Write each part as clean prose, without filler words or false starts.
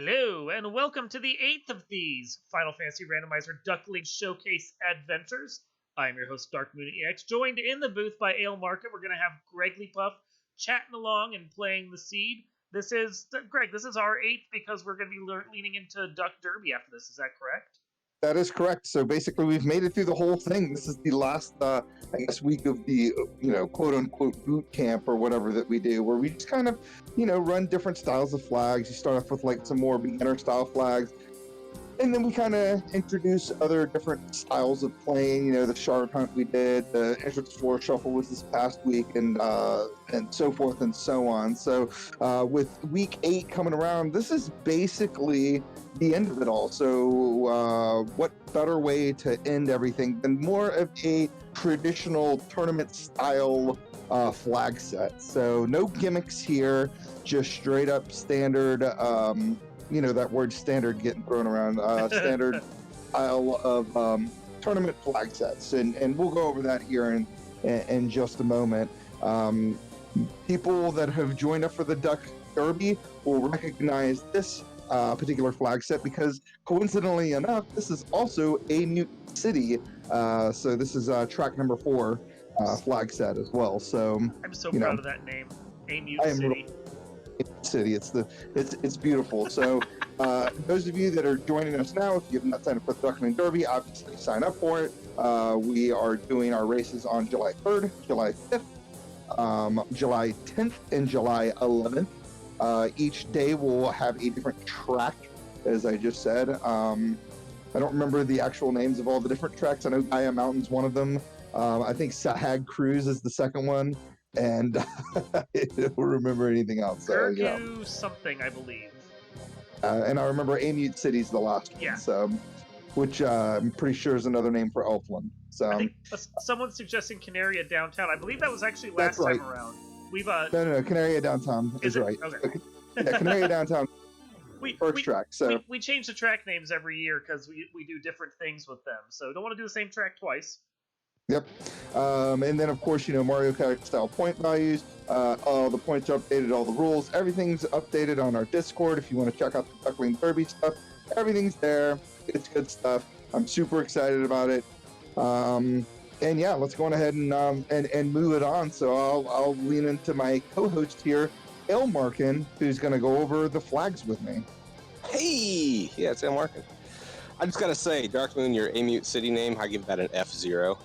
Hello, and welcome to the eighth of these Final Fantasy Randomizer Duckling Showcase Adventures. I'm your host, Dark Moon EX, joined in the booth by Ale Market. We're going to have Greggly Puff chatting along and playing the seed. This is our eighth because we're going to be leaning into Duck Derby after this. Is that correct? That is correct. So basically, we've made it through the whole thing. This is the last, week of the, quote unquote boot camp or whatever that we do, where we just kind of, run different styles of flags. You start off with like some more beginner style flags, and then we kind of introduce other different styles of playing. The shard hunt we did, the entrance floor shuffle was this past week, and so forth and so on. So with week 8 coming around, this is basically the end of it all. So what better way to end everything than more of a traditional tournament style flag set? So no gimmicks here, just straight up standard. That word standard getting thrown around, standard style of tournament flag sets. And we'll go over that here in just a moment. People that have joined up for the Duck Derby will recognize this particular flag set because, coincidentally enough, this is also a Mutant City. So this is track number 4 flag set as well. So I'm so proud of that name, A Mutant City. City. It's beautiful. So those of you that are joining us now, if you have not signed up for the Duckling Derby, obviously sign up for it. We are doing our races on July 3rd, July 5th, July 10th, and July 11th. Each day will have a different track, as I just said. I don't remember the actual names of all the different tracks. I know Gaia Mountain's one of them. I think Sahag Cruise is the second one. And I don't remember anything else. Gergu something, I believe. And I remember Amute City's the last one. Yeah. So, which I'm pretty sure is another name for Elfland. So I think someone's suggesting Canaria Downtown. I believe that was actually last time around. We've No, Canaria Downtown is right. Okay. Yeah, Canaria Downtown. First track. So we change the track names every year because we do different things with them. So don't want to do the same track twice. Yep. And then, of course, Mario Kart style point values. All the points are updated, all the rules. Everything's updated on our Discord. If you want to check out the Duckling Derby stuff, everything's there. It's good stuff. I'm super excited about it. And yeah, let's go on ahead and move it on. So I'll lean into my co-host here, El Markin, who's going to go over the flags with me. Hey! Yeah, it's El Markin. I just got to say, Dark Moon, your Amute City name, I give that an F0.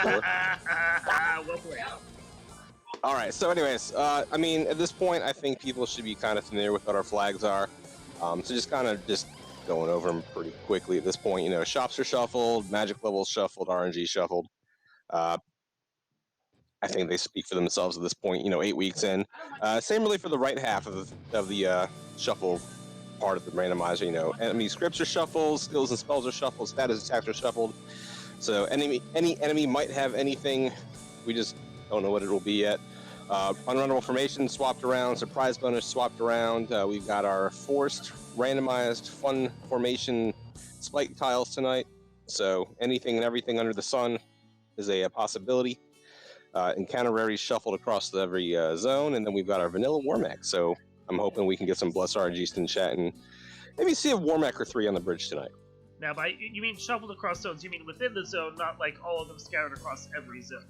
Well played. All right. So, anyways, at this point, I think people should be kind of familiar with what our flags are. So, just going over them pretty quickly at this point. Shops are shuffled, magic levels shuffled, RNG shuffled. I think they speak for themselves at this point. 8 weeks in. Same really for the right half of the shuffle part of the randomizer. Enemy scripts are shuffled, skills and spells are shuffled, status attacks are shuffled. So any enemy might have anything, we just don't know what it will be yet. Unrunnable formation swapped around, surprise bonus swapped around. We've got our forced, randomized, fun formation spike tiles tonight. So anything and everything under the sun is a possibility. Encounter rarities shuffled across every zone, and then we've got our vanilla Warmech. So I'm hoping we can get some Bless RNGs in chat and maybe see a Warmech or 3 on the bridge tonight. Now, you mean shuffled across zones? You mean within the zone, not like all of them scattered across every zone?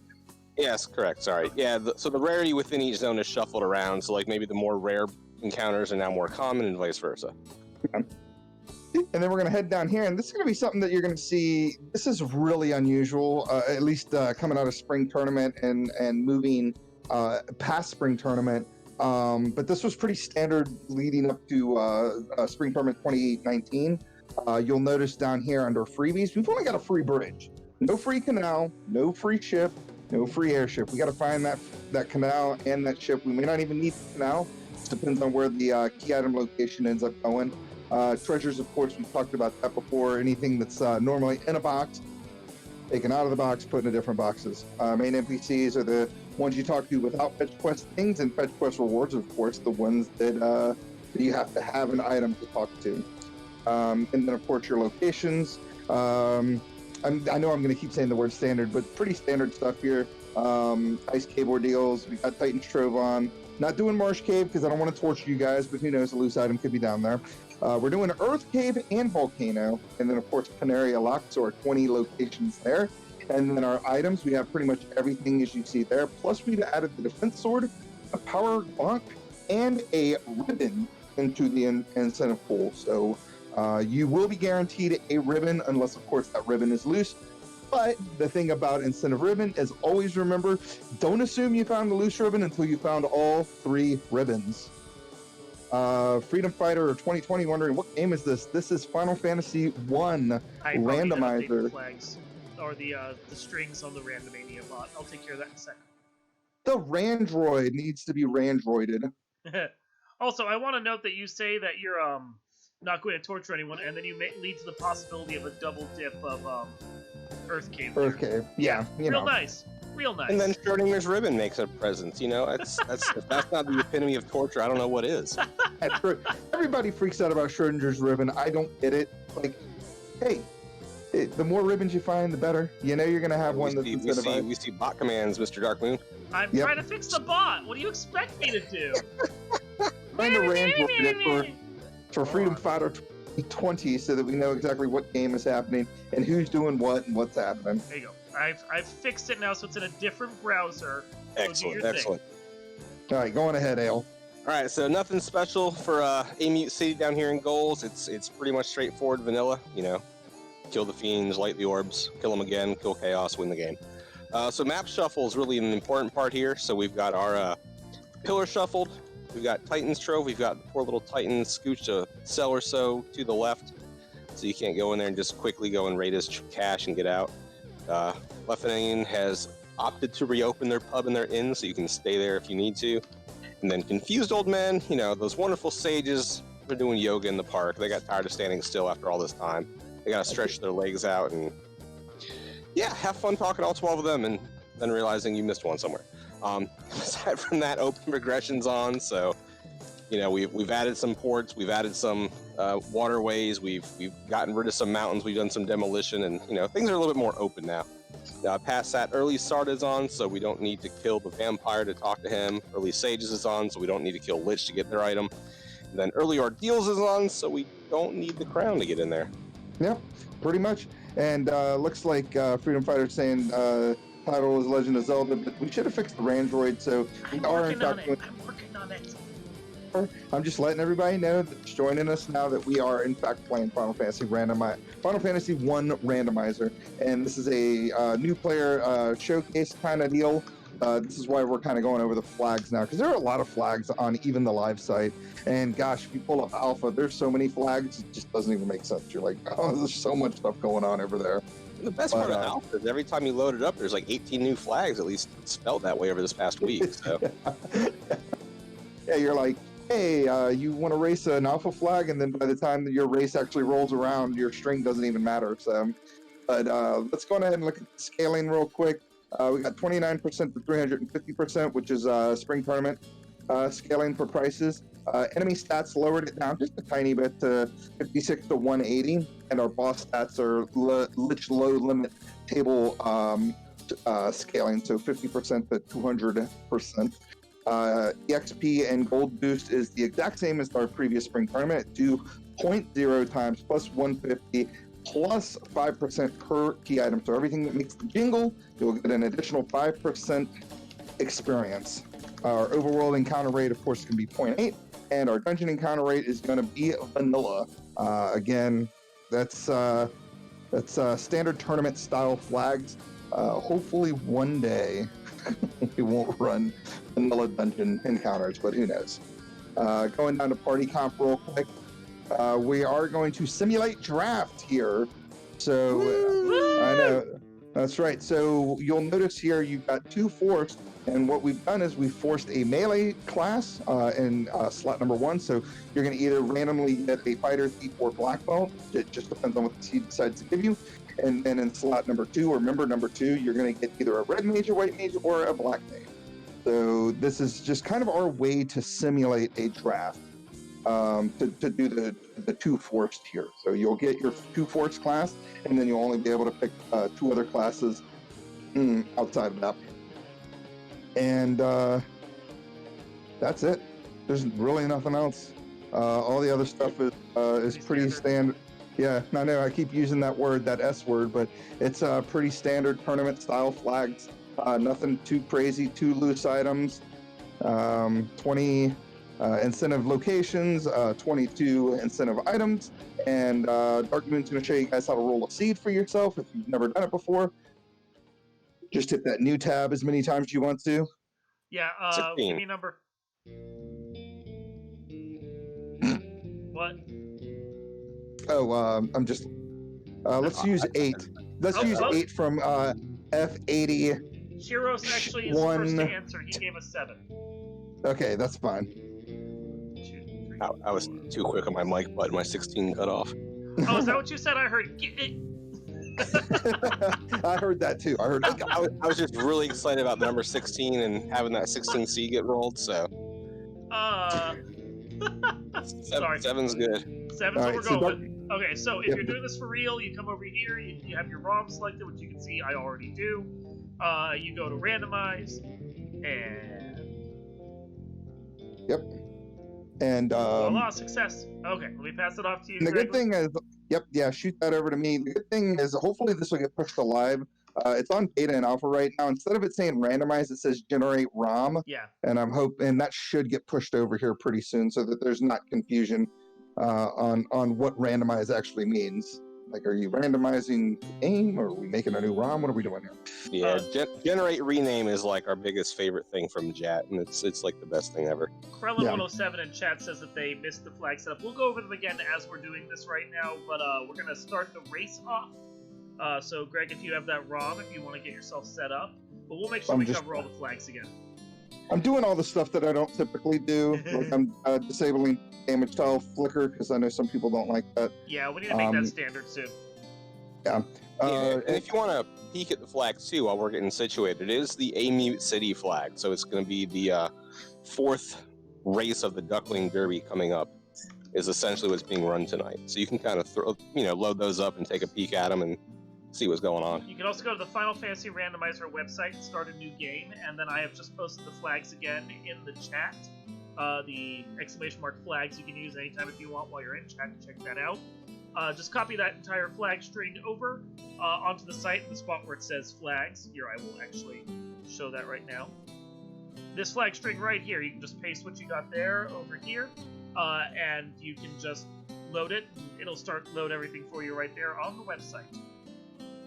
Yes, correct. Sorry. Yeah, so the rarity within each zone is shuffled around. So, like, maybe the more rare encounters are now more common and vice versa. And then we're going to head down here, and this is going to be something that you're going to see. This is really unusual, at least coming out of spring tournament and moving past spring tournament. But this was pretty standard leading up to spring tournament 2019. You'll notice down here under freebies, we've only got a free bridge. No free canal, no free ship, no free airship. We got to find that canal and that ship. We may not even need the canal. It depends on where the key item location ends up going. Treasures, of course, we've talked about that before. Anything that's normally in a box, taken out of the box, put in different boxes. Main NPCs are the ones you talk to without fetch quest things, and fetch quest rewards, of course, the ones that you have to have an item to talk to. And then, of course, your locations. I know I'm going to keep saying the word standard, but pretty standard stuff here. Ice Cave Ordeals. We got Titan's Trove on. Not doing Marsh Cave because I don't want to torture you guys, but who knows, a loose item could be down there. We're doing Earth Cave and Volcano, and then of course Panaria Lock, so our 20 locations there. And then our items, we have pretty much everything as you see there. Plus we've added the defense sword, a power bonk, and a ribbon into the incentive pool. So you will be guaranteed a ribbon unless of course that ribbon is loose. But the thing about incentive ribbon is always remember, don't assume you found the loose ribbon until you found all 3 ribbons. Freedom Fighter 2020 wondering, what game is this? This is Final Fantasy 1 Randomizer. The flags or the strings on the Randomania bot. I'll take care of that in a second. The Randroid needs to be Randroided. Also, I want to note that you say that you're not going to torture anyone, and then you lead to the possibility of a double dip of Earth Cave. Earth Cave, yeah, you know. Real nice. And then Schrodinger's ribbon makes a presence. You know, that's if that's not the epitome of torture, I don't know what is. Everybody freaks out about Schrodinger's ribbon. I don't get it. Like, hey, the more ribbons you find, the better. You know you're gonna have one that's we see bot commands, Mr. Darkmoon. I'm trying to fix the bot. What do you expect me to do? Trying to Randroid it for Freedom Fighter 2020 so that we know exactly what game is happening and who's doing what and what's happening. There you go. I've fixed it now, so it's in a different browser. Excellent. All right, go on ahead, Ale. All right, so nothing special for Amute City down here in goals. It's pretty much straightforward vanilla. You know, kill the fiends, light the orbs, kill them again, kill chaos, win the game. So map shuffle is really an important part here. So we've got our pillar shuffled. We've got Titan's Trove. We've got 4 little Titans scooched a cell or so to the left. So you can't go in there and just quickly go and raid his cash and get out. Leftening has opted to reopen their pub and their inn, so you can stay there if you need to. And then Confused Old Men, you know, those wonderful sages, they're doing yoga in the park. They got tired of standing still after all this time. They got to stretch their legs out and, yeah, have fun talking to all 12 of them and then realizing you missed one somewhere. Aside from that, open progression's on, so you know we've added some ports, we've added some waterways, we've gotten rid of some mountains, we've done some demolition, and you know things are a little bit more open now. Past that, Early Sard is on, so we don't need to kill the vampire to talk to him. Early Sages is on, so we don't need to kill Lich to get their item. And then Early Ordeals is on, so we don't need the crown to get in there. Yep, pretty much. And looks like Freedom Fighter saying title is Legend of Zelda, but we should have fixed the Randroid, so we are in fact. I'm working on it. I'm just letting everybody know that's joining us now that we are in fact playing Final Fantasy 1 Randomizer, and this is a new player showcase kind of deal. This is why we're kind of going over the flags now, because there are a lot of flags on even the live site. And gosh, if you pull up Alpha, there's so many flags, it just doesn't even make sense. You're like, oh, there's so much stuff going on over there. The best part of Alpha is every time you load it up, there's like 18 new flags, at least spelled that way over this past week. So. Yeah, you're like, hey, you want to race an Alpha flag, and then by the time your race actually rolls around, your string doesn't even matter. So, but let's go ahead and look at the scaling real quick. We got 29% to 350%, which is spring tournament scaling for prices. Enemy stats lowered it down just a tiny bit to 56 to 180, and our boss stats are Lich low limit table scaling, so 50% to 200%. EXP and gold boost is the exact same as our previous spring tournament at 2.0 times plus 150 plus 5% per key item. So everything that makes the jingle, you'll get an additional 5% experience. Our overworld encounter rate, of course, can be 0.8, and our dungeon encounter rate is going to be vanilla. Again, that's standard tournament style flags. Hopefully one day we won't run vanilla dungeon encounters, but who knows. Going down to party comp real quick. We are going to simulate draft here. So I know that's right. So you'll notice here you've got 2 forced, and what we've done is we've forced a melee class in slot number 1. So you're going to either randomly get a fighter, thief, or black belt. It just depends on what the seed decides to give you. And then in slot number 2, or member number 2, you're going to get either a red mage, a white mage, or a black mage. So this is just kind of our way to simulate a draft. To do the 2 forced here. So you'll get your 2 forced class, and then you'll only be able to pick 2 other classes outside of that. And That's it. There's really nothing else. All the other stuff is pretty standard. Yeah, I know I keep using that word, that S word, but it's pretty standard tournament style flags. Nothing too crazy, too loose items. 20 incentive locations, 22 incentive items, and Dark Moon's going to show you guys how to roll a seed for yourself if you've never done it before. Just hit that new tab as many times as you want to. Yeah, 16. give me a number. What? Oh, I'm just. Let's use 8. Let's use 8 from F80. Shiros actually is first to answer. He gave us 7. Okay, that's fine. 2, 3, I was too quick on my mic button. My 16 cut off. Oh, is that what you said? I heard. I heard that too. I heard. I was just really excited about the number 16 and having that 16C get rolled. So. Sorry. 7's good. 7's what right, we're so going with. Okay, so if you're doing this for real, you come over here. You have your ROM selected, which you can see I already do. You go to randomize, and Yep. And voila, success. Okay, let me pass it off to you. the good thing is, shoot that over to me. The good thing is, hopefully this will get pushed to live. It's on beta and alpha right now. Instead of it saying randomize, it says generate ROM. Yeah. And I'm hoping that should get pushed over here pretty soon, so that there's not confusion on what randomize actually means. Like, are you randomizing the game, or are we making a new ROM? What are we doing here? Yeah, generate rename is like our biggest favorite thing from Jat, and it's like the best thing ever. Krellin107 in chat says that they missed the flag setup. We'll go over them again as we're doing this right now, but we're going to start the race off. So, Greg, if you have that ROM, if you want to get yourself set up, but we'll make sure we cover all the flags again. I'm doing all the stuff that I don't typically do. Like, I'm disabling damage tile flicker, because I know some people don't like that. Yeah, we need to make that standard soon. Yeah. And if you want to peek at the flags too while we're getting situated, it is the Amute City flag. So it's going to be the 4th race of the Duckling Derby coming up, is essentially what's being run tonight. So you can kind of load those up and take a peek at them and see what's going on. You can also go to the Final Fantasy Randomizer website and start a new game, and then I have just posted the flags again in the chat. The exclamation mark flags you can use anytime if you want while you're in chat. Check that out. Just copy that entire flag string over onto the site in the spot where it says flags. Here, I will actually show that right now. This flag string right here, you can just paste what you got there over here, and you can just load it. It'll start load everything for you right there on the website.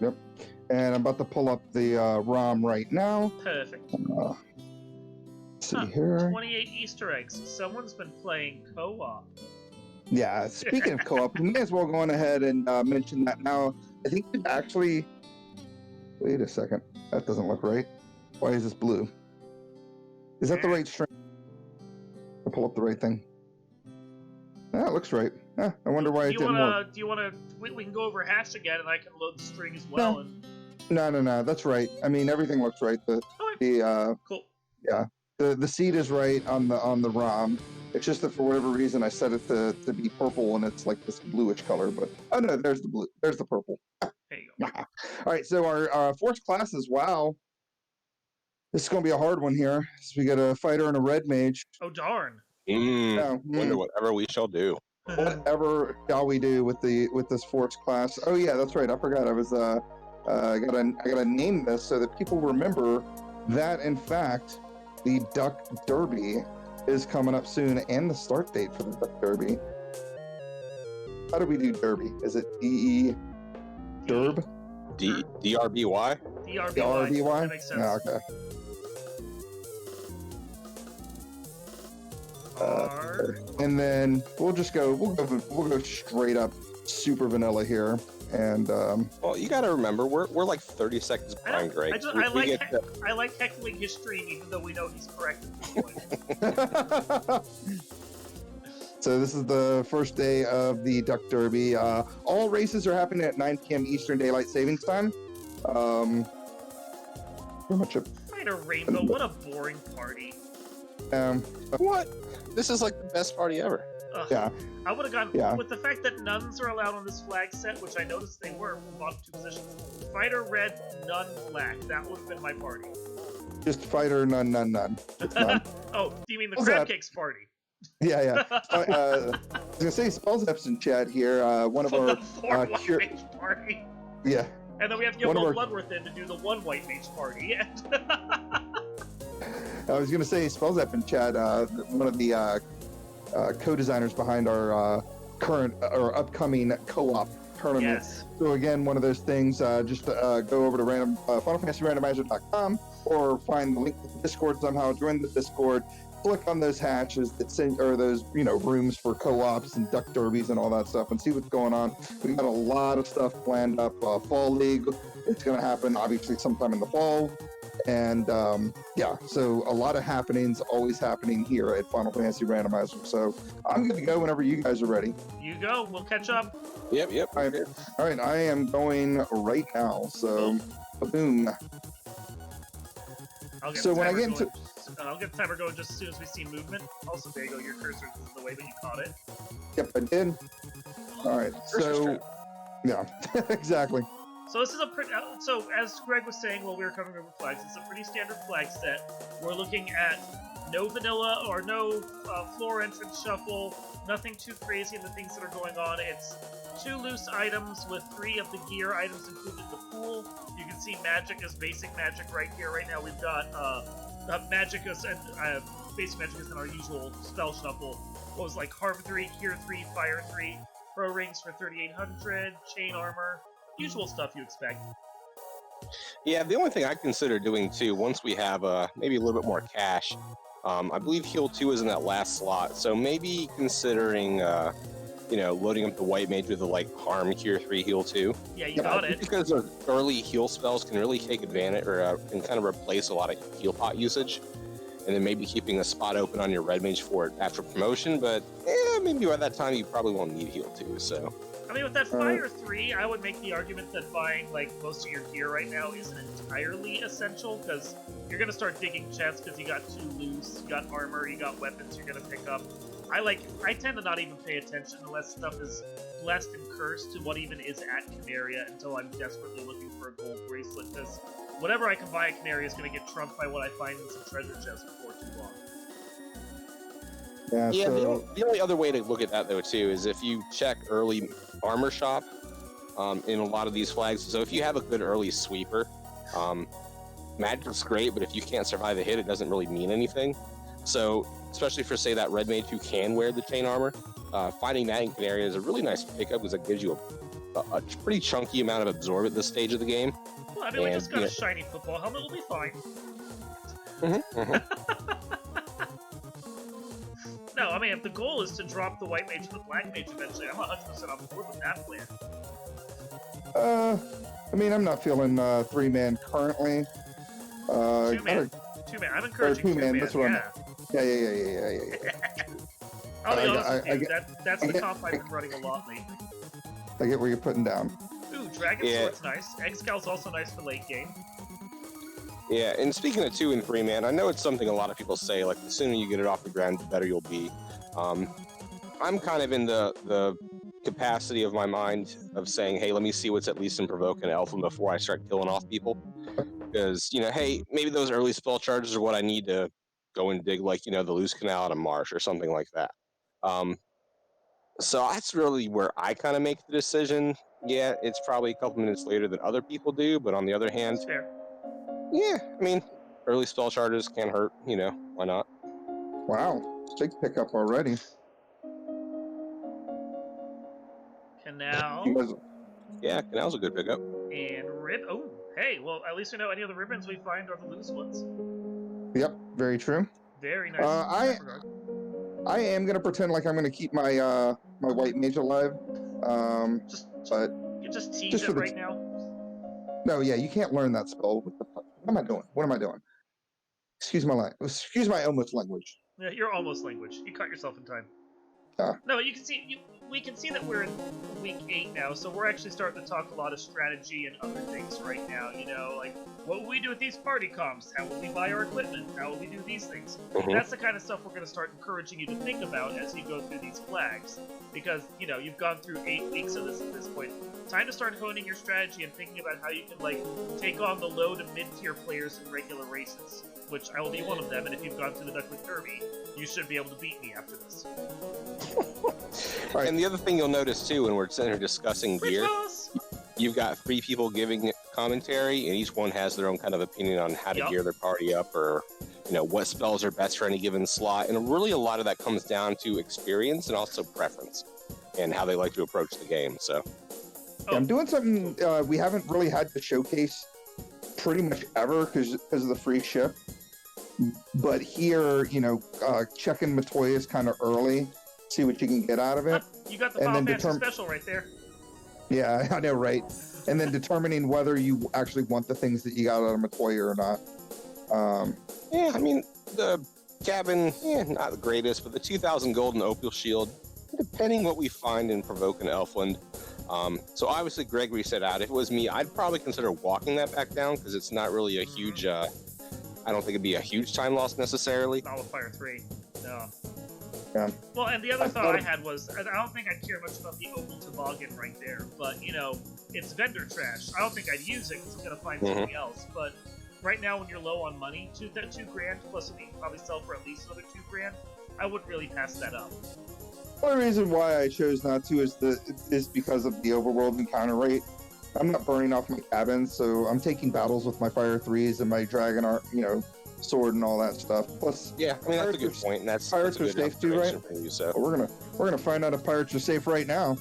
Yep. And I'm about to pull up the ROM right now. Perfect. Let's see here. 28 Easter eggs. Someone's been playing co-op. Yeah, speaking of co-op, we may as well go on ahead and mention that now. I think it actually... Wait a second. That doesn't look right. Why is this blue? Is that the right string? I'll pull up the right thing. That looks right. I wonder why it didn't work. Do you want to... We can go over hash again, and I can load the string as well. No. That's right. I mean, everything looks right. Cool. Yeah. The seed is right on the ROM. It's just that for whatever reason I set it to be purple, and it's like this bluish color. But oh no, there's the blue. There's the purple. There you go. All right, so our force classes. Wow, this is gonna be a hard one here. So we got a fighter and a red mage. Oh darn. Wonder whatever we shall do. Whatever shall we do with this force class? Oh yeah, that's right. I forgot. I was I gotta name this so that people remember that in fact the Duck Derby is coming up soon, and the start date for the Duck Derby. How do we do Derby? Is it DE Derb? DRBY? DRBY. That makes sense. Okay. And then we'll go straight up super vanilla here. And well, you got to remember we're like 30 seconds behind Greg. I like heckling his stream, even though we know he's correct at this point. So this is the first day of the Duck Derby. All races are happening at 9 p.m. Eastern Daylight Savings Time. Pretty much a Fighter Rainbow. What a boring party. What? This is like the best party ever. Yeah. I would have gone with the fact that nuns are allowed on this flag set, which I noticed they were from bottom 2 positions. Fighter red, nun black. That would have been my party. Just fighter, none. It's none. Oh, do you mean the What's crab that? cakes party? Yeah. I was gonna say Spellzap's in chat here. One of For our the 4 white mage party. yeah. And then we have One of Yogo our- Bloodworth in to do the 1 white mage party. I was gonna say Spellzap in chat. One of the co-designers behind our current or upcoming co-op tournament. Yes. So again, one of those things. Just go over to FinalFantasyRandomizer.com or find the link to the Discord somehow. Join the Discord. Click on those hatches that send, or those rooms for co-ops and duck derbies and all that stuff, and see what's going on. We've got a lot of stuff planned up. Fall League, it's going to happen obviously sometime in the fall, and so a lot of happenings always happening here at Final Fantasy Randomizer. So I'm good to go whenever you guys are ready. You go. We'll catch up. Yep. All right, I am going right now. So, boom. I'll get So the when I timer get into- going. I'll get the timer going just as soon as we see movement. Also, there you go. Your cursor is in the way, but you caught it. Yep, I did. All right, so yeah, exactly. So this is a pretty. So as Greg was saying while we were covering over flags, it's a pretty standard flag set. We're looking at no vanilla or no floor entrance shuffle. Nothing too crazy in the things that are going on. It's 2 loose items with 3 of the gear items included in the pool. You can see magic as basic magic right here. Right now we've got magic as and basic magic as in our usual spell shuffle. What was like harm 3, cure 3, fire 3, pro rings for 3,800, chain armor, usual stuff you expect. Yeah, the only thing I consider doing too, once we have maybe a little bit more cash, I believe heal 2 is in that last slot, so maybe considering loading up the white mage with the harm cure 3 heal 2. Yeah, you got it. Because those early heal spells can really take advantage or can kind of replace a lot of heal pot usage, and then maybe keeping a spot open on your red mage for it after promotion. But maybe by that time you probably won't need heal 2. So I mean, with that fire 3, I would make the argument that buying most of your gear right now isn't entirely essential, because you're gonna start digging chests because you got 2 loose, you got armor, you got weapons you're gonna pick up. I tend to not even pay attention unless stuff is blessed and cursed to what even is at Canaria until I'm desperately looking for a gold bracelet, because whatever I can buy at Canaria is going to get trumped by what I find in some treasure chests before too long. Yeah, so the only other way to look at that though too is if you check early armor shop in a lot of these flags. So if you have a good early sweeper, magic's great, but if you can't survive a hit, it doesn't really mean anything. So especially for say that red mage who can wear the chain armor, finding that in Canaria is a really nice pickup because it gives you a pretty chunky amount of absorb at this stage of the game. Well, I mean, we just got a shiny football helmet, we'll be fine. No, I mean, if the goal is to drop the white mage and the black mage eventually, I'm 100% on board with that plan. I mean, I'm not feeling 3-man currently. 2-man. 2-man. I'm encouraging 2-man. That's what Yeah. Yeah. I'll be honest with you, I that's the comp I've been running a lot lately. I get what you're putting down. Ooh, Dragon Sword's nice. Excal's also nice for late game. Yeah, and speaking of 2 and 3 man, I know it's something a lot of people say, like the sooner you get it off the ground, the better you'll be. I'm kind of in the capacity of my mind of saying, hey, let me see what's at least in Provoke and Elfin before I start killing off people. Because, hey, maybe those early spell charges are what I need to go and dig, the loose canal out of marsh or something like that. So that's really where I kind of make the decision. Yeah, it's probably a couple minutes later than other people do, but on the other hand, That's fair. yeah, I mean, early spell charges can't hurt, why not? Wow, big pickup already. Canal. Yeah, Canal's a good pickup. And Rib. Oh, hey, well, at least we know any of the ribbons we find are the loose ones. Yep, very true. Very nice. I am gonna pretend like I'm gonna keep my my white mage alive. But you just tease just it right now. No, yeah, you can't learn that spell. What the fuck? What am I doing? Excuse my almost language. Yeah, you're almost language. You caught yourself in time. No, you can see we can see that we're in week 8 now, so we're actually starting to talk a lot of strategy and other things right now. You know, like what will we do with these party comps? How will we buy our equipment? How will we do these things? That's the kind of stuff we're going to start encouraging you to think about as you go through these flags, because you know you've gone through 8 weeks of this at this point. Time to start honing your strategy and thinking about how you can like take on the low to mid tier players in regular races, which I will be one of them. And if you've gone through the Duckling Derby, you should be able to beat me after this. Right. And the other thing you'll notice too, when we're sitting here discussing gear, you've got 3 people giving commentary, and each one has their own kind of opinion on how to gear their party up, or you know what spells are best for any given slot. And really, a lot of that comes down to experience and also preference, and how they like to approach the game. So, I'm doing something we haven't really had to showcase pretty much ever because of the free ship. But here, you know, checking Matoya's kind of early. See what you can get out of it. You got the Final Fantasy special right there. Yeah, I know, right? And then determining whether you actually want the things that you got out of Matoya or not. Yeah, I mean, the cabin, not the greatest, but the 2,000 gold and Opal Shield, depending what we find in Provoke and Elfland. So obviously Gregory set out. If it was me, I'd probably consider walking that back down because it's not really a huge, I don't think it'd be a huge time loss necessarily. Not with Fire 3, no. Yeah. Well, and the other thought I had was, I don't think I'd care much about the Opal Toboggan right there, but, you know, it's vendor trash. I don't think I'd use it because I'm going to find something else, but right now when you're low on money, $2 grand plus something you can probably sell for at least another $2 grand, I wouldn't really pass that up. The only reason why I chose not to is because of the overworld encounter rate. I'm not burning off my cabins, so I'm taking battles with my Fire 3s and my Dragon Art, you know, sword and all that stuff. Plus, yeah, I mean that's a good point. And that's pirates are safe too, right? So. We're gonna find out if pirates are safe right now.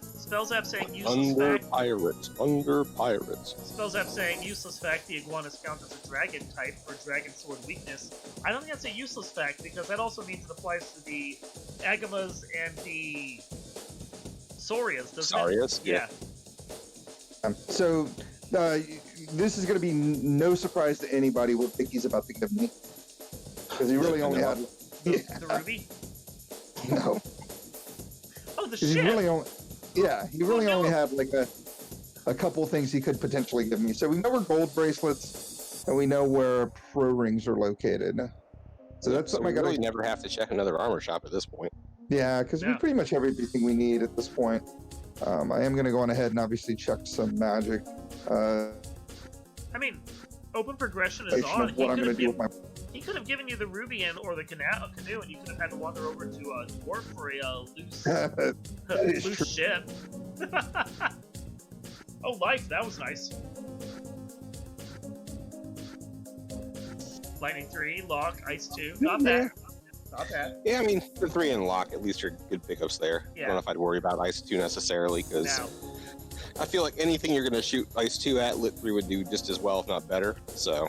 Spells app saying useless under fact. Under pirates. Spells app saying useless fact. The iguanas count as a dragon type for dragon sword weakness. I don't think that's a useless fact because that also means it applies to the Agamas and the Saurias, doesn't it? Saurias, yeah. So. This is going to be no surprise to anybody what Vicky's about to give me. Because he really only had... The ruby? No. Oh, the ship! He really only had like a couple things he could potentially give me. So we know where gold bracelets, and we know where pro rings are located. So that's something I really never have to check another armor shop at this point. Yeah, because we pretty much have everything we need at this point. I am going to go on ahead and obviously check some magic. I mean, open progression is on. What I'm going to do with my... He could have given you the ruby or the canoe, and you could have had to wander over to a dwarf for a loose ship. Oh, life, that was nice. Lightning 3, lock, ice 2. Not bad. Not bad. Yeah, I mean, the 3 and lock at least are good pickups there. Yeah. I don't know if I'd worry about ice 2 necessarily because. I feel like anything you're going to shoot Ice 2 at, Lit 3 would do just as well, if not better, so...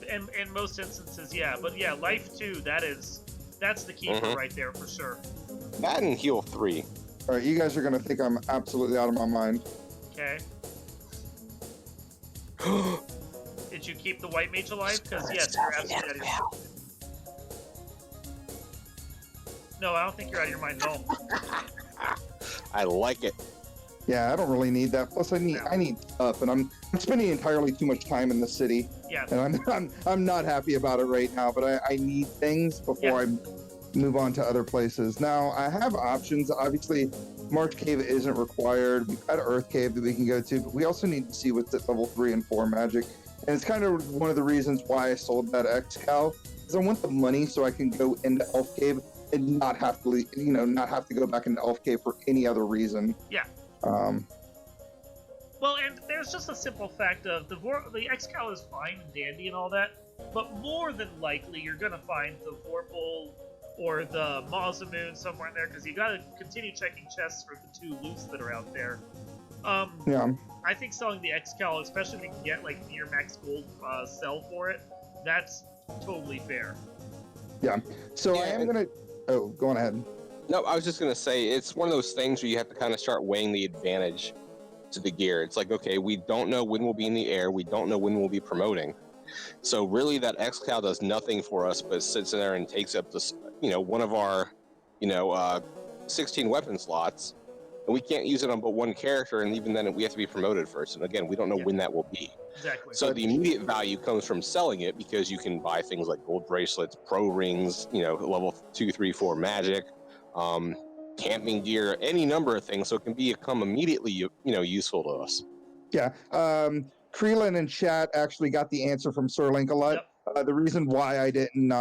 In most instances, yeah. But yeah, Life 2, that's the keeper right there, for sure. That and Heal 3. Alright, you guys are going to think I'm absolutely out of my mind. Okay. Did you keep the White Mage alive? Because yes, you're absolutely out of your mind. No, I don't think you're out of your mind at all. I like it. Yeah, I don't really need that. Plus, I need stuff, and I'm spending entirely too much time in the city. Yeah. And I'm not happy about it right now. But I need things before I move on to other places. Now I have options. Obviously, March Cave isn't required. We've got Earth Cave that we can go to, but we also need to see what's at level 3 and 4 magic. And it's kind of one of the reasons why I sold that X-Cal, because I want the money so I can go into Elf Cave and not have to, not have to go back into Elf Cave for any other reason. Yeah. Well, and there's just a simple fact of the X-Cal is fine and dandy and all that, but more than likely you're gonna find the Vorpal or the Mazamoon somewhere in there because you gotta continue checking chests for the 2 loose that are out there. Yeah. I think selling the X-Cal, especially if you can get like near max gold sell for it, that's totally fair. Yeah. So I am gonna. Oh, go on ahead. No, I was just going to say, it's one of those things where you have to kind of start weighing the advantage to the gear. It's like, okay, we don't know when we'll be in the air. We don't know when we'll be promoting. So really that X-Cal does nothing for us, but sits in there and takes up this, one of our 16 weapon slots, and we can't use it on but one character, and even then we have to be promoted first. And again, we don't know when that will be. Exactly. So the immediate value comes from selling it, because you can buy things like gold bracelets, pro rings, level 2, 3, 4 magic, camping gear, any number of things. So it can become immediately, useful to us. Yeah. Kreelan in chat actually got the answer from Sir Linkalot. Yep. The reason why I didn't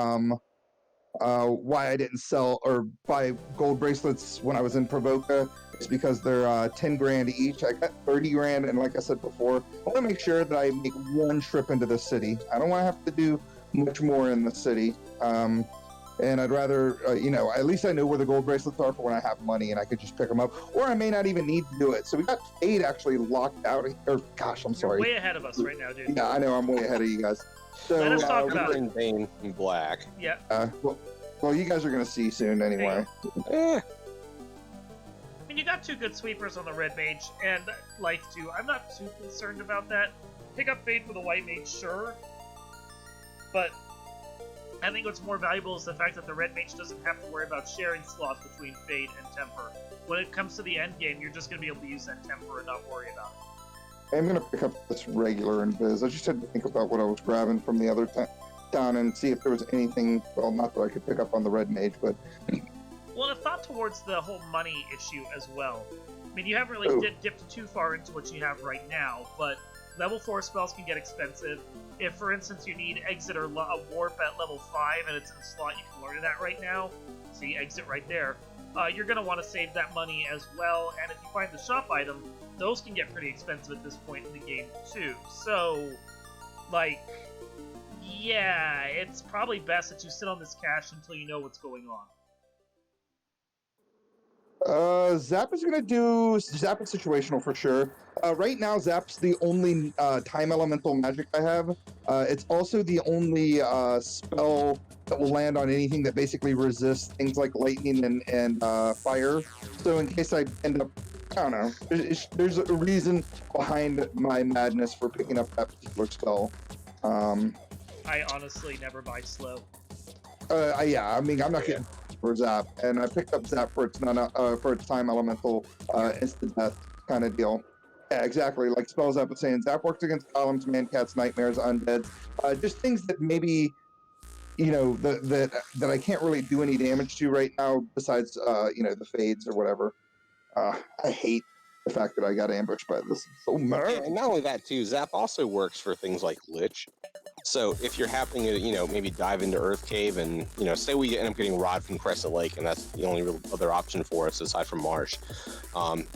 sell or buy gold bracelets when I was in Provoca is because they're 10 grand each. I got 30 grand, and like I said before, I want to make sure that I make one trip into the city. I don't want to have to do much more in the city. And I'd rather, at least I know where the gold bracelets are for when I have money and I could just pick them up, or I may not even need to do it. So we got Fade actually locked out. I'm sorry. You're way ahead of us right now, dude. Yeah, I know, I'm way ahead of you guys. So, let us talk about in Bane and Black. Yeah. Well, you guys are going to see soon anyway. I mean, you got two good sweepers on the red mage, and Life too. I'm not too concerned about that. Pick up Fade for the white mage, sure. But I think what's more valuable is the fact that the red mage doesn't have to worry about sharing slots between Fade and Temper. When it comes to the end game, you're just going to be able to use that Temper and not worry about it. I'm going to pick up this regular Invis. I just had to think about what I was grabbing from the other town and see if there was anything, well, not that I could pick up on the red mage, but... Well, a thought towards the whole money issue as well. I mean, you haven't really dipped too far into what you have right now, but level 4 spells can get expensive. If, for instance, you need Exit or a Warp at level 5 and it's in a slot, you can learn that right now. See, Exit right there. You're going to want to save that money as well, and if you find the shop item, those can get pretty expensive at this point in the game, too. So, yeah, it's probably best that you sit on this cash until you know what's going on. Zap is going to do Zap is situational for sure. Right now, Zap's the only time elemental magic I have. It's also the only spell that will land on anything that basically resists things like lightning and fire. So in case I end up, I don't know, there's a reason behind my madness for picking up that particular spell. I honestly never buy slow. Yeah, I mean, I'm not getting for Zap, and I picked up Zap for its for its time elemental instant death kind of deal. Yeah, exactly. Like Spell Zap was saying, Zap works against golems, man-cats, nightmares, undeads, just things that maybe that I can't really do any damage to right now. Besides, the fades or whatever. I hate the fact that I got ambushed by this. So mad. And not only that, too, Zap also works for things like Lich. So if you're happening to, maybe dive into Earth Cave and, say we end up getting Rod from Crescent Lake, and that's the only real other option for us aside from Marsh,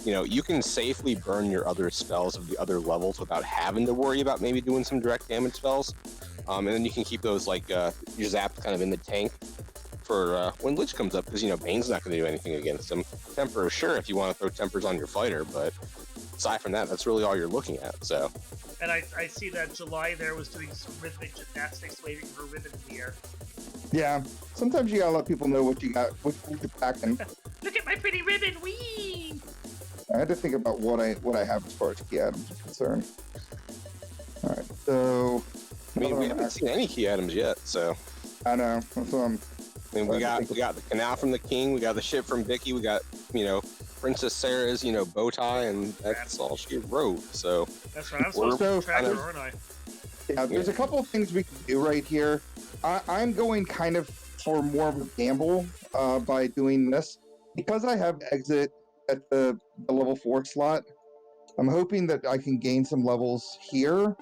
you can safely burn your other spells of the other levels without having to worry about maybe doing some direct damage spells. And then you can keep those, your Zap kind of in the tank for when Lich comes up, because, Bane's not going to do anything against him. Temper, sure, if you want to throw Tempers on your fighter, but aside from that, that's really all you're looking at, so... And I see that July there was doing some rhythmic gymnastics, waving her ribbon in the air. Yeah, sometimes you gotta let people know what you got, what you're packing. Look at my pretty ribbon, wee! I had to think about what I have as far as key items are concerned. All right, so I mean, we haven't seen any key items yet, so I know. That's what I'm. I mean, we got the canal from the king, we got the ship from Vicky, we got Princess Sarah's bow tie, and that's all she wrote. So that's right. I'm supposed to track her, aren't I? Yeah, there's a couple of things we can do right here. I'm going kind of for more of a gamble by doing this because I have exit at the level 4 slot. I'm hoping that I can gain some levels here.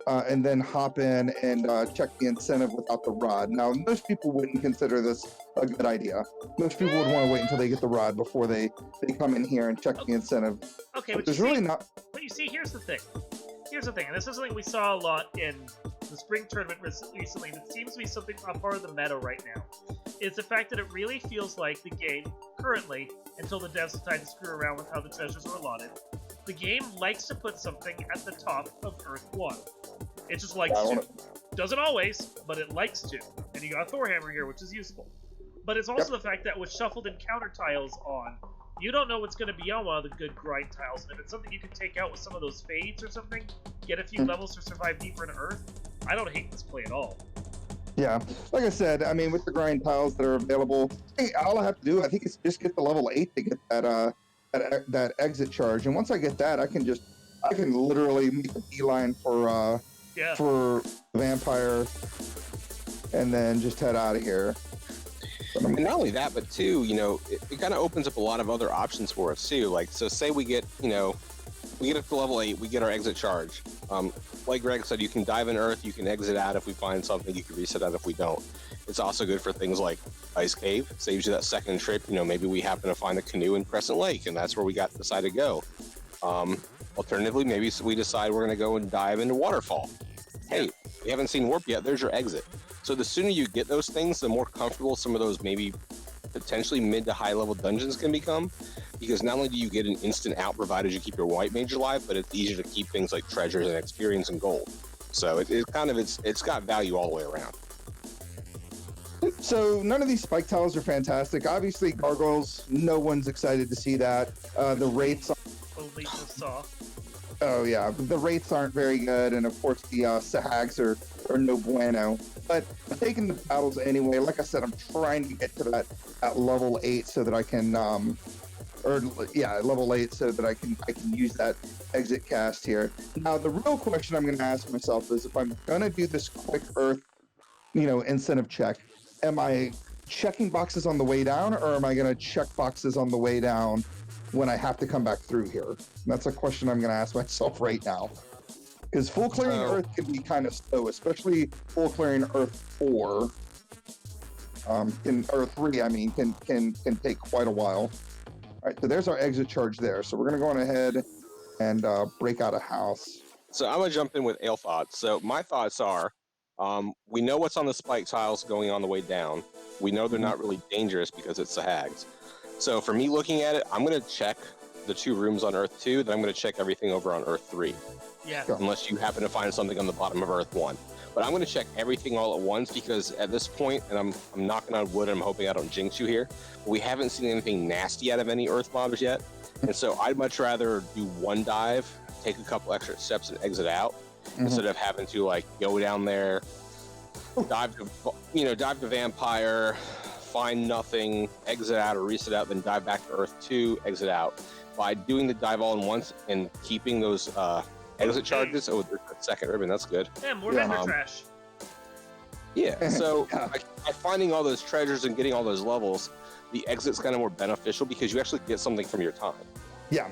And then hop in and check the incentive without the rod. Now, most people wouldn't consider this a good idea. Most people would want to wait until they get the rod before they come in here and check the incentive. Okay, but there's really not... But you see, here's the thing, and this is something we saw a lot in the spring tournament recently, and it seems to be something a part of the meta right now, is the fact that it really feels like the game, currently, until the devs decide to screw around with how the treasures are allotted, the game likes to put something at the top of Earth 1. It just likes to. Doesn't always, but it likes to. And you got Thorhammer here, which is useful. But it's also the fact that with shuffled encounter tiles on, you don't know what's going to be on one of the good grind tiles. And if it's something you can take out with some of those fades or something, get a few levels to survive deeper into Earth, I don't hate this play at all. Yeah, like I said, I mean, with the grind tiles that are available, hey, all I have to do, I think, is just get the level 8 to get that exit charge, and once I get that, I can literally make a beeline Yeah. for vampire, and then just head out of here. And not only that, but too, it kind of opens up a lot of other options for us too. Like, so say we get up to level 8, we get our exit charge. Like Greg said, you can dive in Earth, you can exit out if we find something, you can reset out if we don't. It's also good for things like Ice Cave, saves you that second trip. Maybe we happen to find a canoe in Crescent Lake, and that's where we decide to go. Alternatively, maybe we decide we're going to go and dive into Waterfall. Hey, we haven't seen Warp yet, there's your exit. So the sooner you get those things, the more comfortable some of those maybe potentially mid to high level dungeons can become, because not only do you get an instant out provided you keep your white mage alive, but it's easier to keep things like treasures and experience and gold. So it's got value all the way around. So none of these spike tiles are fantastic. Obviously, gargoyles, no one's excited to see that. The rates, Only the saw. oh yeah, the rates aren't very good, and of course the sahags are no bueno. But I'm taking the battles anyway. Like I said, I'm trying to get to that level 8 so that I can level 8 so that I can use that exit cast here. Now the real question I'm going to ask myself is, if I'm going to do this quick Earth, incentive check, am I checking boxes on the way down, or am I going to check boxes on the way down when I have to come back through here? And that's a question I'm going to ask myself right now. Because full clearing Earth can be kind of slow, especially full clearing Earth 4. In Earth 3, I mean, can take quite a while. All right, so there's our exit charge there. So we're going to go on ahead and break out a house. So I'm going to jump in with Ale thoughts. So my thoughts are, we know what's on the spike tiles going on the way down. We know they're not really dangerous because it's sahags. So for me looking at it, I'm going to check the 2 rooms on Earth 2, then I'm going to check everything over on Earth 3. Yeah. Unless you happen to find something on the bottom of Earth 1. But I'm going to check everything all at once, because at this point, and I'm knocking on wood, and I'm hoping I don't jinx you here, but we haven't seen anything nasty out of any Earth mobs yet. And so I'd much rather do one dive, take a couple extra steps and exit out, instead of having to go down there, dive to Vampire, find nothing, exit out or reset out, then dive back to Earth 2, exit out. By doing the dive all in once and keeping those exit charges. Oh, there's a second ribbon. That's good. Yeah, more vendor trash. Yeah. So by finding all those treasures and getting all those levels, the exit's kind of more beneficial because you actually get something from your time. Yeah,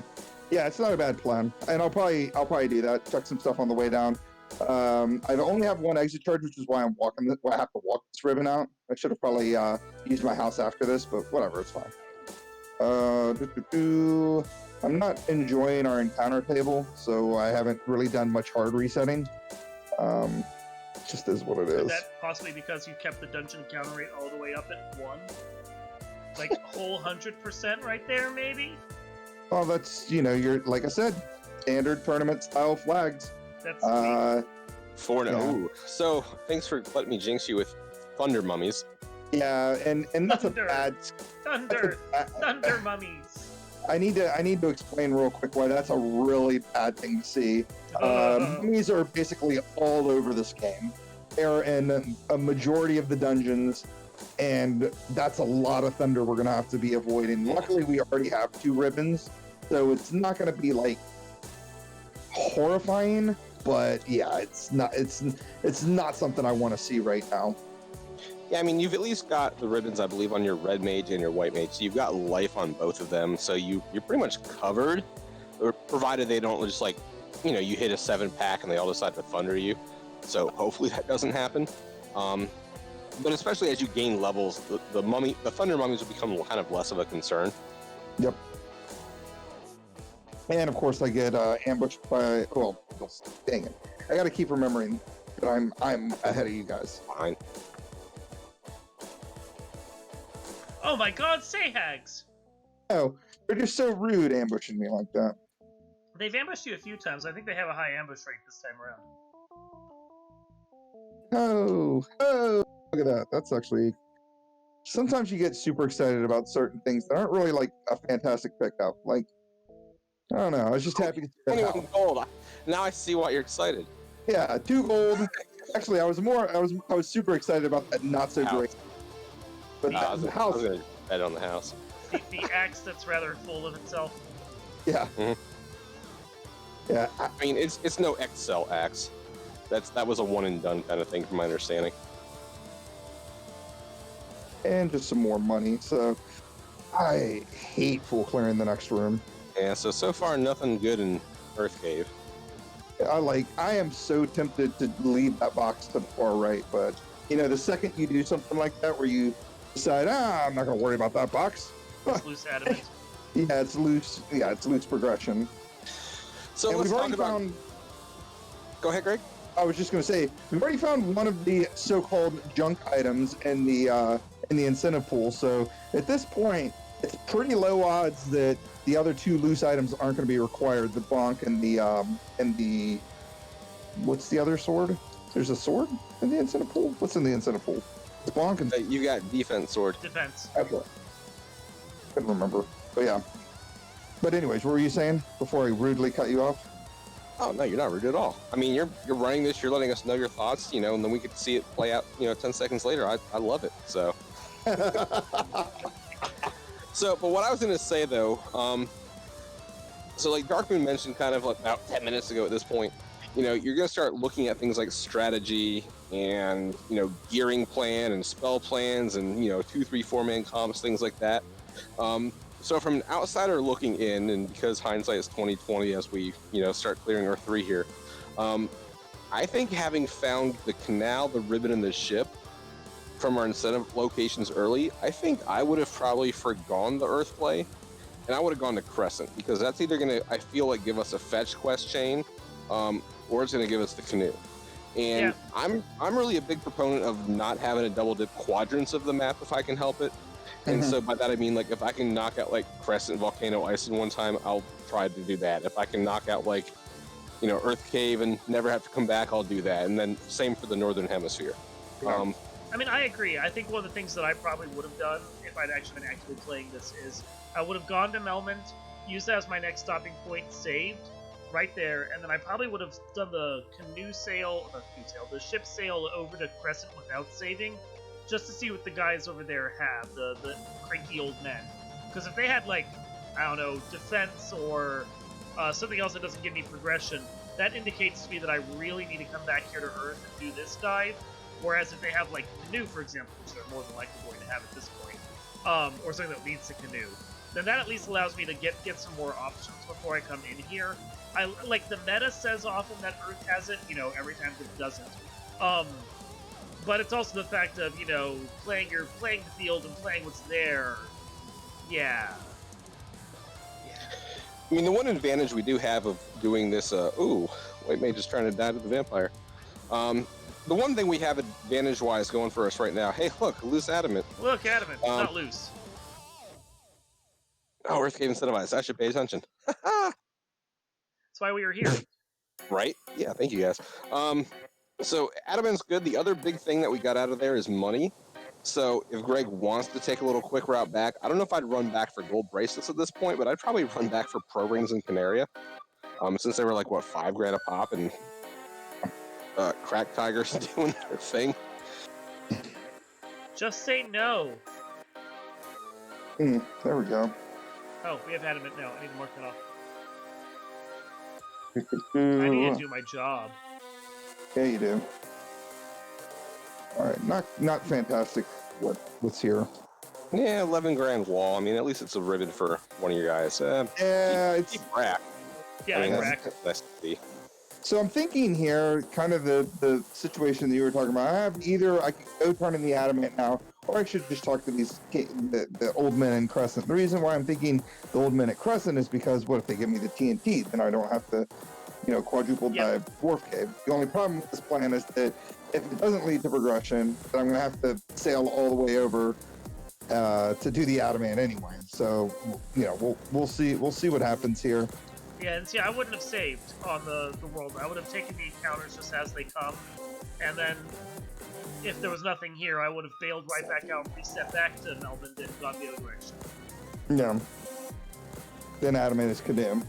it's not a bad plan, and I'll probably do that. Check some stuff on the way down. I only have one exit charge, which is why I'm walking. I have to walk this ribbon out. I should have probably used my house after this, but whatever, it's fine. I'm not enjoying our encounter table, so I haven't really done much hard resetting. It just is what it is. Is that possibly because you kept the dungeon encounter rate all the way up at 1? Like whole 100% right there, maybe? Well, that's, you're, like I said, standard tournament style flags. That's sweet. 4-0. So, thanks for letting me jinx you with Thunder Mummies. Yeah, and that's Thunder. a bad... Thunder Mummies. I need to explain real quick why that's a really bad thing to see. Mummies are basically all over this game. They're in a majority of the dungeons, and that's a lot of thunder we're going to have to be avoiding. Luckily, we already have 2 ribbons, so it's not going to be horrifying, but yeah, it's not something I want to see right now. Yeah, I mean, you've at least got the ribbons, I believe, on your red mage and your white mage, so you've got life on both of them, so you're pretty much covered, provided they don't just you hit a 7-pack and they all decide to thunder you. So hopefully that doesn't happen. But especially as you gain levels, the thunder mummies will become kind of less of a concern. Yep. And of course, I get ambushed by. Well, dang it! I got to keep remembering that I'm ahead of you guys. Fine. Oh my God, Sahags! Oh, they're just so rude, ambushing me like that. They've ambushed you a few times. I think they have a high ambush rate this time around. Oh, look at that. That's actually... Sometimes you get super excited about certain things that aren't really a fantastic pickup. I don't know. I was just happy to see that. 21 gold. Now I see why you're excited. Yeah, 2 gold, Actually, I was super excited about that not so House. great. But I was the house, going to bet on the house. The axe that's rather full of itself. yeah, yeah. I mean, it's no Excel axe. That was a one and done kind of thing, from my understanding. And just some more money. So I hate full clearing the next room. Yeah. So far, nothing good in Earth Cave. I am so tempted to leave that box to the far right, but the second you do something like that where you decide, I'm not going to worry about that box. It's loose adamant. Yeah, it's loose. Yeah, it's loose progression. So And let's we've talk already about. found. Go ahead, Greg. I was just going to say we've already found one of the so-called junk items in the incentive pool. So at this point, it's pretty low odds that the other two loose items aren't going to be required. The bonk and the what's the other sword? There's a sword in the incentive pool. What's in the incentive pool? It's bonk and You got defense sword. Defense. okay. Couldn't remember, but yeah. But anyways, what were you saying before I rudely cut you off? Oh no, you're not rude at all. I mean, you're running this. You're letting us know your thoughts, and then we get to see it play out. 10 seconds later. I love it. So. So, but what I was going to say though, so like Darkmoon mentioned kind of like about 10 minutes ago at this point, you're going to start looking at things like strategy and, gearing plan and spell plans and, 2, 3, 4-man comps, things like that. So from an outsider looking in, and because hindsight is 20/20 as we, start clearing our 3 here, I think having found the canal, the ribbon, and the ship from our incentive locations early, I think I would have probably forgone the Earth play, and I would have gone to Crescent, because that's either going to, I feel like, give us a fetch quest chain, or it's going to give us the canoe. And yeah. I'm really a big proponent of not having a double dip quadrants of the map if I can help it. And so by that I mean, like, if I can knock out like Crescent, Volcano, Ice in one time, I'll try to do that. If I can knock out like, Earth Cave and never have to come back, I'll do that. And then same for the Northern Hemisphere. I mean, I agree. I think one of the things that I probably would have done if I'd actually been actively playing this is I would have gone to Melmond, used that as my next stopping point, saved right there, and then I probably would have done the the ship sail over to Crescent without saving, just to see what the guys over there have, the cranky old men. Because if they had, like, I don't know, defense or something else that doesn't give me progression, that indicates to me that I really need to come back here to Earth and do this dive. Whereas if they have, like, canoe, for example, which they're more than likely going to have at this point, or something that leads to canoe, then that at least allows me to get some more options before I come in here. Like, the meta says often that Earth has it, every time it doesn't. But it's also the fact of, playing the field and playing what's there. Yeah. I mean, the one advantage we do have of doing this, White Mage is trying to die to the vampire. The one thing we have advantage-wise going for us right now, hey, look, loose adamant. Look, adamant, it's not loose. Oh, Earth Cave incentivized. I should pay attention. That's why we were here. Right? Yeah, thank you guys. So adamant's good. The other big thing that we got out of there is money. So if Greg wants to take a little quick route back, I don't know if I'd run back for gold bracelets at this point, but I'd probably run back for pro rings and Canaria. Since they were like, what, $5,000 a pop, and crack tigers doing their thing. Just say no. There we go. Oh, we have adamant now. I need to mark that off. I need to do my job. Yeah, you do. All right, not fantastic. What's here? Yeah, $11,000 wall. I mean, at least it's a ribbon for one of your guys. It's crack. Yeah, I crack. That's the. So I'm thinking here, kind of the situation that you were talking about. I could go turn in the adamant now, or I should just talk to the old men in Crescent. The reason why I'm thinking the old men at Crescent is because what if they give me the TNT? Then I don't have to, quadruple dive Dwarf Cave. The only problem with this plan is that if it doesn't lead to progression, then I'm going to have to sail all the way over to do the adamant anyway. So, we'll see what happens here. Yeah, and see, I wouldn't have saved on the world. I would have taken the encounters just as they come, and then if there was nothing here, I would have bailed right back out and reset back to Melbourne and gone the other direction. Yeah. Then adamant is condemned.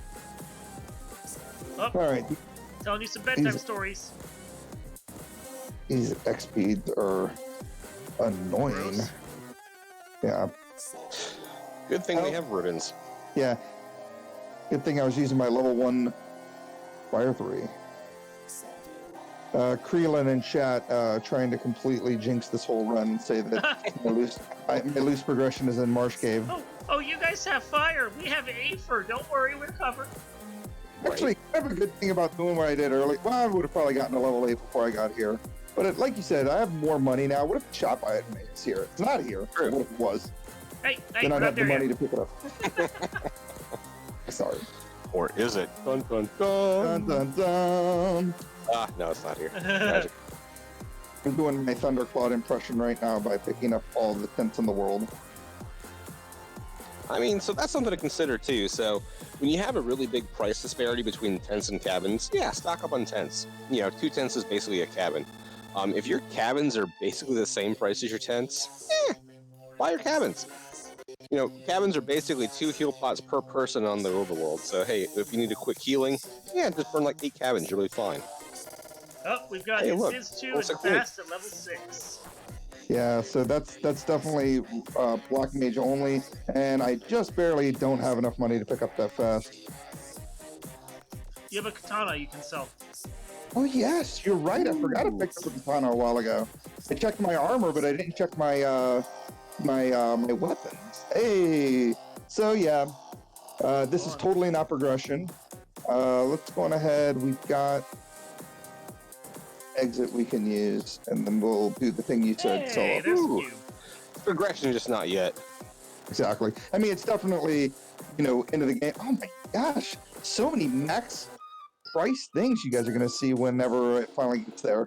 Oh, all right. Telling you some bedtime stories. These XPs are annoying. Gross. Yeah. Good thing we have ribbons. Yeah. Good thing I was using my level 1 Fire 3. Creelan in chat trying to completely jinx this whole run and say that my loose progression is in Marsh Cave. Oh, you guys have fire. We have Aether. Don't worry, we're covered. Actually, kind of a good thing about doing what I did early. Well, I would have probably gotten to level 8 before I got here. But like you said, I have more money now. What if the shop I had made is here? It's not here. True. What if it was? Hey, Then I'd we're have not the there money yet. to pick it up. Sorry. Or is it? Dun dun dun. Dun dun dun. Ah, no, it's not here. Magic. I'm doing my Thundercloud impression right now by picking up all the tents in the world. I mean, so that's something to consider too. So when you have a really big price disparity between tents and cabins, yeah, stock up on tents. 2 tents is basically a cabin. If your cabins are basically the same price as your tents, buy your cabins. Cabins are basically 2 heal pots per person on the overworld. So hey, if you need a quick healing, just burn like 8 cabins. You're really fine. Oh, we've got Hey, look, Instance 2 and looks like me. Fast at level 6. Yeah, so that's definitely Black Mage only, and I just barely don't have enough money to pick up that fast. You have a katana you can sell. Oh yes, you're right. I forgot to pick up the katana a while ago. I checked my armor, but I didn't check my my weapons. Hey, so yeah, this is totally not progression. Let's go on ahead. We've got exit we can use, and then we'll do the thing you said. Hey, So there's Ooh. you. Progression, just not yet. exactly. I mean, it's definitely into the game. Oh my gosh, so many max price things you guys are gonna see whenever it finally gets there.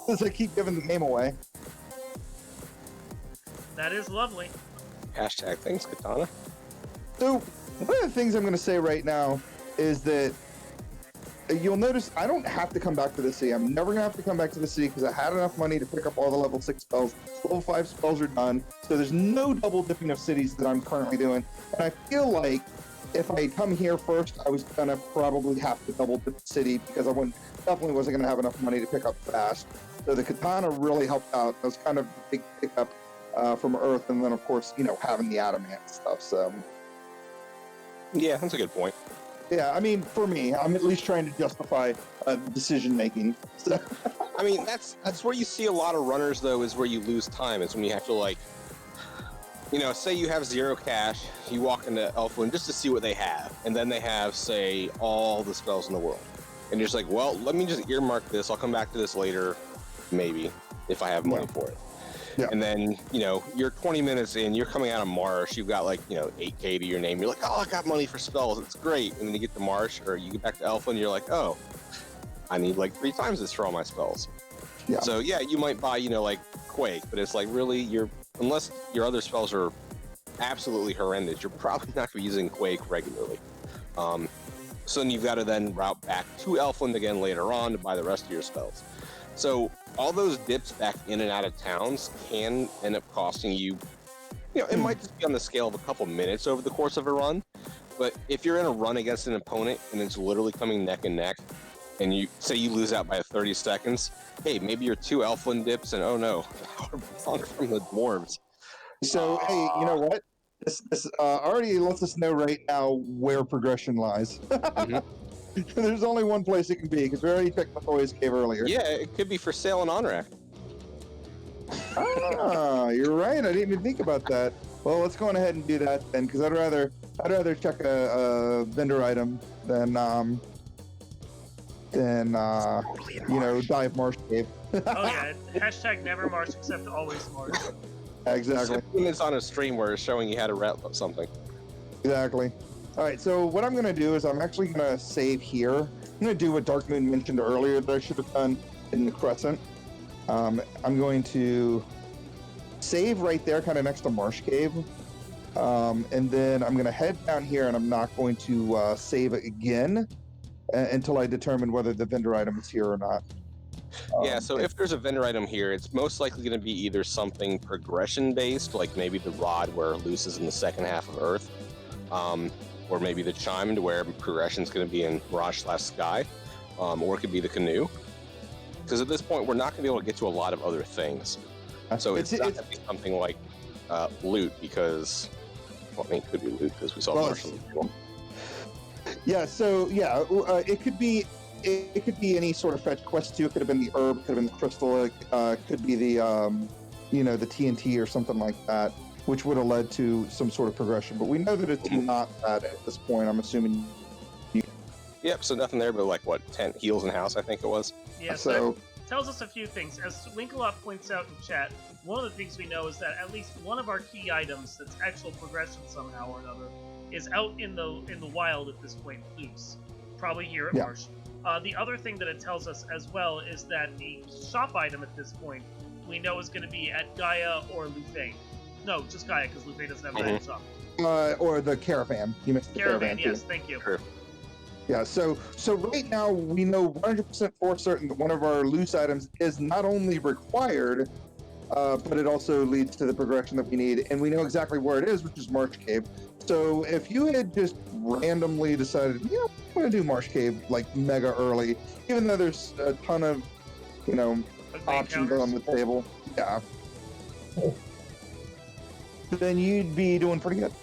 As I keep giving the game away. That is lovely. Hashtag thanks, Katana. So one of the things I'm gonna say right now is that you'll notice I don't have to come back to the city. I'm never gonna have to come back to the city because I had enough money to pick up all the level 6 spells. Level 5 spells are done, so there's no double dipping of cities that I'm currently doing. And I feel like if I come here first, I was gonna probably have to double dip the city because I definitely wasn't gonna have enough money to pick up fast. So the katana really helped out. That was kind of a big pickup from Earth, and then of course having the adamant stuff. So Yeah, that's a good point. yeah, I mean, for me, I'm at least trying to justify decision making. So, I mean, that's where you see a lot of runners, though, is where you lose time. Is when you have to, say you have 0 cash, you walk into Elfwin just to see what they have, and then they have, say, all the spells in the world. And you're just like, well, let me just earmark this. I'll come back to this later, maybe, if I have money for it. Yeah. And then, you're 20 minutes in, you're coming out of Marsh, you've got 8K to your name. You're like, oh, I got money for spells. It's great. And then you get to Marsh, or you get back to Elfwin, you're like, oh, I need 3 times this for all my spells. Yeah. So yeah, you might buy, Quake, but it's really unless your other spells are absolutely horrendous, you're probably not going to be using Quake regularly. So then you've got to then route back to Elfland again later on to buy the rest of your spells. So all those dips back in and out of towns can end up costing you, it might just be on the scale of a couple minutes over the course of a run. But if you're in a run against an opponent and it's literally coming neck and neck, and you say you lose out by 30 seconds, hey, maybe you're 2 Elfland dips, and oh no, power from the dwarves. So hey, you know what? This already lets us know right now where progression lies. There's only one place it can be because we already picked McCoy's cave earlier. Yeah, it could be for sale on OnRack. Ah, you're right. I didn't even think about that. Well, let's go on ahead and do that then, because I'd rather check a vendor item than dive marsh cave. Oh yeah, hashtag never march except always march. Exactly. 6 minutes on a stream where it's showing you how to route something. Exactly. All right, so what I'm going to do is I'm actually going to save here. I'm going to do what Dark Moon mentioned earlier that I should have done in the Crescent. I'm going to save right there, kind of next to Marsh Cave. And then I'm going to head down here, and I'm not going to save it again until I determine whether the vendor item is here or not. Yeah, so if there's a vendor item here, it's most likely going to be either something progression-based, like maybe the rod where Luce is in the second half of Earth, or maybe the chimed where progression's going to be in Mirage/Sky, or it could be the canoe. because at this point we're not going to be able to get to a lot of other things. So it's not going to be something like loot, because well, I mean, it could be loot because we saw Marshall. Yeah, so yeah, it could be any sort of fetch quest too. It could have been the herb, could have been the crystal, could be the the TNT or something like that, which would have led to some sort of progression. But we know that it's not that at this point. I'm assuming. Yep. So nothing there, but like what 10 heals in house, I think it was. Yeah. So tells us a few things. As Winkelop points out in chat, one of the things we know is that at least one of our key items that's actual progression somehow or another is out in the wild at this point, loose, probably here at Marsh. The other thing that it tells us as well is that the shop item at this point we know is going to be at Gaia or Lufay. No, just Gaia, because Lufay doesn't have a shop. Or the caravan. You missed the caravan. Yes, thank you. Sure. Yeah, so right now we know 100% for certain that one of our loose items is not only required, but it also leads to the progression that we need, and we know exactly where it is, which is Marsh Cave. So if you had just randomly decided, I'm going to do Marsh Cave like mega early, even though there's a ton of, options on the table, then you'd be doing pretty good.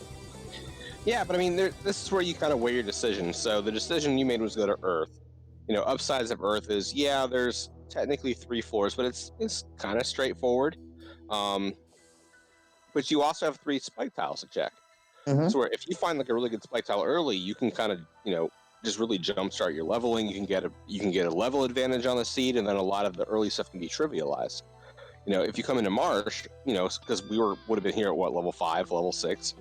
Yeah, but I mean, this is where you kind of weigh your decision. So the decision you made was go to Earth. Upsides of Earth is, there's technically 3 floors, but it's kind of straightforward. But you also have 3 spike tiles to check. So where if you find like a really good spike tile early, you can kind of, just really jumpstart your leveling. You can get a level advantage on the seed, and then a lot of the early stuff can be trivialized. If you come into Marsh, because we would have been here at level 5, level 6.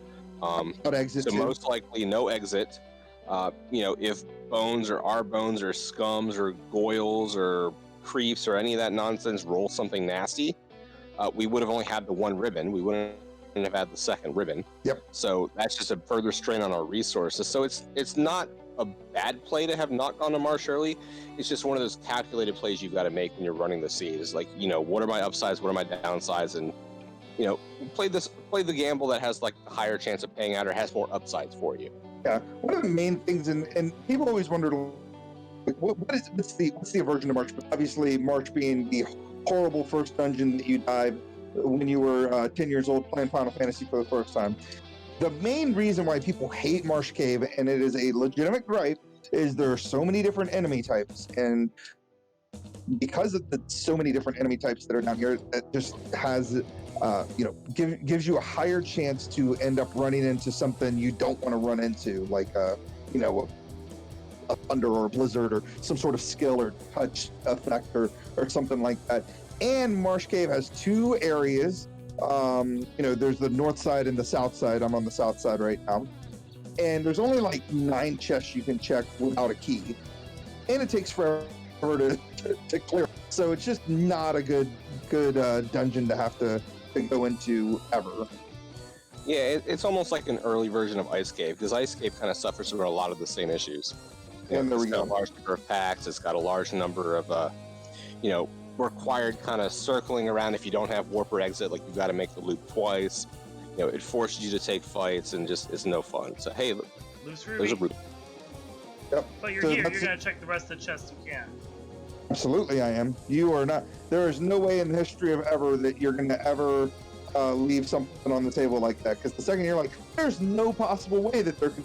Exit so too. Most likely no exit. If bones or our bones or scums or goyles or creeps or any of that nonsense roll something nasty, we would have only had the 1 ribbon. We wouldn't have had the 2nd ribbon. Yep. So that's just a further strain on our resources. So it's not a bad play to have not gone to Marsh early. It's just one of those calculated plays you've got to make when you're running the seed. It's like, what are my upsides? What are my downsides? And play the gamble that has like a higher chance of paying out or has more upsides for you. Yeah, one of the main things, and people always wondered, like, what's the aversion to March? Obviously, March being the horrible first dungeon that you dive when you were 10 years old playing Final Fantasy for the first time. The main reason why people hate Marsh Cave, and it is a legitimate gripe, is there are so many different enemy types, and because of the so many different enemy types that are down here, that just has gives you a higher chance to end up running into something you don't want to run into, like a thunder or a blizzard or some sort of skill or touch effect or something like that. And Marsh Cave has 2 areas. There's the north side and the south side. I'm on the south side right now. And there's only like 9 chests you can check without a key. And it takes forever to clear. So it's just not a good dungeon to have to go into ever. Yeah, it's almost like an early version of Ice Cave, because Ice Cave kind of suffers from a lot of the same issues. And there we go. It's got a large number of packs. It's got a large number of, required kind of circling around. If you don't have warp or exit, like you've got to make the loop twice. It forces you to take fights and just it's no fun. So hey, look, there's a route. Yep. But you're here. You're gonna check the rest of the chests you can. Absolutely, I am. You are not. There is no way in the history of ever that you're going to ever leave something on the table like that. Because the second you're like, there's no possible way that there could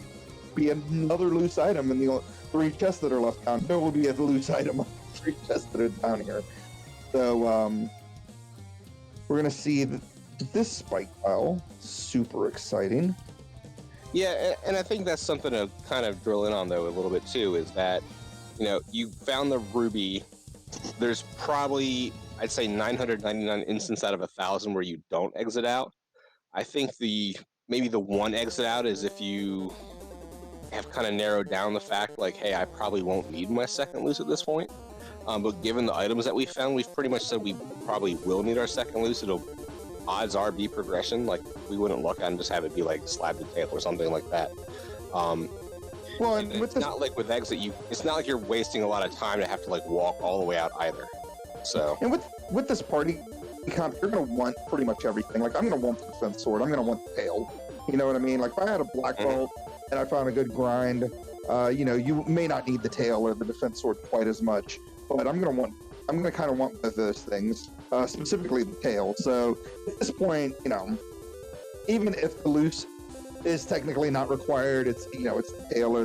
be another loose item in the 3 chests that are left down. There will be a loose item on the 3 chests that are down here. So we're going to see this spike tile. Super exciting. Yeah, and I think that's something to kind of drill in on, though, a little bit, too, is that, you found the ruby. There's probably, I'd say, 999 instances out of 1,000 where you don't exit out. I think maybe the one exit out is if you have kind of narrowed down the fact, like, hey, I probably won't need my 2nd loose at this point. But given the items that we found, we've pretty much said we probably will need our 2nd loose. It'll, odds are, be progression. Like, we wouldn't look at and just have it be like slab to tail or something like that. Well, and it's not like with exit, it's not like you're wasting a lot of time to have to like walk all the way out either. So, and with this party comp, you're going to want pretty much everything. Like, I'm going to want the defense sword. I'm going to want the tail. You know what I mean? Like, if I had a black belt and I found a good grind, you may not need the tail or the defense sword quite as much, but I'm going to want I'm going to kind of want both of those things, specifically the tail. So at this point, even if the loose is technically not required, it's it's the tail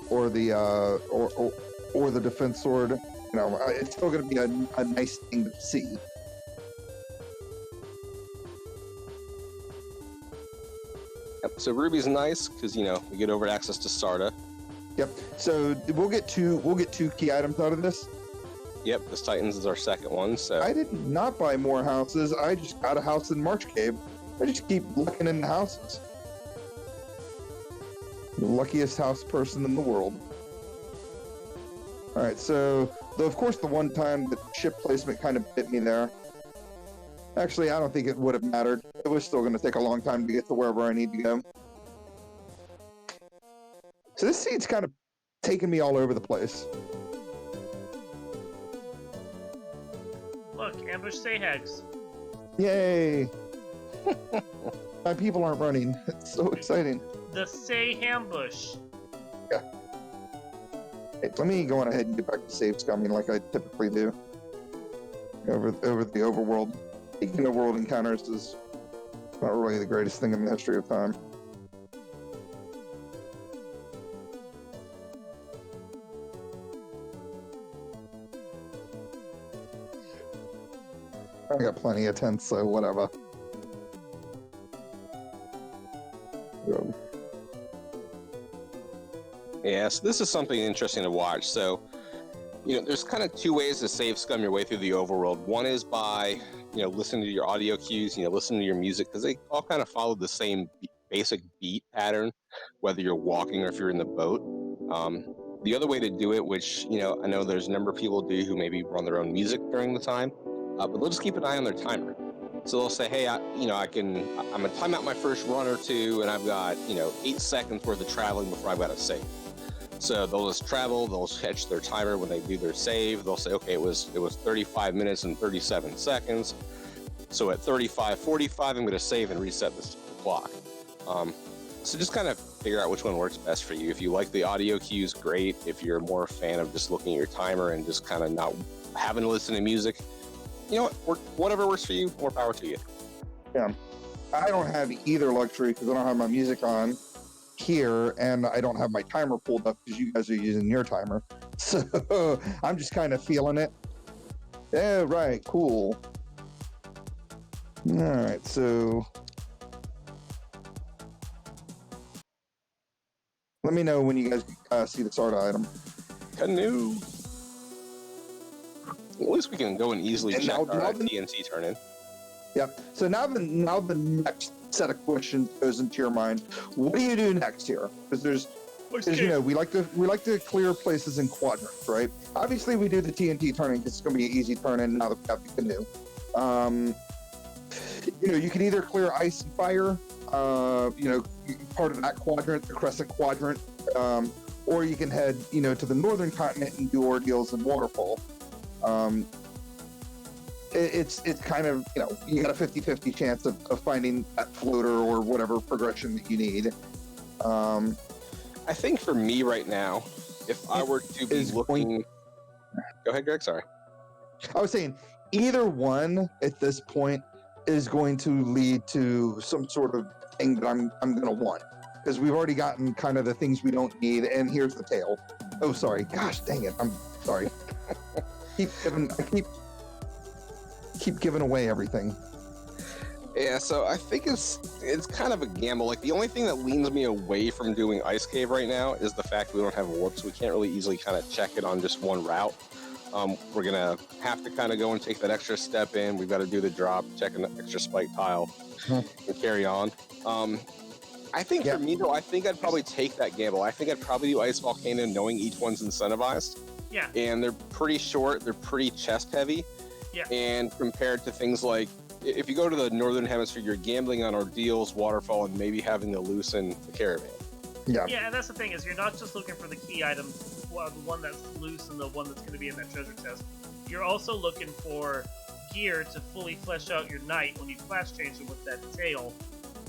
or the defense sword. It's still going to be a nice thing to see. Yep. So Ruby's nice because we get over access to Sarda. Yep. So we'll get two key items out of this. Yep. This Titans is our second one. So I did not buy more houses. I just got a house in March Cave. I just keep looking into houses. The luckiest house person in the world. All right. So though, of course, the one time the ship placement kind of bit me there. Actually, I don't think it would have mattered. It was still going to take a long time to get to wherever I need to go. So this seed's kind of taking me all over the place. Look, ambush Sayhags. Yay! My people aren't running. It's so exciting. The Say ambush. Yeah. Hey, let me go on ahead and get back to save scumming like I typically do. Over the overworld. Taking overworld encounters is not really the greatest thing in the history of time. I got plenty of tents, so whatever. yeah, so this is something interesting to watch. So, there's kind of two ways to save scum your way through the overworld. One is by, listening to your audio cues, listening to your music, because they all kind of follow the same basic beat pattern, whether you're walking or if you're in the boat. The other way to do it, which, I know there's a number of people do who maybe run their own music during the time, but they'll just keep an eye on their timer. So they'll say, hey, I'm gonna time out my first run or two, and I've got, 8 seconds worth of traveling before I've got to save. So they'll just travel, they'll catch their timer when they do their save. They'll say, okay, it was 35 minutes and 37 seconds. So at 35:45, I'm going to save and reset the clock. So just kind of figure out which one works best for you. If you like the audio cues, great. If you're more a fan of just looking at your timer and just kind of not having to listen to music, whatever works for you, more power to you. Yeah. I don't have either luxury because I don't have my music on here and I don't have my timer pulled up because you guys are using your timer. So I'm just kind of feeling it. Yeah, right. Cool. All right. So let me know when you guys see the Sarda item. Canoe. At least we can go and easily And check now our the- TNT turn in. Yep. So now the next set of questions goes into your mind. What do you do next here? Because we like to clear places in quadrants, right? Obviously, we do the TNT turning because it's going to be an easy turn in now that we have the canoe. You can either clear ice and fire, part of that quadrant, the crescent quadrant, or you can head, to the northern continent and do ordeals and waterfall. It's kind of, you got a 50-50 chance of finding that floater or whatever progression that you need. I think for me right now, if I were to be looking... Go ahead, Greg, sorry. I was saying, either one at this point is going to lead to some sort of thing that I'm going to want. Because we've already gotten kind of the things we don't need, and here's the tail. Oh, sorry. Gosh, dang it. I'm sorry. I keep giving away everything. Yeah, so I think it's kind of a gamble. Like, the only thing that leans me away from doing Ice Cave right now is the fact we don't have warp, so we can't really easily kind of check it on just one route. We're going to have to kind of go and take that extra step in. We've got to do the drop, check an extra spike tile, and carry on. I think for me, though, I think I'd probably take that gamble. I think I'd probably do Ice Volcano knowing each one's incentivized. Yeah. And they're pretty short. They're pretty chest heavy. Yeah. And compared to things like, if you go to the Northern Hemisphere, you're gambling on ordeals, waterfall, and maybe having to loosen the caravan. Yeah, and that's the thing, is you're not just looking for the key item, the one that's loose and the one that's going to be in that treasure chest. You're also looking for gear to fully flesh out your knight when you class change it with that tail.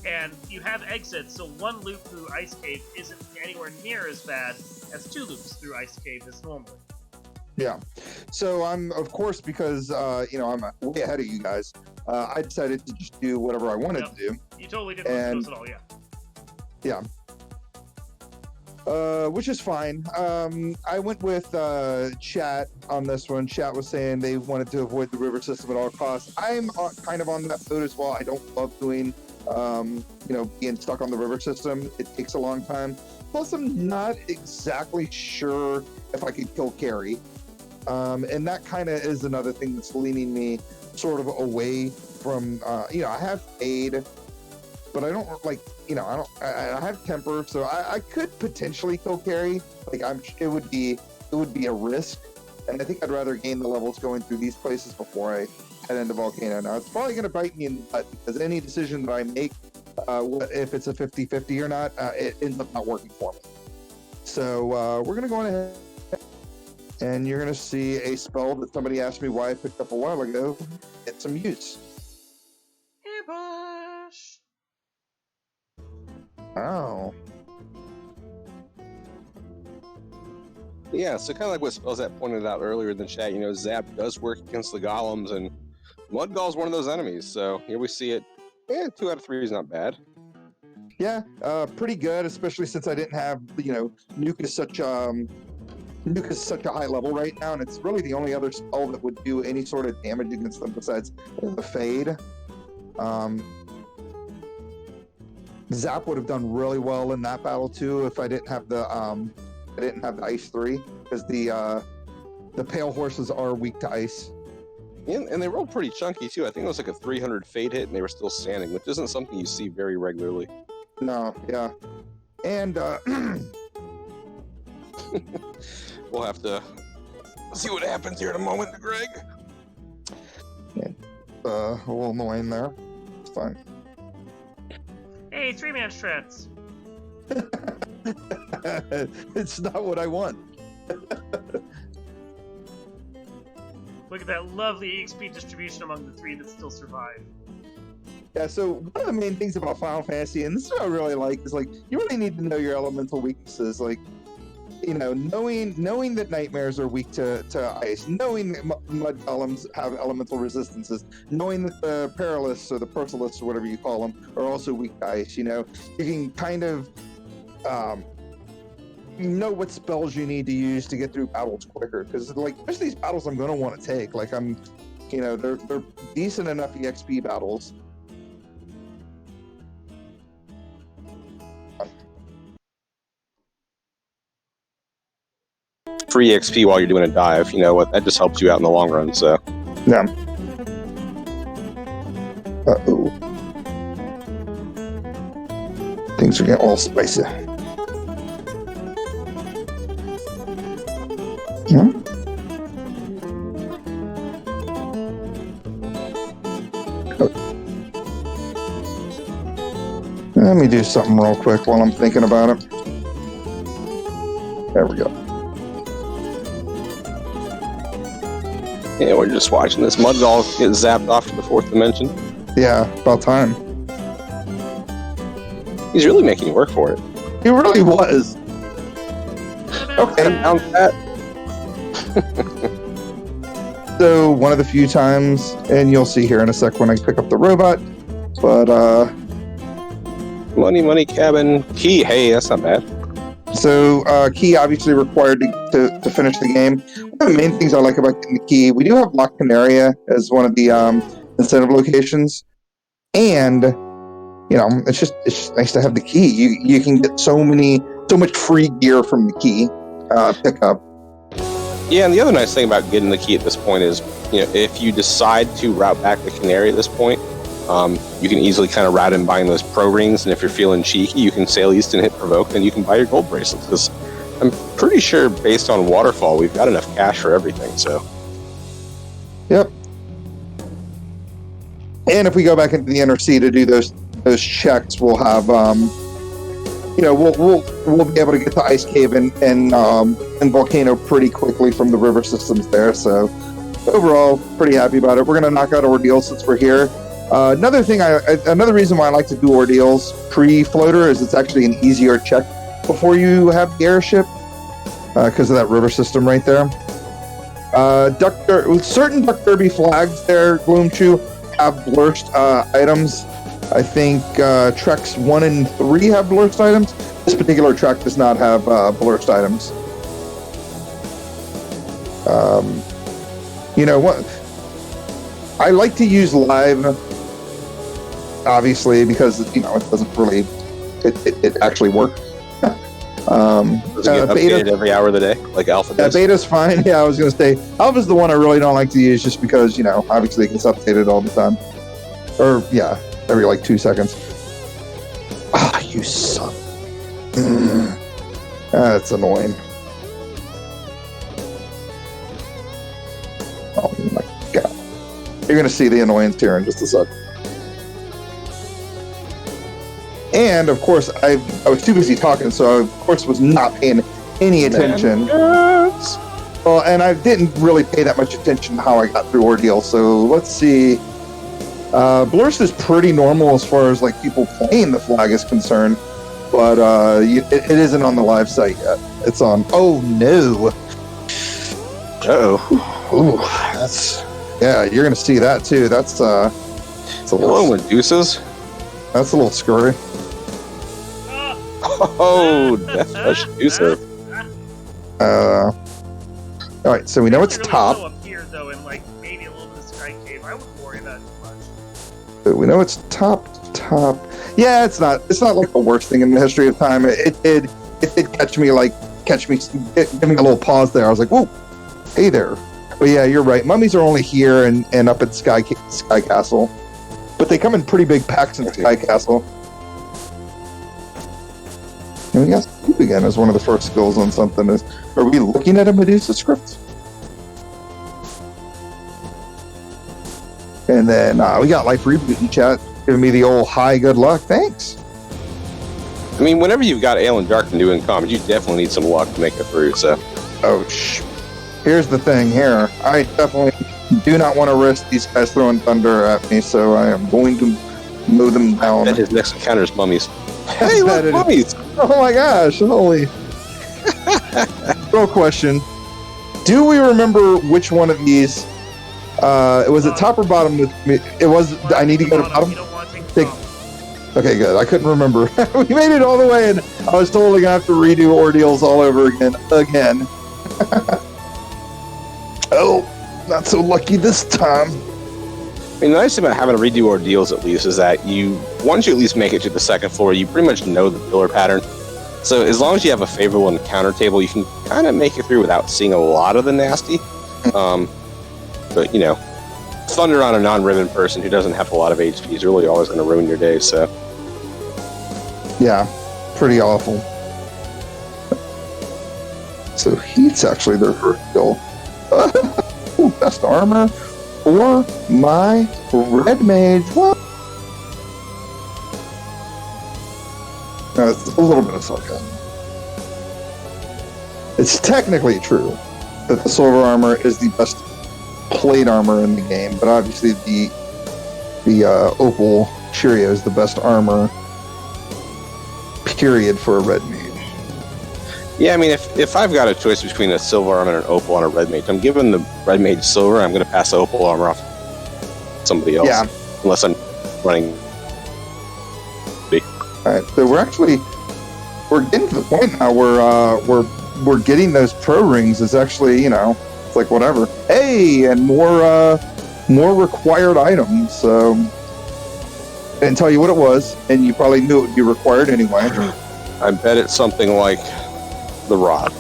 And you have exits, so one loop through Ice Cave isn't anywhere near as bad as two loops through Ice Cave is normally. Yeah. So I'm, of course, because I'm way ahead of you guys. I decided to just do whatever I wanted to do. You totally didn't listen to us at all, yeah. Which is fine. I went with Chat on this one. Chat was saying they wanted to avoid the river system at all costs. I'm kind of on that boat as well. I don't love doing, being stuck on the river system. It takes a long time. Plus, I'm not exactly sure if I could kill Carrie. And that kind of is another thing that's leaning me sort of away from, I have aid, but I don't I have temper, so I could potentially kill Carrie. It would be a risk, and I think I'd rather gain the levels going through these places before I head into Volcano. Now, it's probably going to bite me in the butt because any decision that I make, if it's a 50-50 or not, it ends up not working for me. So we're going to go ahead, and you're going to see a spell that somebody asked me why I picked up a while ago get some use. Ambush! Oh. Yeah, so kind of like what Spellzap pointed out earlier in the chat, Zap does work against the golems, and Mudgall's one of those enemies. So here we see it. 2 out of 3 is not bad. Yeah, pretty good, especially since I didn't have, Nuke is such a high level right now, and it's really the only other spell that would do any sort of damage against them besides the Fade. Zap would have done really well in that battle too if I didn't have the Ice 3, because the Pale Horses are weak to ice. And they rolled pretty chunky too. I think it was like a 300 Fade hit, and they were still standing, which isn't something you see very regularly. No, yeah, and we'll have to see what happens here in a moment, Greg. A little annoying there. It's fine. Hey, 3-man strats. It's not what I want. Look at that lovely EXP distribution among the 3 that still survive. Yeah, so one of the main things about Final Fantasy, and this is what I really like, is you really need to know your elemental weaknesses. Knowing that nightmares are weak to ice, knowing that mud golems have elemental resistances, knowing that the perilous or the Persilis or whatever you call them are also weak to ice. You can kind of know what spells you need to use to get through battles quicker. Because there's these battles I'm going to want to take. They're decent enough EXP battles. Free XP while you're doing a dive, that just helps you out in the long run, so. Yeah. Uh-oh. Things are getting all spicy. Hmm? Oh. Let me do something real quick while I'm thinking about it. There we go. Yeah, we're just watching this Mudgall get zapped off to the 4th dimension. Yeah, about time. He's really making work for it. He really was. Okay. Down that. So one of the few times, and you'll see here in a sec when I pick up the robot, but Money, cabin, key. Hey, that's not bad. So key obviously required to finish the game. One of the main things I like about getting the key, we do have Lock Canaria as one of the incentive locations, and it's just nice to have the key. You can get so much free gear from the key pickup. Yeah, and the other nice thing about getting the key at this point is, if you decide to route back to Canary at this point, you can easily kind of route in buying those pro rings, and if you're feeling cheeky, you can sail east and hit Provoke, and you can buy your gold bracelets, because I'm pretty sure based on Waterfall, we've got enough cash for everything, so. Yep. And if we go back into the NRC to do those checks, we'll have, we'll be able to get to Ice Cave and Volcano pretty quickly from the river systems there, so overall, pretty happy about it. We're going to knock out Ordeal since we're here. Another reason why I like to do Ordeals pre-floater is it's actually an easier check before you have the airship, because of that river system right there. Certain Duck Derby flags there, Gloomchew, have blurst items. I think tracks 1 and 3 have blurst items. This particular track does not have blurst items. You know what? I like to use live, obviously, because it doesn't really, it actually works. Does it get updated every hour of the day, like Alpha does? Beta's fine. Yeah, I was gonna say Alpha's the one I really don't like to use, just because obviously it gets updated all the time, or every like 2 seconds. Ah, you son. That's annoying. Oh my god! You're gonna see the annoyance here in just a sec. And of course, I was too busy talking, so I, of course, was not paying any attention. Well, and I didn't really pay that much attention to how I got through Ordeal. So let's see. Blurst is pretty normal as far as like people playing the flag is concerned, but it isn't on the live site yet. It's on. Oh no! Ooh, you're gonna see that too. That's a little Medusa's. That's a little scary. Oh, that's Medusa. All right, so we know it's top. Up here, though, and like maybe a little bit of Sky Cave. I wouldn't worry about it too much. But we know it's top. Yeah, it's not like the worst thing in the history of time. It did catch me, give me a little pause there. I was like, whoa, hey there. But yeah, you're right. Mummies are only here and up at Sky Castle, but they come in pretty big packs in Sky Castle. And we got Scoop again as one of the first skills on something. Are we looking at a Medusa script? And then we got Life Reboot in chat, giving me the old hi, good luck. Thanks. I mean, whenever you've got Ale and Dark to do in common, you definitely need some luck to make it through, so. Oh, here's the thing here. I definitely do not want to risk these guys throwing thunder at me, so I am going to mow them down. And his next encounter is mummies. Hey, look, mummies! Oh my gosh, holy. Real question. Do we remember which one of these, was it top or bottom? It was, I need to go to bottom? Okay, good. I couldn't remember. We made it all the way, and I was totally going to have to redo Ordeals all over again. Oh, not so lucky this time. I mean, the nice thing about having to redo Ordeals, at least, is that once you at least make it to the second floor, you pretty much know the pillar pattern. So as long as you have a favorable encounter table, you can kind of make it through without seeing a lot of the nasty. But, thunder on a non-ribbon person who doesn't have a lot of HP is really always going to ruin your day, so. Yeah, pretty awful. So heat's actually their first kill. Best armor for my red mage. What? No, it's a little bit of sarcasm. It's technically true that the silver armor is the best plate armor in the game, but obviously the opal Cheerio is the best armor, period, for a red mage. Yeah, I mean, if I've got a choice between a silver armor and an opal on a red mage, I'm giving the red mage silver. I'm going to pass the opal armor off to somebody else. Yeah. Unless I'm running. All right, so we're getting to the point now where we're getting those pro rings. Is actually, it's like whatever. Hey, and more required items. So I didn't tell you what it was, and you probably knew it would be required anyway. I bet it's something like the rod.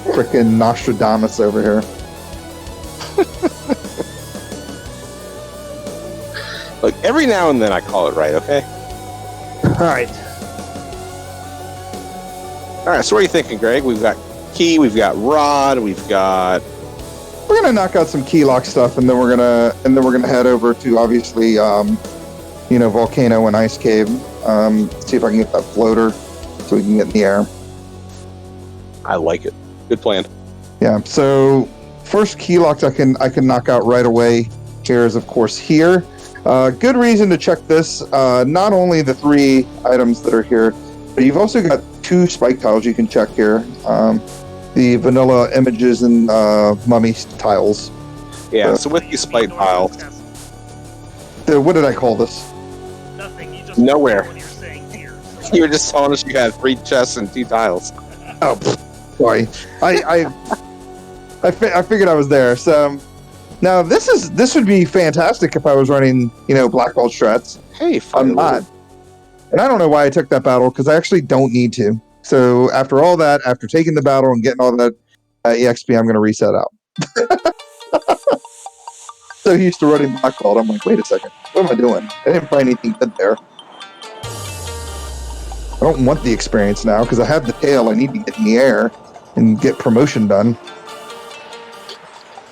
Frickin' Nostradamus over here. Look, every now and then I call it right, okay? Alright. Alright, so what are you thinking, Greg? We've got key, we've got rod, we've got... We're gonna knock out some key lock stuff, and then we're gonna head over to, obviously, Volcano and Ice Cave. See if I can get that floater so we can get in the air. I like it. Good plan. Yeah, so first key locks I can knock out right away here is, of course, here. Good reason to check this. Not only the 3 items that are here, but you've also got 2 spike tiles you can check here. The vanilla images and mummy tiles. Yeah, so with these spike tiles, What did I call this? Nothing. You just Nowhere. What you're saying here. you were just telling us you had 3 chests and 2 tiles. Oh, sorry. I figured I was there. So now this would be fantastic if I was running, Black Belt Strats. Hey, I'm not. And I don't know why I took that battle, because I actually don't need to. So after all that, after taking the battle and getting all that EXP, I'm going to reset out. So used to running Black Belt, I'm like, wait a second, what am I doing? I didn't find anything good there. I don't want the experience now, because I have the tail. I need to get in the air and get promotion done.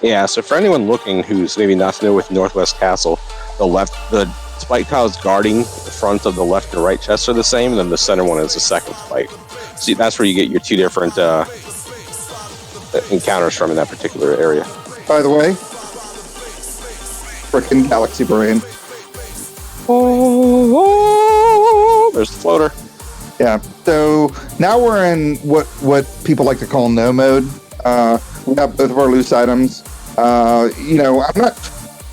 Yeah, so for anyone looking who's maybe not familiar with Northwest Castle, the spike tiles guarding the front of the left and right chests are the same, and then the center one is the second spike. See, that's where you get your 2 different encounters from in that particular area. By the way, frickin' Galaxy Brain. Oh, there's the floater. Yeah, so now we're in what people like to call no mode. We got both of our loose items. I'm not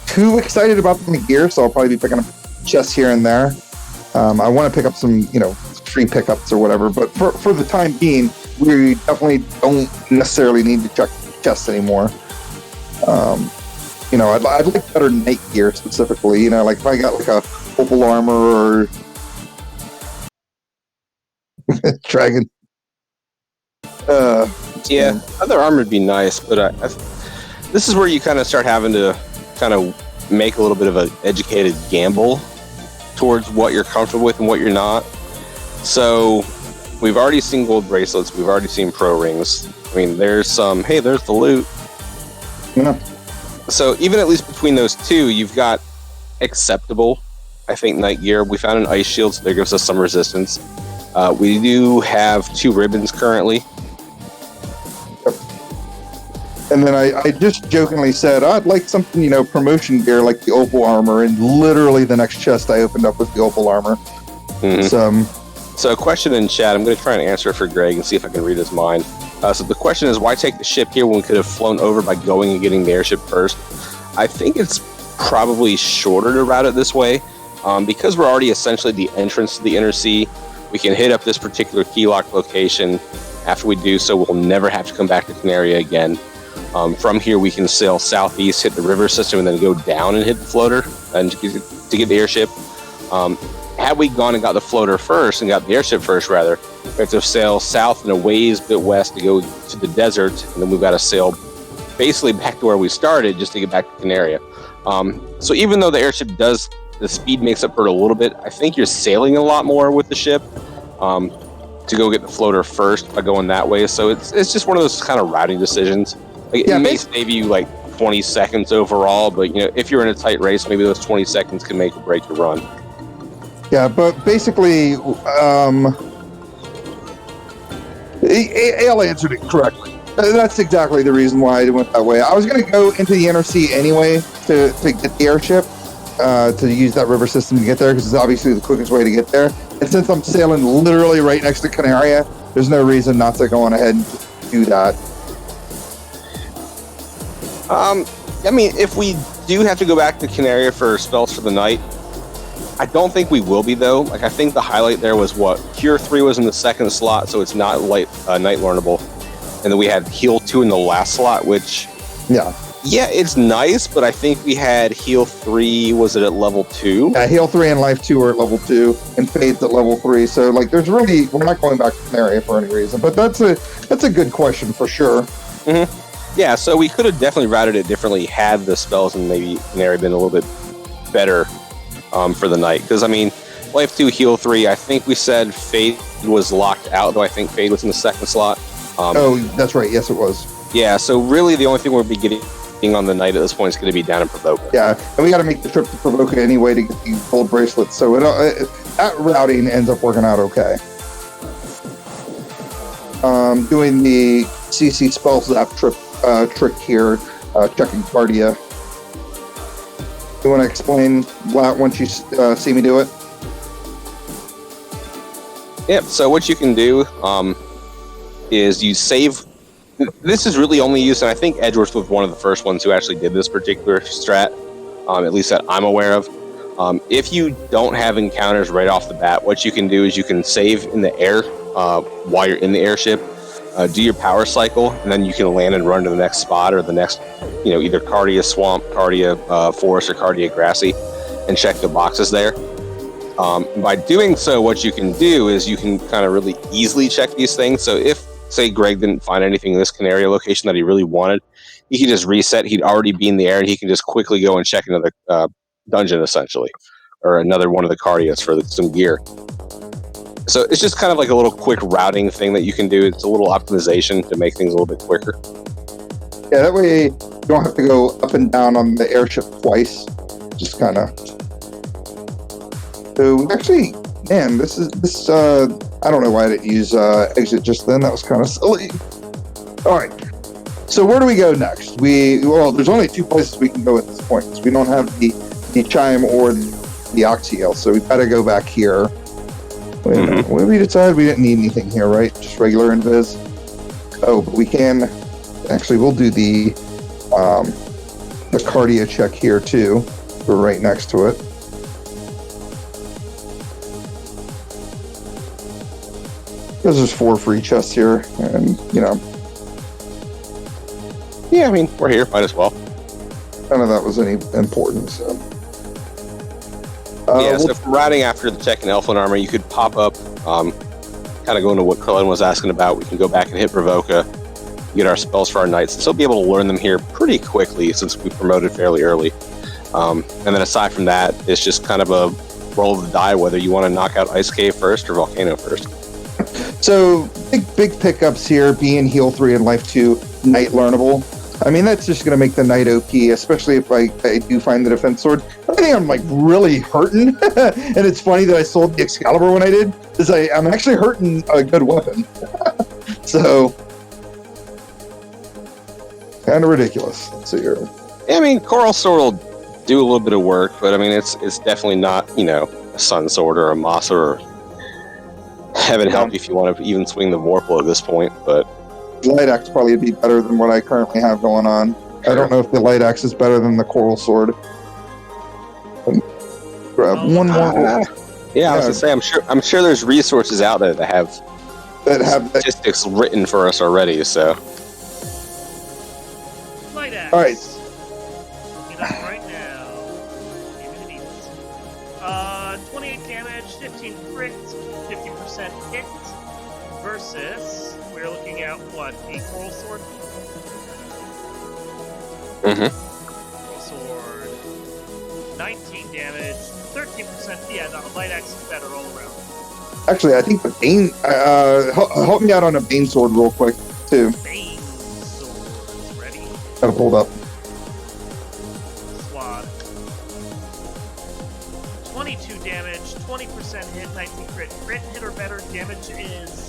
too excited about the gear, so I'll probably be picking up chests here and there. I want to pick up some, free pickups or whatever, but for the time being, we definitely don't necessarily need to check chests anymore. I'd like better night gear specifically, like if I got like a opal armor or dragon. Yeah, other armor would be nice, but this is where you kind of start having to kind of make a little bit of an educated gamble towards what you're comfortable with and what you're not. So we've already seen gold bracelets, we've already seen pro rings. I mean, there's the loot. Yeah. So even at least between those two, you've got acceptable, I think, night gear. We found an ice shield, so that gives us some resistance. We do have 2 ribbons currently. And then I just jokingly said, I'd like something, promotion gear like the opal armor, and literally the next chest I opened up was the opal armor. Mm-hmm. So a question in chat, I'm going to try and answer it for Greg and see if I can read his mind. So the question is, why take the ship here when we could have flown over by going and getting the airship first? I think it's probably shorter to route it this way. Because we're already essentially the entrance to the inner sea, we can hit up this particular key lock location. After we do so, we'll never have to come back to Canaria again. From here, we can sail southeast, hit the river system, and then go down and hit the floater and to get the airship. Had we gone and got the floater first, and got the airship first, rather, we have to sail south and a ways bit west to go to the desert, and then we've got to sail basically back to where we started just to get back to Canaria. So even though the airship the speed makes up for it a little bit, I think you're sailing a lot more with the ship to go get the floater first by going that way. So it's just one of those kind of routing decisions. Like, it may save you like 20 seconds overall, but if you're in a tight race, maybe those 20 seconds can make or break your run. Yeah, but basically, Ale answered it correctly. That's exactly the reason why I went that way. I was going to go into the inner sea anyway to get the airship, to use that river system to get there, because it's obviously the quickest way to get there. And since I'm sailing literally right next to Canaria, there's no reason not to go on ahead and do that. I mean, if we do have to go back to Canaria for spells for the night, I don't think we will be, though. Like, I think the highlight there was Cure 3 was in the second slot, so it's not night learnable. And then we had Heal 2 in the last slot, which... Yeah, it's nice, but I think we had Heal 3, was it at level 2? Yeah, Heal 3 and Life 2 are at level 2, and Fade's at level 3. So, we're not going back to Canaria for any reason. But that's a good question for sure. Mm-hmm. Yeah, so we could have definitely routed it differently had the spells and maybe Canaria been a little bit better for the night. Because, I mean, Life 2, Heal 3, I think we said Fade was locked out, though I think Fade was in the second slot. That's right. Yes, it was. Yeah, so really the only thing we'll be getting on the night at this point is going to be down in Provoca. Yeah, and we got to make the trip to Provoca anyway to get these gold bracelets. So that routing ends up working out okay. Doing the CC spell zap trick here, checking Cardia. You want to explain that once you see me do it? Yep. So what you can do is you save. This is really only used, and I think Edgeworth was one of the first ones who actually did this particular strat, at least that I'm aware of. If you don't have encounters right off the bat, what you can do is you can save in the air while you're in the airship, do your power cycle, and then you can land and run to the next spot or the next, either Cardia Swamp, Cardia Forest, or Cardia Grassy, and check the boxes there. By doing so, what you can do is you can kind of really easily check these things. So if, say, Greg didn't find anything in this Canary location that he really wanted, he can just reset. He'd already be in the air, and he can just quickly go and check another dungeon, essentially, or another one of the Cardias for some gear. So it's just kind of like a little quick routing thing that you can do. It's a little optimization to make things a little bit quicker. Yeah, that way you don't have to go up and down on the airship twice. Just kind of. So actually, man, this. I don't know why I didn't use exit just then. That was kind of silly. All right. So where do we go next? There's only two places we can go at this point because we don't have the chime or the oxyale. So we've got to go back here. Wait a minute. What did we decide? We didn't need anything here, right? Just regular invis. Oh, but we can. Actually, we'll do the cardia check here too. We're right next to it. Because there's 4 free chests here, and Yeah, I mean, we're here. Might as well. None of that was any importance. So. So for routing after the check in Elfin Armor, you could pop up, kind of go into what Cullen was asking about. We can go back and hit Provoca, get our spells for our knights, and still be able to learn them here pretty quickly since we promoted fairly early. And then aside from that, it's just kind of a roll of the die whether you want to knock out Ice Cave first or Volcano first. So big pickups here, being heal 3 and life 2, knight learnable. I mean, that's just going to make the knight OP, especially if I do find the defense sword. I think I'm like really hurting, and it's funny that I sold the Excalibur when I did, because I'm actually hurting a good weapon. So, kind of ridiculous. Let's see here. Yeah, I mean, Coral Sword will do a little bit of work, but I mean, it's definitely not, a Sun Sword or a Masa or heaven help if you want to even swing the Vorpal at this point, but Light Axe probably would be better than what I currently have going on. Sure. I don't know if the Light Axe is better than the Coral Sword. Grab one more. Yeah, I was gonna say, I'm sure there's resources out there that have statistics written for us already. So, Light Axe. All right. Looking up right now. 28 damage, 15 crit, 50% hit versus. We're looking at what? A Coral Sword? Coral Sword. 19 damage, 13%. Yeah, the Light Axe is better all around. Actually, I think the Bane. Help me out on a Bane Sword real quick, too. Bane Sword. Ready? Got it pulled up. Swad. 22 damage, 20% hit, 19 crit. Crit hit or better, damage is.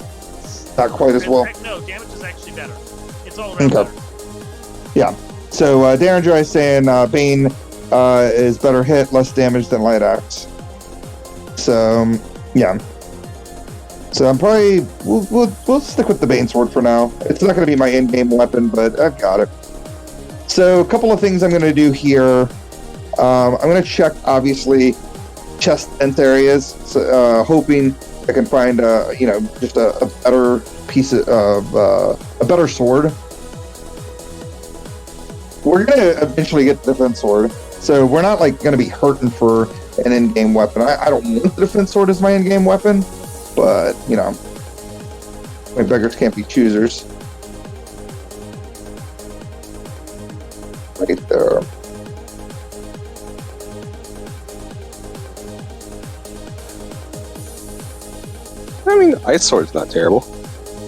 Not quite as well. No, damage is actually better. It's all around better. Yeah. So Derringer is saying Bane is better hit, less damage than Light Axe. So yeah. So I'm probably we'll stick with the Bane Sword for now. It's not going to be my in-game weapon, but I've got it. So a couple of things I'm going to do here. I'm going to check obviously chest vent areas, hoping I can find just a better piece of a better sword. We're gonna eventually get the defense sword, so we're not like gonna be hurting for an in-game weapon. I don't want the defense sword as my in-game weapon, but my beggars can't be choosers. Right there. I mean, Ice Sword's not terrible.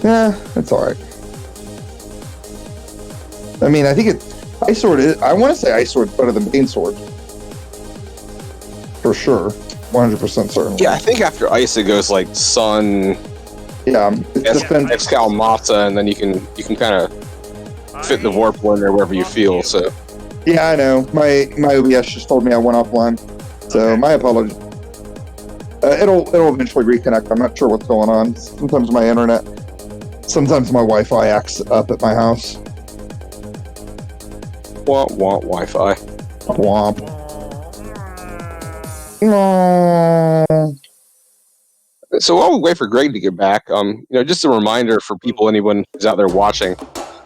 Yeah, it's alright. I mean, I think Ice Sword is. I want to say Ice Sword's better than Bane Sword. For sure. 100% certain. Yeah, I think after Ice it goes like Sun. Yeah, Excal Mata, and then you can kind of fit the Vorpal in there wherever you feel. So. Yeah, I know. My OBS just told me I went offline. So my apologies. It'll eventually reconnect. I'm not sure what's going on. Sometimes my internet, sometimes my Wi-Fi acts up at my house. Want Wi-Fi. Womp. No. So while we wait for Greg to get back, just a reminder for people, anyone who's out there watching,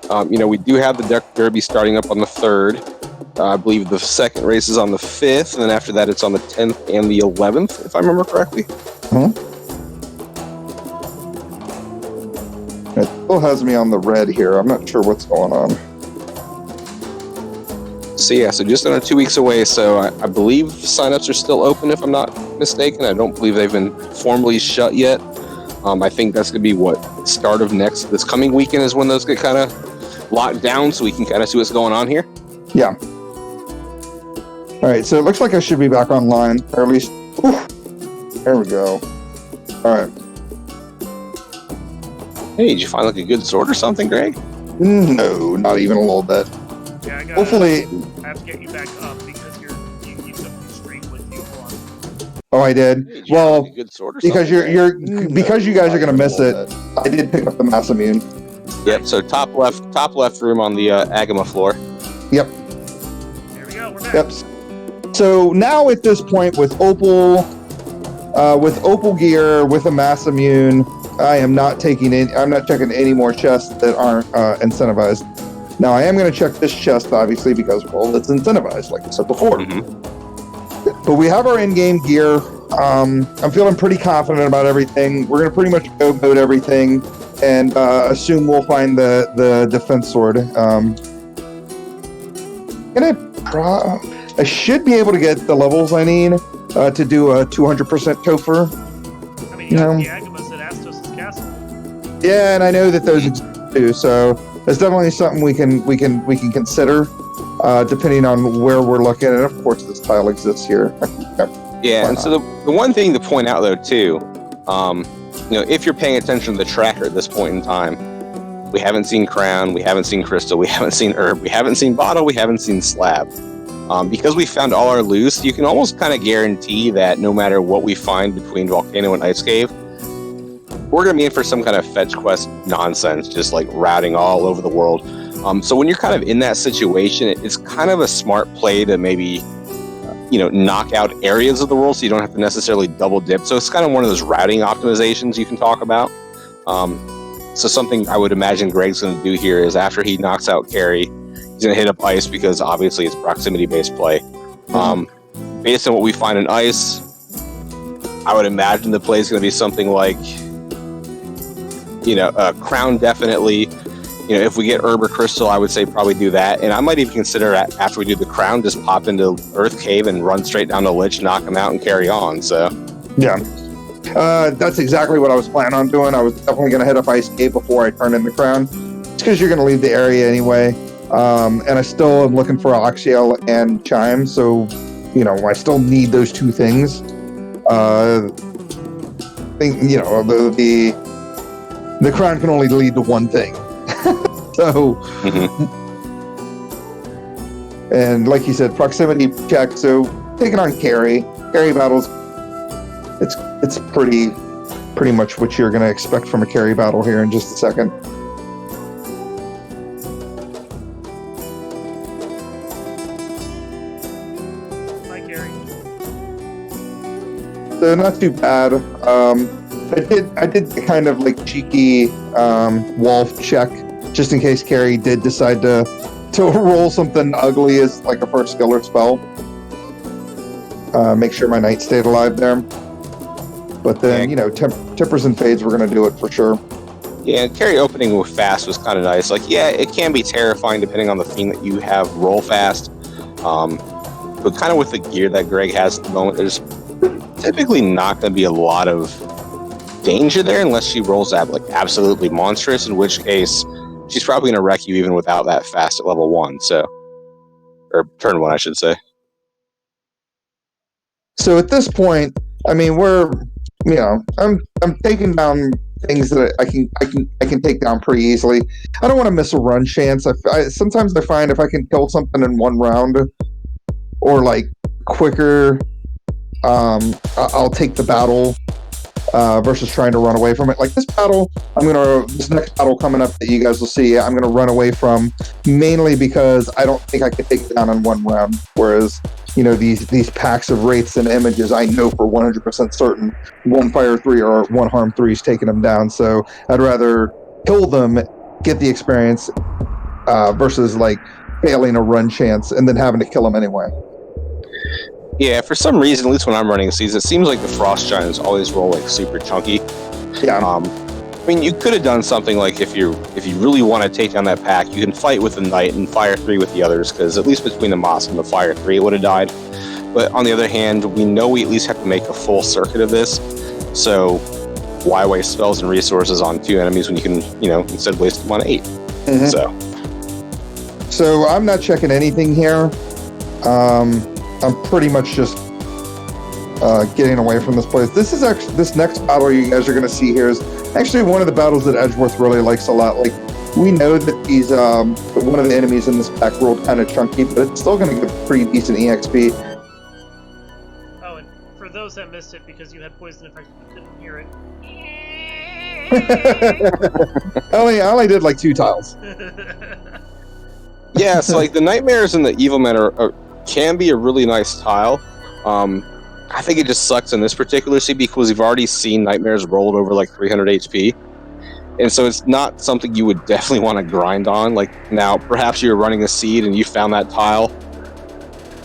we do have the Duck Derby starting up on the 3rd. I believe the second race is on the 5th, and then after that it's on the 10th and the 11th, if I remember correctly. It still has me on the red here. I'm not sure what's going on. So yeah, so just under 2 weeks away. So I believe signups are still open, if I'm not mistaken. I don't believe they've been formally shut yet. I think that's going to be start of this coming weekend is when those get kind of locked down, so we can kind of see what's going on here. Yeah. All right, so it looks like I should be back online, or at least, there we go. All right. Hey, did you find like a good sword or something, Greg? No, not even a little bit. Yeah, Hopefully. I have to get you back up because you keep something straight with you. Hold on. Oh, I did. Hey, Well, like a good sword or because something? because you guys are gonna miss it. I did pick up the mass immune. Yep. So top left room on the Agama floor. Yep. There we go. We're back. Yep. So now at this point with Opal gear with a mass immune, I am not taking in. I'm not checking any more chests that aren't incentivized. Now I am going to check this chest obviously because it's incentivized, like I said before. Mm-hmm. But we have our in-game gear. I'm feeling pretty confident about everything. We're going to pretty much go boat everything and assume we'll find the defense sword. I should be able to get the levels I need to do a 200% Topher. I mean, you have the Agamas at Astos' castle. Yeah, and I know that those exist too, so it's definitely something we can consider, depending on where we're looking. And of course, this tile exists here. Yeah, and so the one thing to point out though too, if you're paying attention to the tracker at this point in time, we haven't seen Crown, we haven't seen Crystal, we haven't seen Herb, we haven't seen Bottle, we haven't seen Slab. Because we found all our loose, you can almost kind of guarantee that no matter what we find between Volcano and Ice Cave, we're going to be in for some kind of fetch quest nonsense, just like routing all over the world. So when you're kind of in that situation, it's kind of a smart play to maybe, knock out areas of the world so you don't have to necessarily double dip. So it's kind of one of those routing optimizations you can talk about. So something I would imagine Greg's going to do here is after he knocks out Carrie, he's going to hit up Ice because obviously it's proximity-based play. Based on what we find in Ice, I would imagine the play is going to be something like, Crown definitely. If we get Herb or Crystal, I would say probably do that. And I might even consider after we do the Crown, just pop into Earth Cave and run straight down to Lich, knock him out, and carry on. So, yeah. That's exactly what I was planning on doing. I was definitely going to hit up Ice Cave before I turn in the Crown. It's because you're going to leave the area anyway. And I still am looking for Oxiel and Chime, so, I still need those two things. The Crown can only lead to one thing. So, and like you said, proximity check. So taking on Carrie battles, it's pretty much what you're going to expect from a Carrie battle here in just a second. Hi, Carrie. So not too bad. I did kind of like cheeky Wolf check just in case Carrie did decide to roll something ugly as like a first skill or spell. Make sure my knight stayed alive there. But then, tempers and fades, we're going to do it for sure. Yeah, Carrie opening with fast was kind of nice. Like, yeah, it can be terrifying depending on the theme that you have roll fast. But kind of with the gear that Greg has at the moment, there's typically not going to be a lot of danger there unless she rolls that like absolutely monstrous, in which case she's probably going to wreck you even without that fast at level 1. So, or turn 1, I should say. So at this point, I mean, I'm taking down things that I can take down pretty easily. I don't want to miss a run chance. Sometimes I find if I can kill something in one round or like quicker, I'll take the battle versus trying to run away from it. Like this next battle coming up that you guys will see, I'm gonna run away from mainly because I don't think I could take it down in one round. Whereas, these packs of wraiths and images, I know for 100% certain one fire 3 or one harm 3 is taking them down. So I'd rather kill them, get the experience, versus like failing a run chance and then having to kill them anyway. Yeah, for some reason, at least when I'm running season, it seems like the Frost Giants always roll like super chunky. Yeah. I mean, you could have done something like if you really want to take down that pack, you can fight with the Knight and fire 3 with the others, because at least between the Moss and the fire 3, it would have died. But on the other hand, we know we at least have to make a full circuit of this, so why waste spells and resources on 2 enemies when you can, instead waste them on 8? Mm-hmm. So I'm not checking anything here. I'm pretty much just getting away from this place. This next battle you guys are going to see here is actually one of the battles that Edgeworth really likes a lot. Like, we know that he's one of the enemies in this pack rolled kind of chunky, but it's still going to give pretty decent EXP. Oh, and for those that missed it because you had poison effect, you couldn't hear it. I only did like 2 tiles. Yeah, so like the Nightmares and the Evil Men can be a really nice tile. I think it just sucks in this particular seed because we've already seen Nightmares rolled over like 300 HP. And so it's not something you would definitely want to grind on. Like, now, perhaps you were running a seed and you found that tile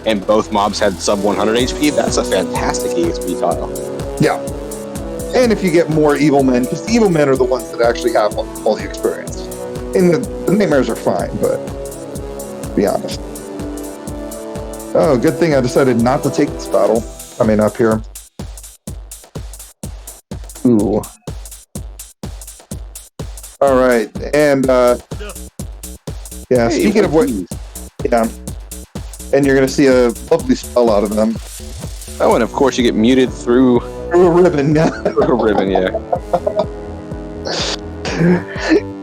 and both mobs had sub 100 HP. That's a fantastic EXP tile. Yeah. And if you get more Evil Men, because the Evil Men are the ones that actually have all the experience. And the Nightmares are fine, but to be honest. Oh, good thing I decided not to take this battle coming up here. Ooh. All right, and yeah, Hey, speaking of what, yeah, and you're gonna see a lovely spell out of them. Oh, and of course you get muted through A ribbon, yeah. a ribbon, yeah.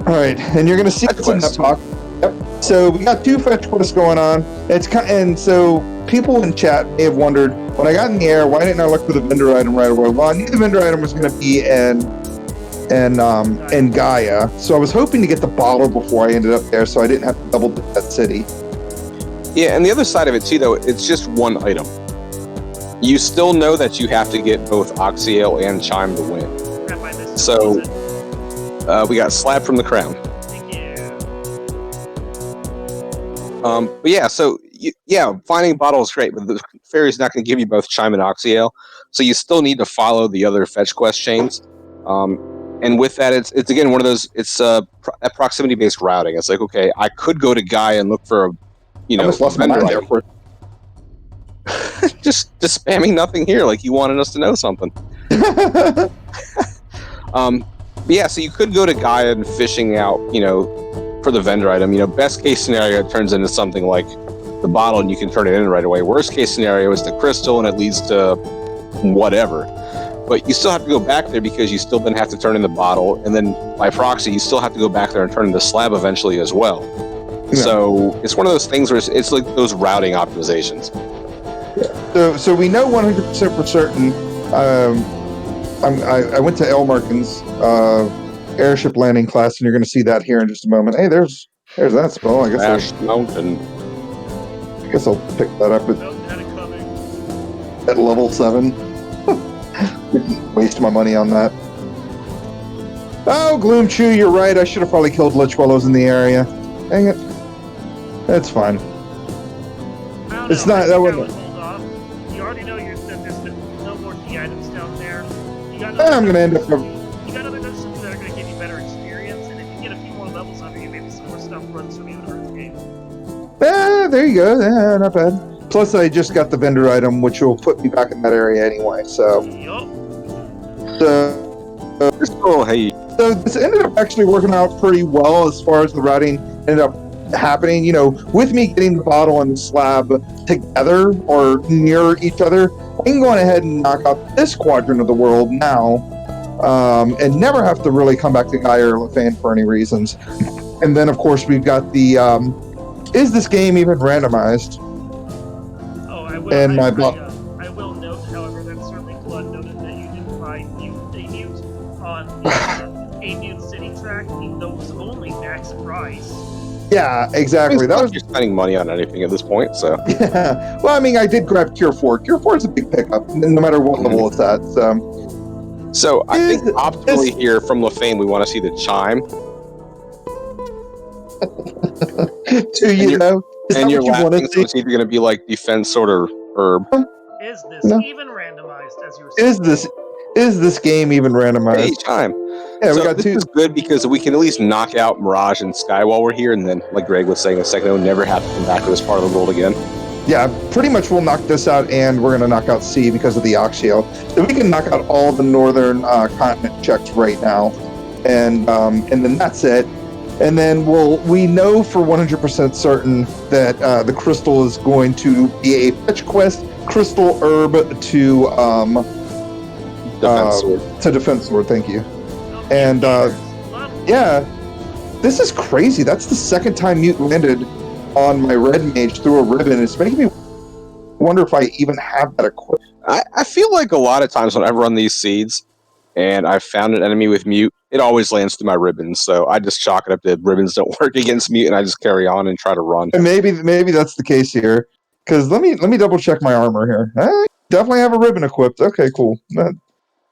All right, and you're gonna see what's in that box. Yep. So we got 2 fetch quests going on. And so people in chat may have wondered, when I got in the air, why didn't I look for the vendor item right away? Well, I knew the vendor item was going to be in Gaia, so I was hoping to get the bottle before I ended up there, so I didn't have to double dip that city. Yeah, and the other side of it too, though, it's just one item. You still know that you have to get both Oxyale and Chime to win. Crap, I missed it. So, What was it? we got Slab from the Crown. Thank you. But yeah, so finding a bottle is great, but the fairy's not going to give you both Chime and Oxyale, so you still need to follow the other fetch quest chains. And with that, it's again one of those. It's a proximity-based routing. It's like, okay, I could go to Gaia and look for a, I almost lost my mind there for just spamming nothing here, like you wanted us to know something. But yeah, so you could go to Gaia and fishing out, for the vendor item. Best case scenario, it turns into something like the bottle and you can turn it in right away. Worst case scenario is the crystal and it leads to whatever. But you still have to go back there because you still then have to turn in the bottle, and then by proxy, you still have to go back there and turn in the slab eventually as well. Yeah. So it's one of those things where it's like those routing optimizations. Yeah. So we know 100% for certain. I went to Elmarkin's airship landing class, and you're going to see that here in just a moment. Hey, there's that spell. I guess Mountain. I guess I'll pick that up at level 7. Waste my money on that. Oh, Gloomchew, you're right. I should have probably killed Lich while I was in the area. Dang it. That's fine. It's not that one. You already know there's no more key items down there. I'm gonna end up. You got other dungeons that are gonna give you better experience, and if you get a few more levels under you, maybe some more stuff runs from you in Earth game. There you go. Yeah, not bad. Plus, I just got the vendor item, which will put me back in that area anyway. So. Yup. So this ended up actually working out pretty well as far as the routing ended up happening. With me getting the bottle and the slab together or near each other, I can go on ahead and knock out this quadrant of the world now, and never have to really come back to Gaia or Lefane for any reasons. And then, of course, we've got the is this game even randomized? Oh, I will. I will note, however, everyone noted that you did find a mute on the A Mute City track, even though it was only max price. Yeah, exactly. That was you're spending money on anything at this point, so. Yeah. Well, I mean, I did grab Cure 4. Cure 4 is a big pickup, no matter what level it's at. So I think optimally here from LaFame, we want to see the chime. Do you know? And you're laughing, so it's either going to be like defense or herb. Is this even randomized, as you were saying? Is this game even randomized? Hey, chime. Yeah, so we got this two. is good because we can at least knock out Mirage and Sky while we're here, and then, like Greg was saying a second ago, never have to come back to this part of the world again. Yeah, pretty much we'll knock this out, and we're going to knock out C because of the Oxio. So we can knock out all the northern continent checks right now, and then that's it. And then we know for 100% certain that the crystal is going to be a fetch quest, crystal herb to defense sword. To defense sword. Thank you. And yeah, this is crazy. That's the second time Mute landed on my red mage through a ribbon. It's making me wonder if I even have that equipped. I feel like a lot of times when I run these seeds and I've found an enemy with Mute, it always lands through my ribbons. So I just chalk it up to ribbons don't work against Mute, and I just carry on and try to run. And maybe that's the case here. Because let me double check my armor here. I definitely have a ribbon equipped. Okay, cool. That's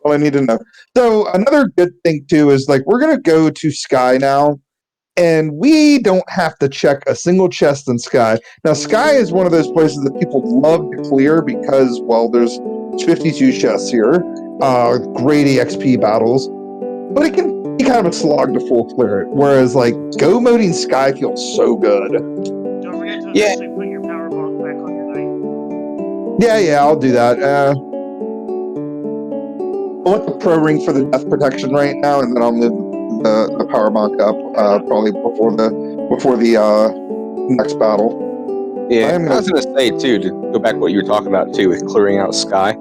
all I need to know. So another good thing too is like we're gonna go to Sky now. And we don't have to check a single chest in Sky. Now, Sky is one of those places that people love to clear because, well, there's 52 chests here, great EXP battles, but it can be kind of a slog to full clear it. Whereas, like, go moding Sky feels so good. Don't forget to eventually put your power bonk back on your knight. Yeah, I'll do that. I want the pro ring for the death protection right now, and then I'll move the power bonk up probably before the next battle. Yeah, I was gonna say too, to go back to what you were talking about too with clearing out Sky.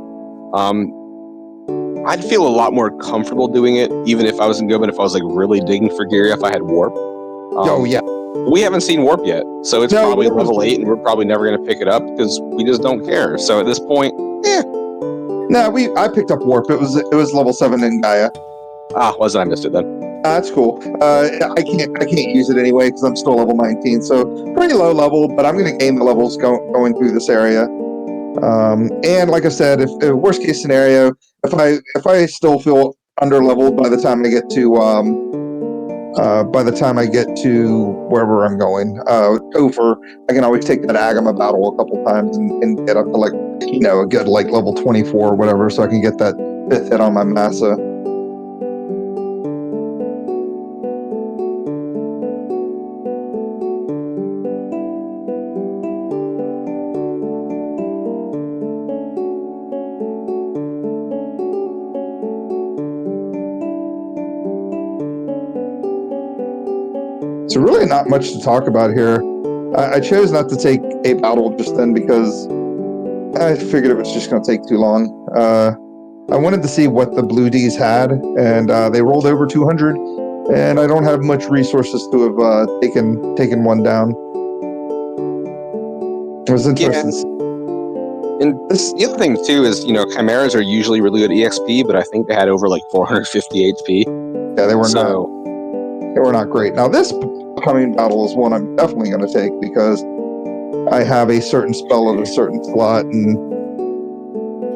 I'd feel a lot more comfortable doing it, even if I was in Goban, if I was like really digging for gear, if I had warp. Yeah. We haven't seen warp yet, so it's probably level 8, and we're probably never gonna pick it up because we just don't care. So at this point, No, I picked up warp. It was level 7 in Gaia. Wasn't I missed it then? That's cool. I can't use it anyway because I'm still level 19, so pretty low level. But I'm going to gain the levels going through this area. And like I said, if worst case scenario, if I still feel under leveled by the time I get to wherever I'm going, Topher, I can always take that Agama battle a couple times and get up to like a good like level 24 or whatever, so I can get that 5th hit on my Massa. So really not much to talk about here. I chose not to take a battle just then because I figured it was just going to take too long. I wanted to see what the Blue Ds had, and they rolled over 200, and I don't have much resources to have taken one down. It was interesting. Yeah. And the other thing too is, chimeras are usually really good EXP, but I think they had over like 450 HP. Yeah, they were not great. Now this upcoming battle is one I'm definitely going to take because I have a certain spell at a certain slot and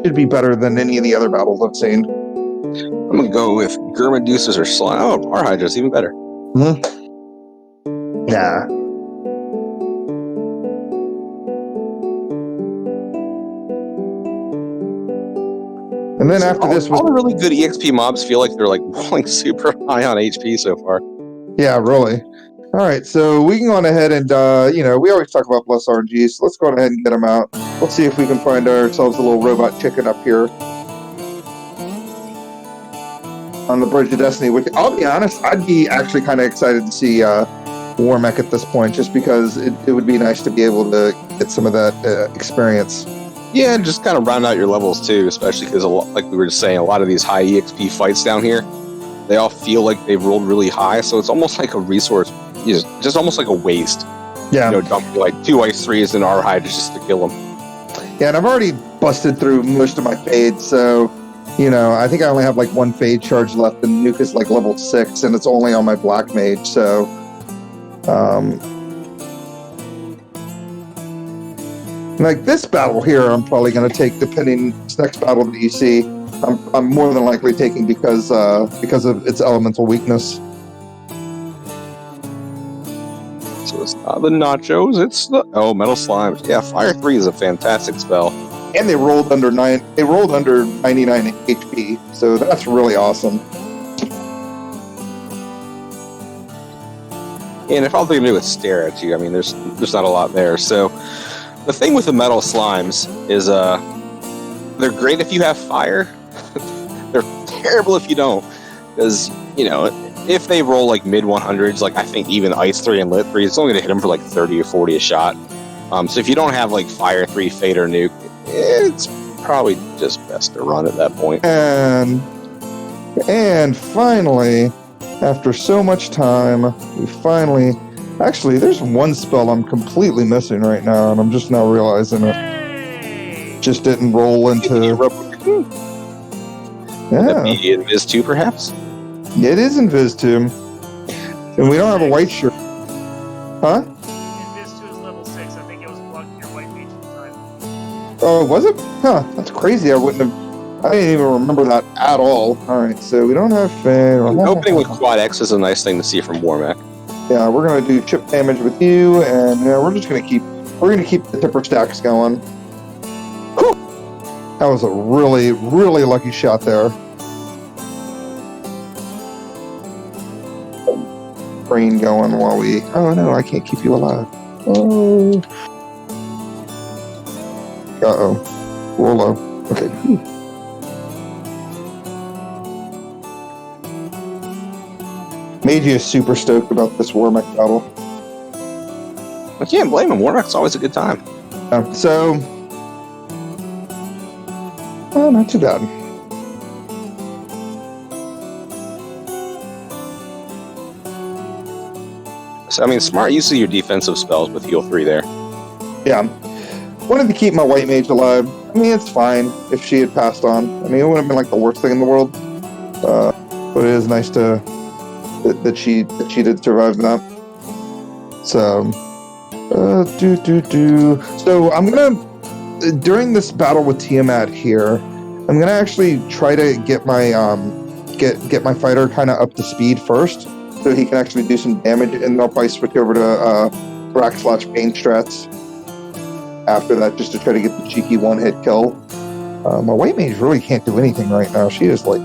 should be better than any of the other battles I've seen. I'm going to go with Gurmaduces or Slime. Oh, Arhydra's even better. Mm-hmm. Yeah. And then after this, all the really good EXP mobs feel like they're like rolling super high on HP so far. Yeah, really. All right, so we can go on ahead and we always talk about Bless RNG, so let's go on ahead and get them out. Let's see if we can find ourselves a little robot chicken up here on the Bridge of Destiny. Which I'll be honest, I'd be actually kind of excited to see Warmech at this point, just because it would be nice to be able to get some of that experience. Yeah, and just kind of round out your levels too, especially because, like we were just saying, a lot of these high EXP fights down here, they all feel like they've rolled really high, so it's almost like a resource, just almost like a waste. Yeah. Dumping like 2 ice 3s and Arhydra just to kill them. Yeah, and I've already busted through most of my fades, so I think I only have like one fade charge left, and Nuke is like level 6, and it's only on my black mage. So, like this battle here, I'm probably going to take, depending this next battle that you see. I'm more than likely taking because of its elemental weakness. So it's not the nachos, it's the metal slimes. Yeah, Fire 3 is a fantastic spell. And they rolled under 99 HP, so that's really awesome. And if all they can do is stare at you, I mean, there's not a lot there. So the thing with the metal slimes is they're great if you have fire. They're terrible if you don't, because if they roll like mid 100s, like I think even Ice 3 and Lit 3, it's only gonna hit them for like 30 or 40 a shot. So if you don't have like Fire 3, Fade, or Nuke, it's probably just best to run at that point. And finally, after so much time, we finally... Actually, there's one spell I'm completely missing right now, and I'm just now realizing it. Just didn't roll into... Yeah. Maybe Invis 2, perhaps? It is Invis 2. And we don't have a white shirt. Huh? Invis 2 is level 6. I think it was blocking your white mage at the time. Oh, was it? Huh, that's crazy. I didn't even remember that at all. Alright, so we don't have Fade. Opening with Quad X is a nice thing to see from Warmac. Yeah, we're gonna do chip damage with you, and we're gonna keep the tipper stacks going. Whew. That was a really, really lucky shot there. Brain going while we... Oh no, I can't keep you alive. Oh. Uh-oh. Roll low. Okay. Meiji is super stoked about this Warmac battle. I can't blame him. Warmac's always a good time. So... Oh, not too bad. So, I mean, smart use of your defensive spells with heal 3 there. Yeah. Wanted to keep my white mage alive. I mean, it's fine if she had passed on. I mean, it wouldn't have been like the worst thing in the world. But it is nice that she did survive that. So, So I'm gonna, during this battle with Tiamat here, I'm gonna actually try to get my get my fighter kind of up to speed first, so he can actually do some damage, and then I'll probably switch over to Brack/Bane strats after that, just to try to get the cheeky one-hit kill. My white mage really can't do anything right now. She is like...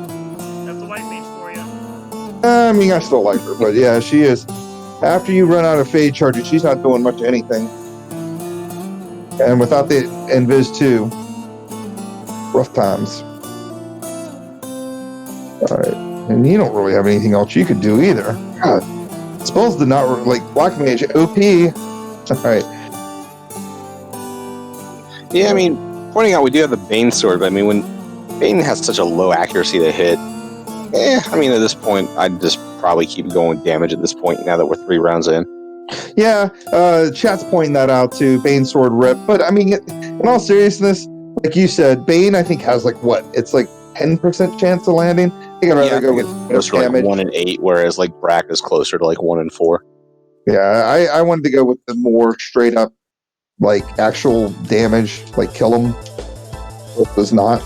That's a white mage for you. I mean, I still like her, but yeah, she is... After you run out of Fade charges, she's not doing much of anything. And without the Invis 2, rough times. Alright. And you don't really have anything else you could do either. God. Spells did not... Like, Black Mage, OP. Alright. Yeah, I mean, pointing out we do have the Bane sword, but I mean, when Bane has such a low accuracy to hit, I mean, at this point, I'd just probably keep going damage at this point now that we're 3 rounds in. Yeah, chat's pointing that out too, Bane sword rip. But I mean, in all seriousness, like you said, Bane I think has like what? It's like 10% chance of landing. I think I'd rather go with it's like 1 in 8, whereas like Brack is closer to like 1 in 4. Yeah, I wanted to go with the more straight up, like actual damage, like kill him. It was not.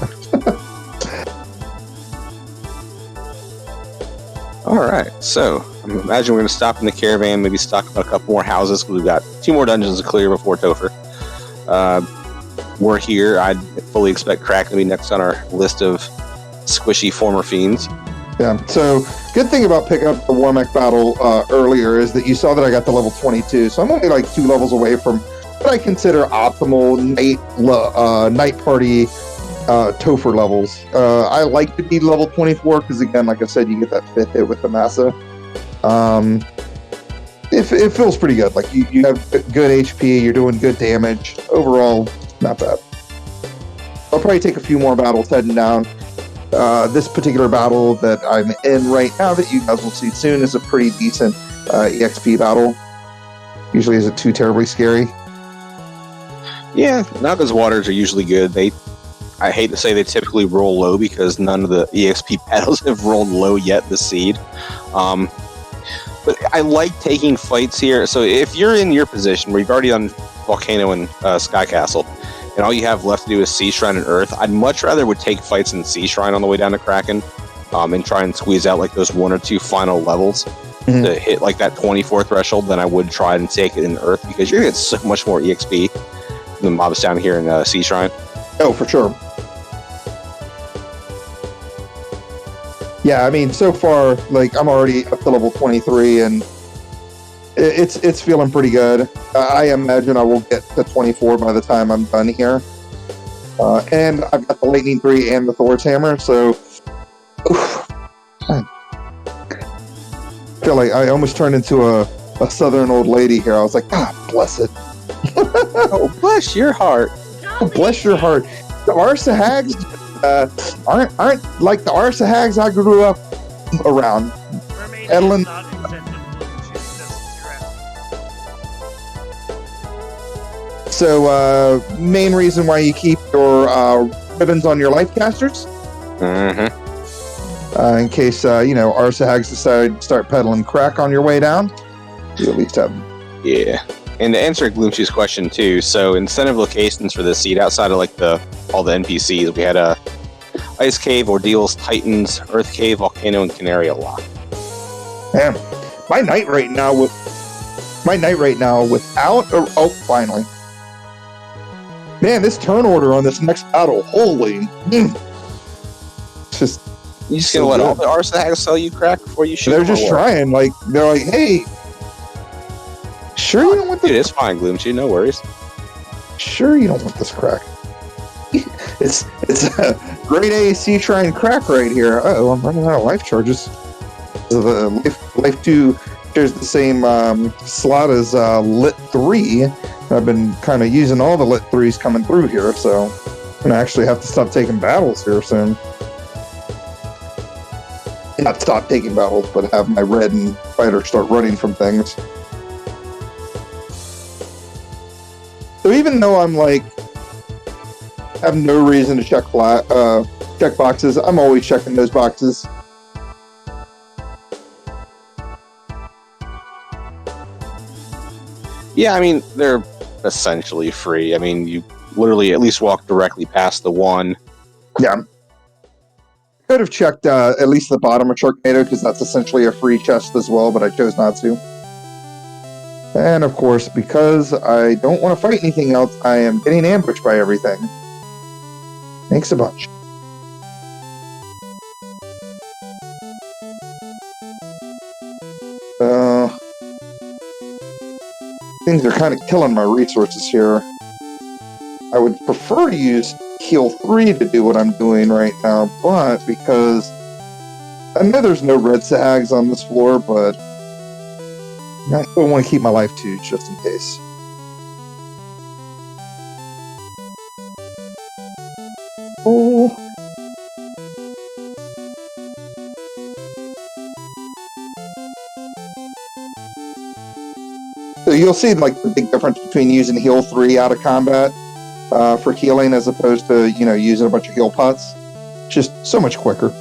All right, so I imagine we're going to stop in the caravan, maybe stock up a couple more houses, because we've got 2 more dungeons to clear before Topher. We're here. I fully expect Crack to be next on our list of squishy former fiends. Yeah, so good thing about picking up the Warmac battle earlier is that you saw that I got to level 22, so I'm only like 2 levels away from what I consider optimal night party Topher levels. I like to be level 24 because, again, like I said, you get that 5th hit with the Massa. It feels pretty good. Like you have good HP, you're doing good damage. Overall, not bad. I'll probably take a few more battles heading down. This particular battle that I'm in right now that you guys will see soon is a pretty decent EXP battle. Usually isn't too terribly scary. Yeah, Naga's waters are usually good. They I hate to say they typically roll low because none of the EXP battles have rolled low yet this seed. But I like taking fights here. So if you're in your position where you've already done Volcano and Sky Castle, and all you have left to do is Sea Shrine and Earth, I'd much rather would take fights in Sea Shrine on the way down to Kraken, and try and squeeze out like those 1 or 2 final levels to hit like that 24 threshold than I would try and take it in Earth, because you're gonna get so much more EXP than mobs down here in Sea Shrine. Oh, for sure. Yeah, I mean, so far, like, I'm already up to level 23, and it's feeling pretty good. I imagine I will get to 24 by the time I'm done here. And I've got the Lightning 3 and the Thor's Hammer, so... I feel like I almost turned into a southern old lady here. I was like, God bless it. Oh, bless your heart. Oh, bless your heart. The Arsa Hags aren't like the Arsa Hags I grew up around. Mermaid Edelyn- is not incentive to choose this as your So, main reason why you keep your ribbons on your life casters, Mm-hmm. in case Arsa Hags decide to start peddling crack on your way down, you at least have them. Yeah. And to answer Gloomshue's question too, so incentive locations for this seed outside of like all the NPCs, we had Ice Cave, Ordeals, Titans, Earth Cave, Volcano, and Canary Lock. Damn, my night right now without finally. Man, this turn order on this next battle, holy, it's just. You just So gonna let good. all the Arsa Hags sell you crack before you shoot? They're them, just or what? trying, like, they're like, hey, sure you don't want Dude, this? it's fine, Gloomshue, no worries. Sure you don't want this crack. It's a grade A Sea Shrine crack right here. Oh, I'm running out of life charges. So the life 2 shares the same slot as Lit 3. I've been kind of using all the Lit 3s coming through here, so I'm going to actually have to stop taking battles here soon. Not stop taking battles, but have my red and fighter start running from things. So even though I'm like, have no reason to check boxes, I'm always checking those boxes. Yeah, I mean, they're essentially free. I mean, you literally at least walk directly past the one. Yeah. Could have checked at least the bottom of Sharknado, because that's essentially a free chest as well, but I chose not to. And of course, because I don't want to fight anything else, I am getting ambushed by everything. Thanks a bunch. Things are kind of killing my resources here. I would prefer to use Heal 3 to do what I'm doing right now, but because I know there's no red sags on this floor, but I still want to keep my life 2 just in case. Oh. So you'll see like the big difference between using Heal 3 out of combat for healing as opposed to, using a bunch of heal pots. Just so much quicker.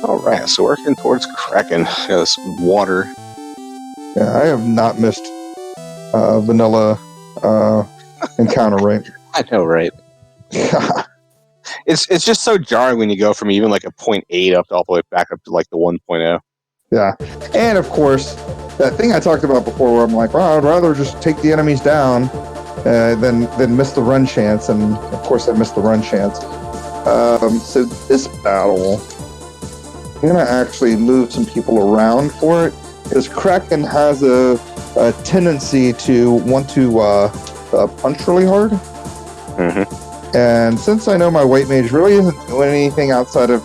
Alright, so working towards Kraken. This water. Yeah, I have not missed vanilla encounter rate. I know, right? It's just so jarring when you go from even like a 0.8 up to all the way back up to like the 1.0. Yeah, and of course, that thing I talked about before where I'm like, well, I'd rather just take the enemies down than miss the run chance, and of course I missed the run chance. So this battle, I'm going to actually move some people around for it, because Kraken has a tendency to want to punch really hard. Mm-hmm. And since I know my white mage really isn't doing anything outside of,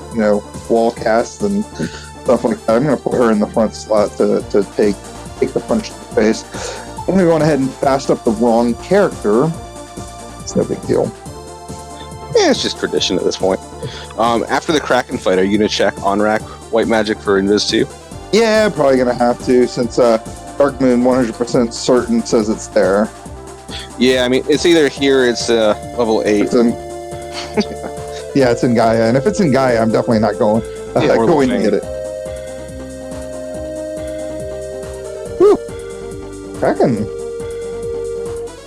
wall casts and stuff like that, I'm going to put her in the front slot to take the punch to the face. I'm going to go ahead and fast up the wrong character. It's no big deal. Yeah, it's just tradition at this point. After the Kraken fight, are you gonna check on rack white magic for Invis 2? Yeah, probably gonna have to, since Dark Moon 100% certain says it's there. Yeah, I mean, it's either here, it's level 8. Yeah, it's in Gaia, and if it's in Gaia, I'm definitely not going going to get it. Whew. Kraken.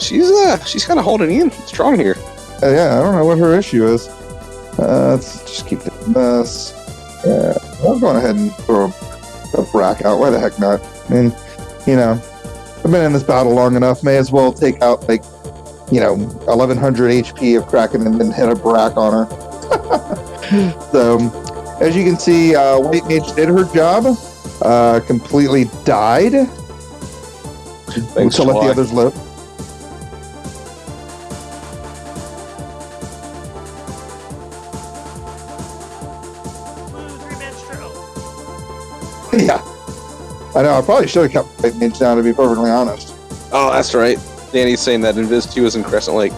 She's kind of holding in strong here. Yeah, I don't know what her issue is. Let's just keep doing this. Yeah, I'm going ahead and throw a rack out. Why the heck not? I mean, you know, I've been in this battle long enough. May as well take out, like, 1100 HP of Kraken and then hit a Brack on her. So, as you can see, White Mage did her job. Completely died. Thanks to let the others live. Yeah. I know, I probably should have kept White Mage down, to be perfectly honest. Oh, that's right. Danny's saying that Invis 2 is in Crescent Lake.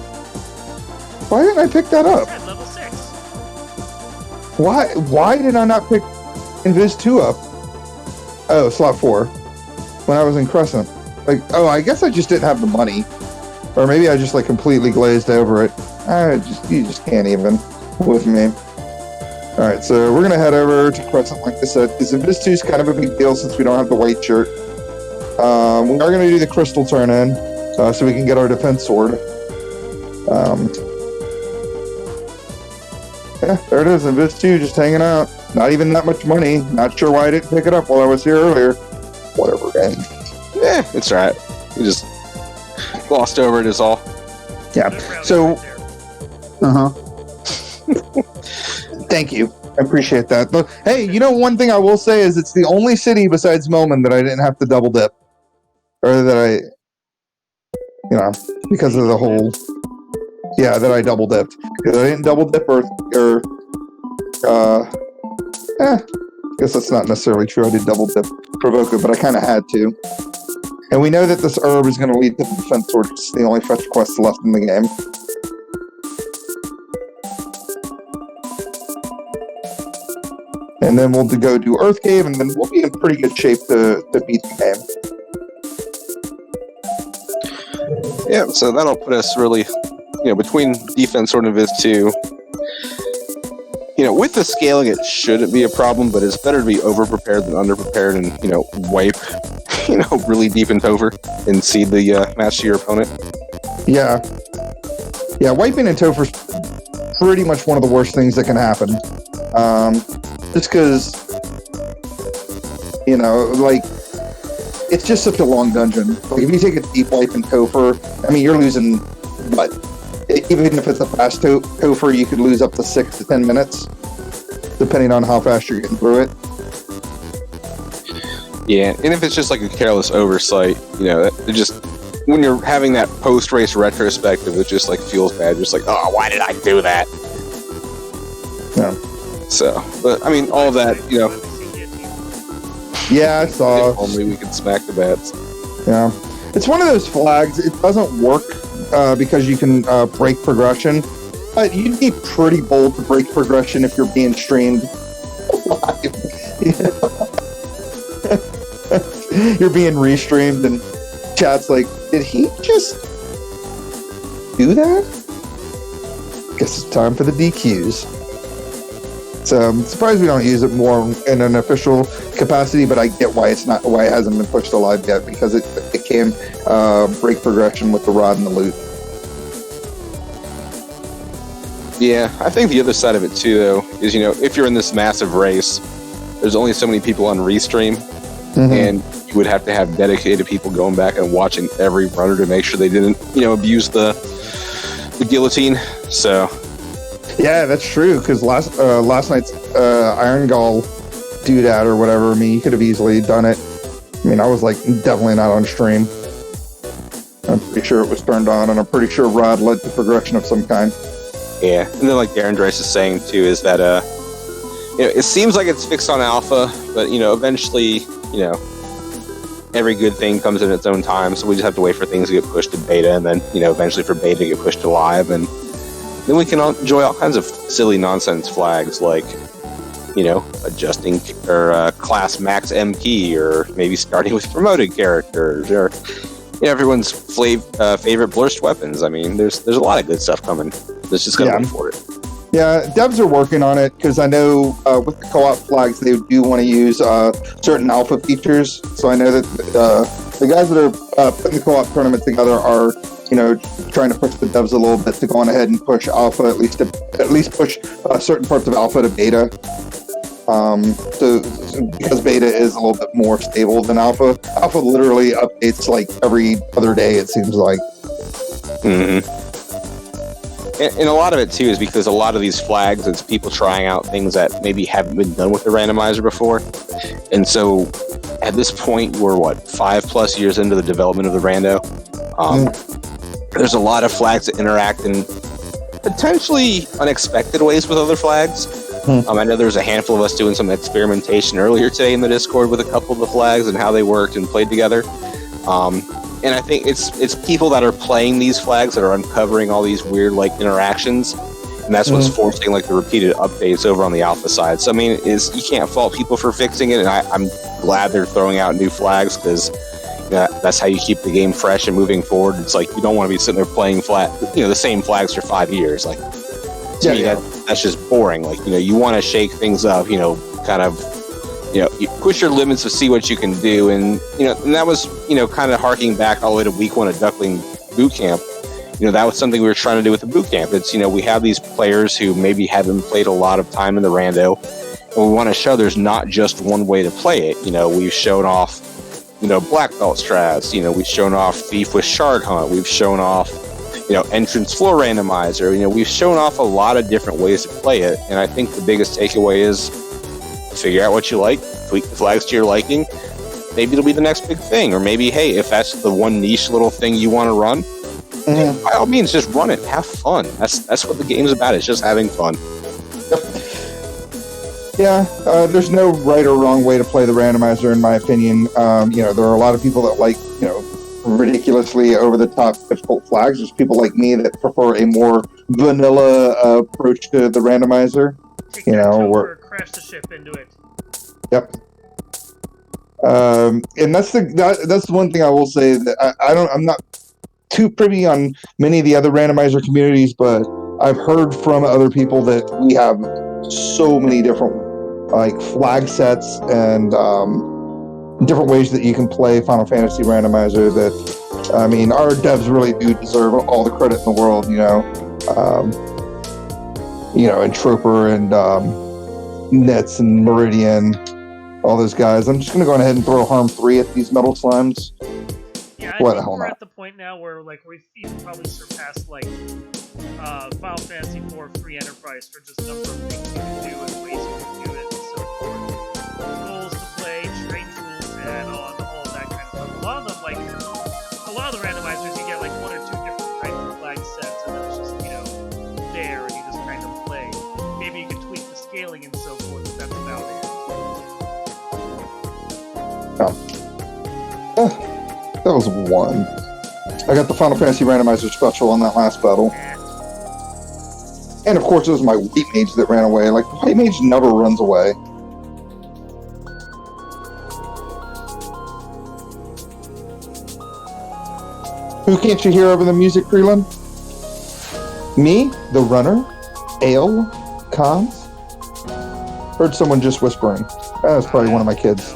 Why didn't I pick that up? Level 6. Why did I not pick Invis 2 up? Oh, slot 4. When I was in Crescent. Like, oh, I guess I just didn't have the money. Or maybe I just, like, completely glazed over it. You just can't even with me. Alright, so we're going to head over to Crescent, like I said, because Invis 2 is kind of a big deal since we don't have the white shirt. We are going to do the crystal turn in, so we can get our defense sword. Yeah, there it is, Invis 2 just hanging out. Not even that much money. Not sure why I didn't pick it up while I was here earlier. Whatever, man. Yeah, it's alright. We just glossed over it is all. Yeah, so... Thank you. I appreciate that. But, hey, one thing I will say is it's the only city besides Melman that I didn't have to double dip. Or that because of the whole... Yeah, that I double dipped. Because I didn't double dip I guess that's not necessarily true. I did double dip Provoke it, but I kind of had to. And we know that this herb is going to lead to the defense sword. It's the only fetch quest left in the game. And then we'll go do Earth Cave, and then we'll be in pretty good shape to beat the game. Yeah, so that'll put us really, between defense sword and Invis 2. With the scaling, it shouldn't be a problem, but it's better to be over-prepared than under-prepared and, wipe, really deep into Topher and see the match to your opponent. Yeah. Yeah, wiping in Topher's pretty much one of the worst things that can happen. Just because, it's just such a long dungeon. Like, if you take a deep wipe in Topher, I mean, you're losing, what? Even if it's a fast Topher, you could lose up to 6 to 10 minutes, depending on how fast you're getting through it. Yeah, and if it's just like a careless oversight, it just, when you're having that post-race retrospective, it just, feels bad. Just like, oh, why did I do that? Yeah. So, but, I mean, all of that, Yeah, I saw. If only we could smack the bats. Yeah. It's one of those flags. It doesn't work because you can break progression. But you'd be pretty bold to break progression if you're being streamed live. You're being restreamed and chat's like, did he just do that? Guess it's time for the DQs. So I'm surprised we don't use it more in an official capacity, but I get why it hasn't been pushed to live yet, because it can break progression with the rod and the loot. Yeah, I think the other side of it too, though, is if you're in this massive race, there's only so many people on Restream, and you would have to have dedicated people going back and watching every runner to make sure they didn't, abuse the guillotine. So. Yeah, that's true, because last night's Iron Gall doodad or whatever, I mean, you could have easily done it. I mean, I was definitely not on stream. I'm pretty sure it was turned on, and I'm pretty sure Rod led to progression of some kind. Yeah, and then like Darren Drice is saying too, is that it seems like it's fixed on alpha, but eventually, every good thing comes in its own time, so we just have to wait for things to get pushed to beta, and then eventually for beta to get pushed to live, and then we can enjoy all kinds of silly nonsense flags like, adjusting or class max MP, or maybe starting with promoted characters, or everyone's favorite burst weapons. I mean, there's a lot of good stuff coming. Let's just gotta wait for it. Yeah, devs are working on it because I know with the co-op flags they do want to use certain alpha features. So I know that the guys that are putting the co-op tournament together are trying to push the devs a little bit to go on ahead and push alpha, at least push certain parts of alpha to beta. So because beta is a little bit more stable than alpha. Alpha literally updates like every other day, it seems like. Mm-hmm. And a lot of it too is because a lot of these flags, it's people trying out things that maybe haven't been done with the randomizer before. And so at this point, we're 5+ years into the development of the rando. There's a lot of flags that interact in potentially unexpected ways with other flags. I know there's a handful of us doing some experimentation earlier today in the Discord with a couple of the flags and how they worked and played together. And I think it's people that are playing these flags that are uncovering all these weird interactions, and that's what's forcing the repeated updates over on the alpha side. So I mean, you can't fault people for fixing it, and I'm glad they're throwing out new flags because that's how you keep the game fresh and moving forward. It's like you don't want to be sitting there playing the same flags for 5 years. To me, that's just boring. You want to shake things up. Kind of. You push your limits to see what you can do, and and that was kind of harking back all the way to week 1 of Duckling boot camp. That was something we were trying to do with the boot camp. It's we have these players who maybe haven't played a lot of time in the rando, and we want to show there's not just one way to play it. We've shown off black belt strats. We've shown off thief with shard hunt. We've shown off entrance floor randomizer. We've shown off a lot of different ways to play it, and I think the biggest takeaway is figure out what you like, tweak the flags to your liking. Maybe it'll be the next big thing, or maybe, hey, if that's the one niche little thing you want to run, by all means, just run it. Have fun. That's what the game's about. It's just having fun. Yeah, there's no right or wrong way to play the randomizer, in my opinion. There are a lot of people that like, ridiculously over-the-top difficult flags. There's people like me that prefer a more vanilla approach to the randomizer. Crash the ship into it. Yep. And that's the one thing I will say that I'm not too privy on many of the other randomizer communities, but I've heard from other people that we have so many different flag sets and different ways that you can play Final Fantasy Randomizer that I mean our devs really do deserve all the credit in the world, and Trooper and Nets and Meridian, all those guys. I'm just going to go ahead and throw Harm 3 at these metal slimes. Yeah, I think we're at the point now where we've even probably surpassed Final Fantasy 4 free enterprise for just number of things you can do and ways you can do it and so forth. Goals to play, trade tools to add on, all of that kind of stuff. A lot of them, a lot of the randomizers, you get 1 or 2 different types of flag sets, and it's just there, and you just kind of play. Maybe you can tweak the scaling and so forth, but that's about it. That was 1. I got the Final Fantasy Randomizer special on that last battle. And of course, it was my White Mage that ran away. The White Mage never runs away. Who can't you hear over the music, Freeland? Me, the runner, Ale, Cons. Heard someone just whispering. That was probably one of my kids.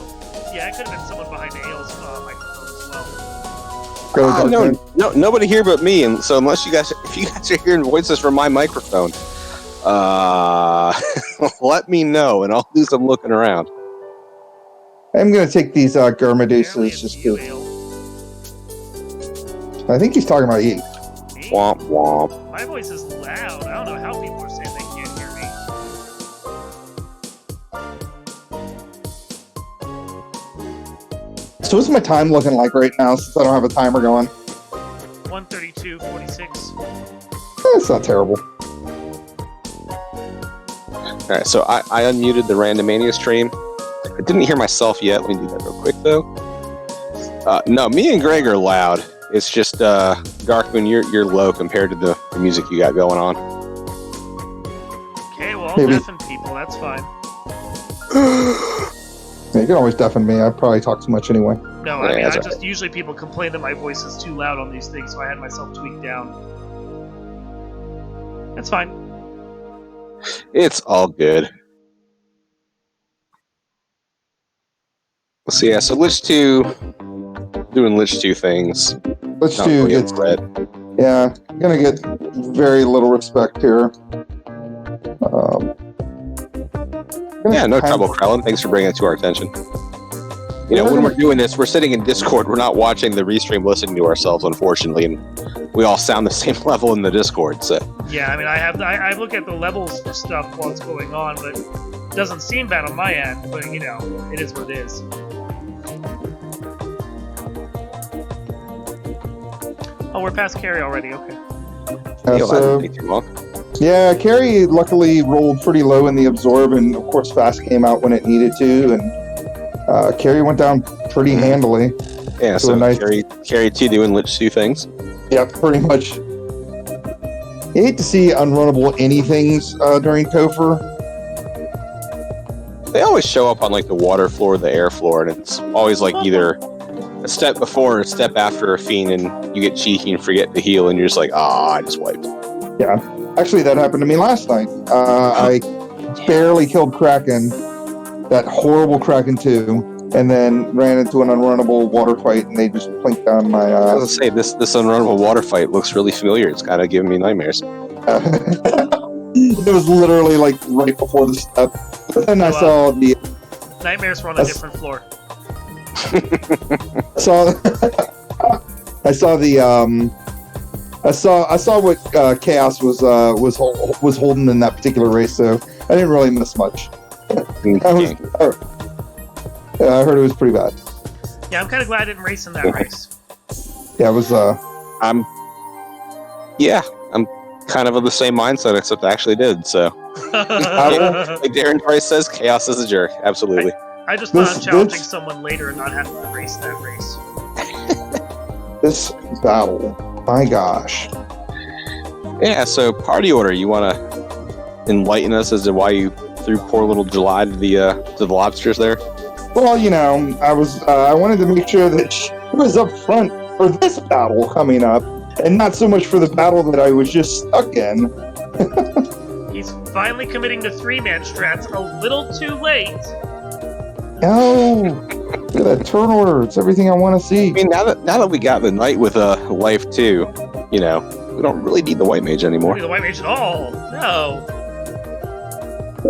Yeah, it could have been someone behind Ale's microphone as well. No, nobody here but me. And so if you guys are hearing voices from my microphone, let me know, and I'll do some looking around. I'm gonna take these Garmaduses just to. I think he's talking about you. Womp womp. My voice is loud. I don't know how people are saying they can't hear me. So what's my time looking like right now since I don't have a timer going? 1:32:46. That's not terrible. All right, so I unmuted the Randomania stream. I didn't hear myself yet. Let me do that real quick, though. No, me and Greg are loud. It's just Darkmoon, you're low compared to the music you got going on. Maybe. deafen people. That's fine. Yeah, you can always deafen me. I probably talk too much anyway. No, Yeah, I mean, that's I all just usually people complain that my voice is too loud on these things, so I had myself tweaked down. That's fine. It's all good. Let's see. Yeah, so Lich 2, doing Lich 2 things. Let's Not do really get. red. Yeah, gonna get very little respect here. Yeah, no trouble, Krellin. Thanks for bringing it to our attention. You know, when we're doing this, we're sitting in Discord. We're not watching the restream, listening to ourselves, unfortunately, and we all sound the same level in the Discord. So Yeah, I mean, I look at the levels for stuff while it's going on, but it doesn't seem bad on my end. But you know, it is what it is. Oh, we're past Carrie already. Okay. that didn't take too long. Yeah, Carrie luckily rolled pretty low in the absorb, and of course fast came out when it needed to, and Carrie went down pretty handily. Yeah, so nice... Carrie 2 doing Lich 2 things. Yeah, pretty much. You hate to see unrunnable anythings during Topher. They always show up on like the water floor, the air floor, and it's always like either a step before or a step after a fiend, and you get cheeky and forget to heal, and you're just like, I just wiped. Yeah, actually that happened to me last night. I barely killed Kraken, that horrible Kraken 2, and then ran into an unrunnable water fight, and they just plinked down my I was gonna say, this unrunnable water fight looks really familiar. It's kind of giving me nightmares. It was literally like right before the step. But then I saw the Nightmares were on a different floor. I saw what Chaos was holding in that particular race, so I didn't really miss much. I heard it was pretty bad. Yeah, I'm kind of glad I didn't race in that race. Yeah, it was. I'm kind of the same mindset, except I actually did. So, like Darren Price says, chaos is a jerk. Absolutely. I just plan on challenging someone later and not having to race that race. This battle, my gosh. Yeah. So, party order. You want to enlighten us as to why you threw poor little July to the lobsters there? Well, you know, I wanted to make sure that she was up front for this battle coming up, and not so much for the battle that I was just stuck in. He's finally committing to 3-man strats a little too late. No, look at that turn order. It's everything I want to see. I mean, now that we got the knight with a life too, you know, we don't really need the white mage anymore. We don't need the white mage at all. No.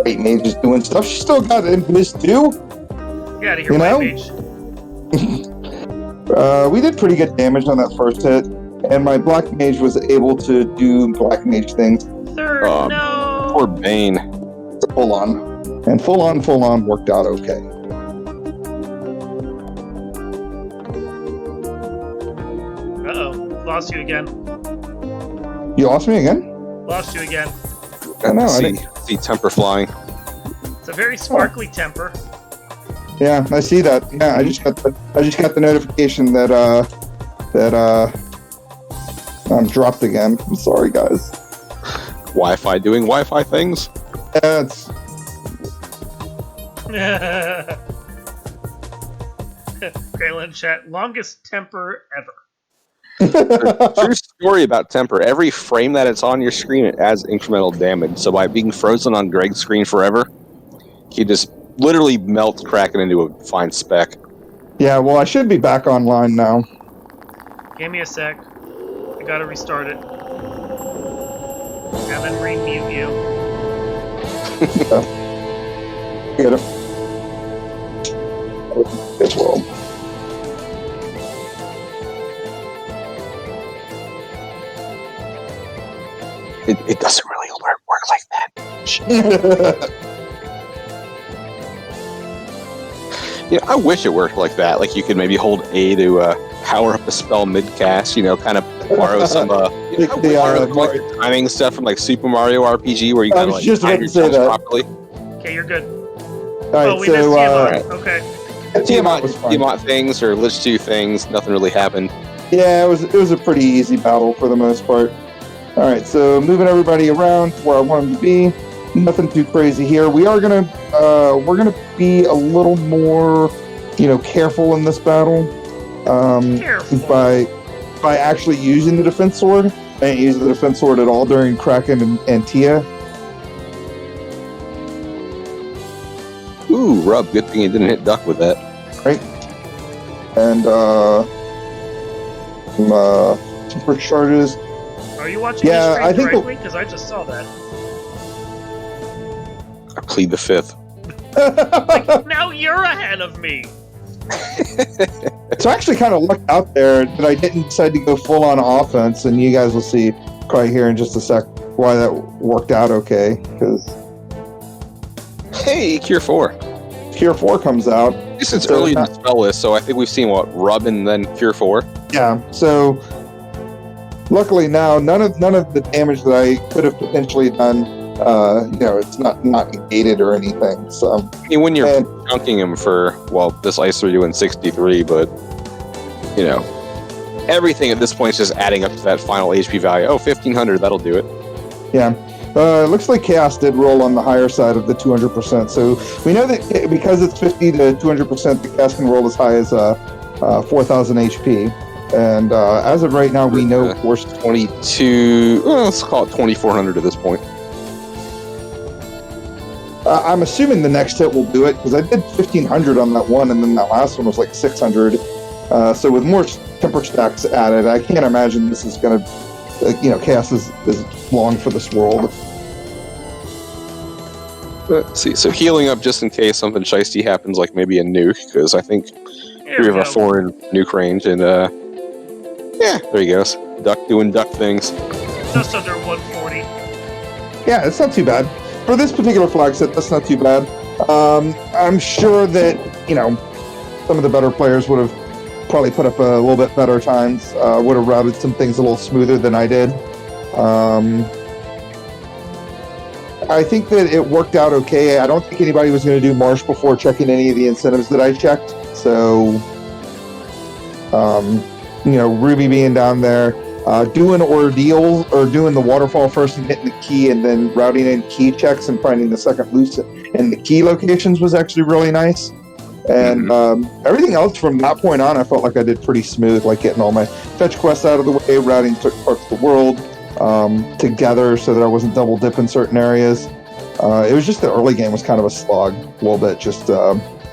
White mage is doing stuff. She still got Invis too. Get out of here, white mage. We did pretty good damage on that first hit, and my black mage was able to do black mage things. Third, no. Poor Bane. Full on. And full on worked out okay. Uh-oh. Lost you again. You lost me again? Lost you again. I know. See temper flying. It's a very sparkly temper. Yeah, I see that. Yeah, I just got the notification that I'm dropped again. I'm sorry, guys. Wi-Fi doing Wi-Fi things. Yeah, it's... Graylin chat, longest temper ever. True story about temper. Every frame that it's on your screen, it adds incremental damage. So by being frozen on Greg's screen forever, he just literally melts Kraken into a fine speck. Yeah, well, I should be back online now. Give me a sec. I gotta restart it. And then remute you. Get him. As well. It doesn't really work like that. Yeah, I wish it worked like that. Like you could maybe hold A to power up a spell mid-cast, you know, kind of borrow some the timing stuff from like Super Mario RPG where you kind of like time your jumps properly. Okay, you're good. All right, we missed Tiamat. Okay. Tiamat things or Lich 2 things, nothing really happened. Yeah, it was a pretty easy battle for the most part. All right, so moving everybody around to where I want them to be. nothing too crazy here. We're gonna be a little more, careful in this battle. Careful. By actually using the defense sword. I didn't use the defense sword at all during Kraken and Tia. Ooh, Rub, good thing you didn't hit Duck with that. Right. And super charges. Are you watching Yeah, the stream I think directly? Because I just saw that. I plead the fifth. Like, now you're ahead of me. So I actually kind of lucked out there that I didn't decide to go full on offense, and you guys will see right here in just a sec why that worked out okay. Because Hey, Cure 4. Cure 4 comes out. This is So early in not- the spell list, so I think we've seen what, Rub and then Cure 4. Yeah. So luckily now, none of the damage that I could have potentially done, it's not negated or anything. So I mean, when you're And- chunking him for, well, this ice are doing 63, but, everything at this point is just adding up to that final HP value. Oh, 1500, that'll do it. yeah. Looks like Chaos did roll on the higher side of the 200%. So we know that because it's 50 to 200%, the Chaos can roll as high as 4,000 HP. And as of right now, we know Force 22, well, let's call it 2400 at this point. I'm assuming the next hit will do it because I did 1,500 on that one, and then that last one was like 600. So with more temper stacks added, I can't imagine this is going to, Chaos is long for this world. Let's see, so healing up just in case something shiesty happens, like maybe a nuke, because I think Here 3 we of our go. 4 in nuke range, and yeah, there he goes. Duck doing duck things. Just under 140. Yeah, it's not too bad. For this particular flag set, that's not too bad. I'm sure that, some of the better players would have probably put up a little bit better times, would have routed some things a little smoother than I did. I think that it worked out okay. I don't think anybody was going to do Marsh before checking any of the incentives that I checked. So, Ruby being down there, doing ordeals or doing the waterfall first and hitting the key and then routing in key checks and finding the second loose in the key locations was actually really nice. And everything else from that point on, I felt like I did pretty smooth, like getting all my fetch quests out of the way, routing parts of the world together so that I wasn't double dipping certain areas. It was just the early game was kind of a slog a little bit, just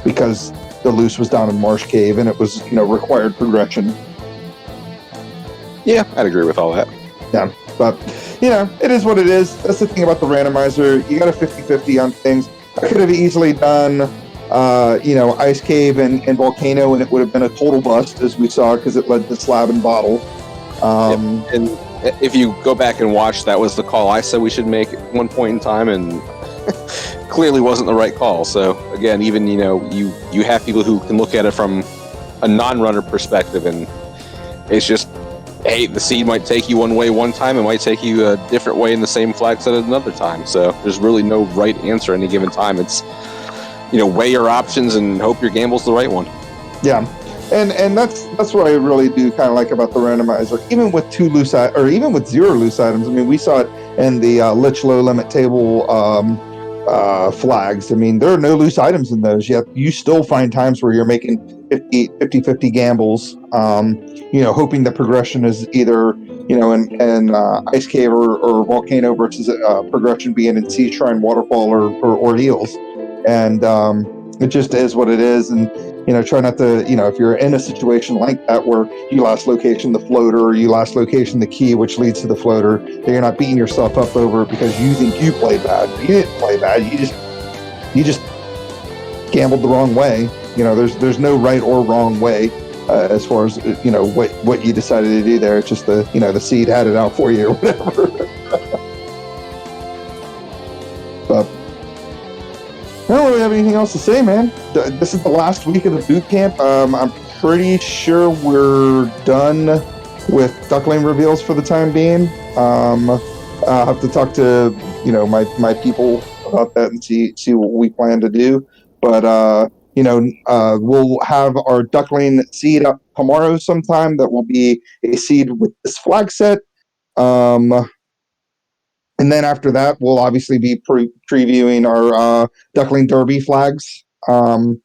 because the loose was down in Marsh Cave and it was, required progression. Yeah, I'd agree with all that. Yeah, but, it is what it is. That's the thing about the randomizer. You got a 50-50 on things. I could have easily done, Ice Cave and Volcano, and it would have been a total bust, as we saw, because it led to Slab and Bottle. And if you go back and watch, that was the call I said we should make at one point in time, and clearly wasn't the right call. So again, even you have people who can look at it from a non-runner perspective, and it's just, hey, the seed might take you one way one time, it might take you a different way in the same flag set another time. So there's really no right answer any given time. It's weigh your options and hope your gamble's the right one. Yeah. And that's what I really do kind of like about the randomizer. Even with 2 loose or even with 0 loose items. I mean, we saw it in the Lich low limit table flags. I mean, there are no loose items in those, yet you still find times where you're making 50-50 gambles, hoping that progression is either, in Ice Cave or Volcano versus progression being in Sea Shrine, Waterfall, or Ordeals. And it just is what it is. And, try not to, if you're in a situation like that where you last location the floater or you last location the key, which leads to the floater, that you're not beating yourself up over it because you think you played bad. You didn't play bad. You just gambled the wrong way. There's no right or wrong way as far as, what you decided to do there. It's just the seed had it out for you or whatever. But I don't really have anything else to say, man. This is the last week of the boot camp. I'm pretty sure we're done with Duckling reveals for the time being. I'll have to talk to my people about that and see what we plan to do. But we'll have our Duckling seed up tomorrow sometime. That will be a seed with this flag set. And then after that, we'll obviously be previewing our Duckling Derby flags for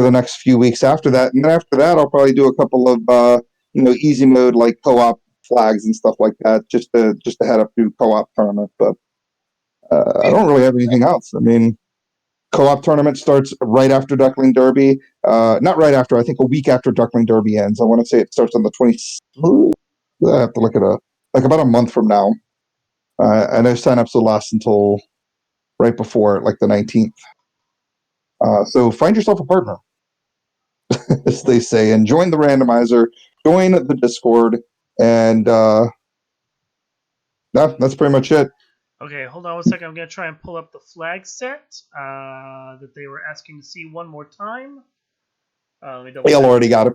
the next few weeks after that. And then after that, I'll probably do a couple of easy mode like co-op flags and stuff like that, just to head up to co-op tournament. But I don't really have anything else. I mean, co-op tournament starts right after Duckling Derby. Not right after. I think a week after Duckling Derby ends. I want to say it starts on the 20th. I have to look it up. Like about a month from now. I know signups will last until right before, like the 19th. So find yourself a partner, as they say, and join the randomizer, join the Discord, and that's pretty much it. Okay, hold on one second. I'm going to try and pull up the flag set that they were asking to see one more time. Let me double check. Already got it.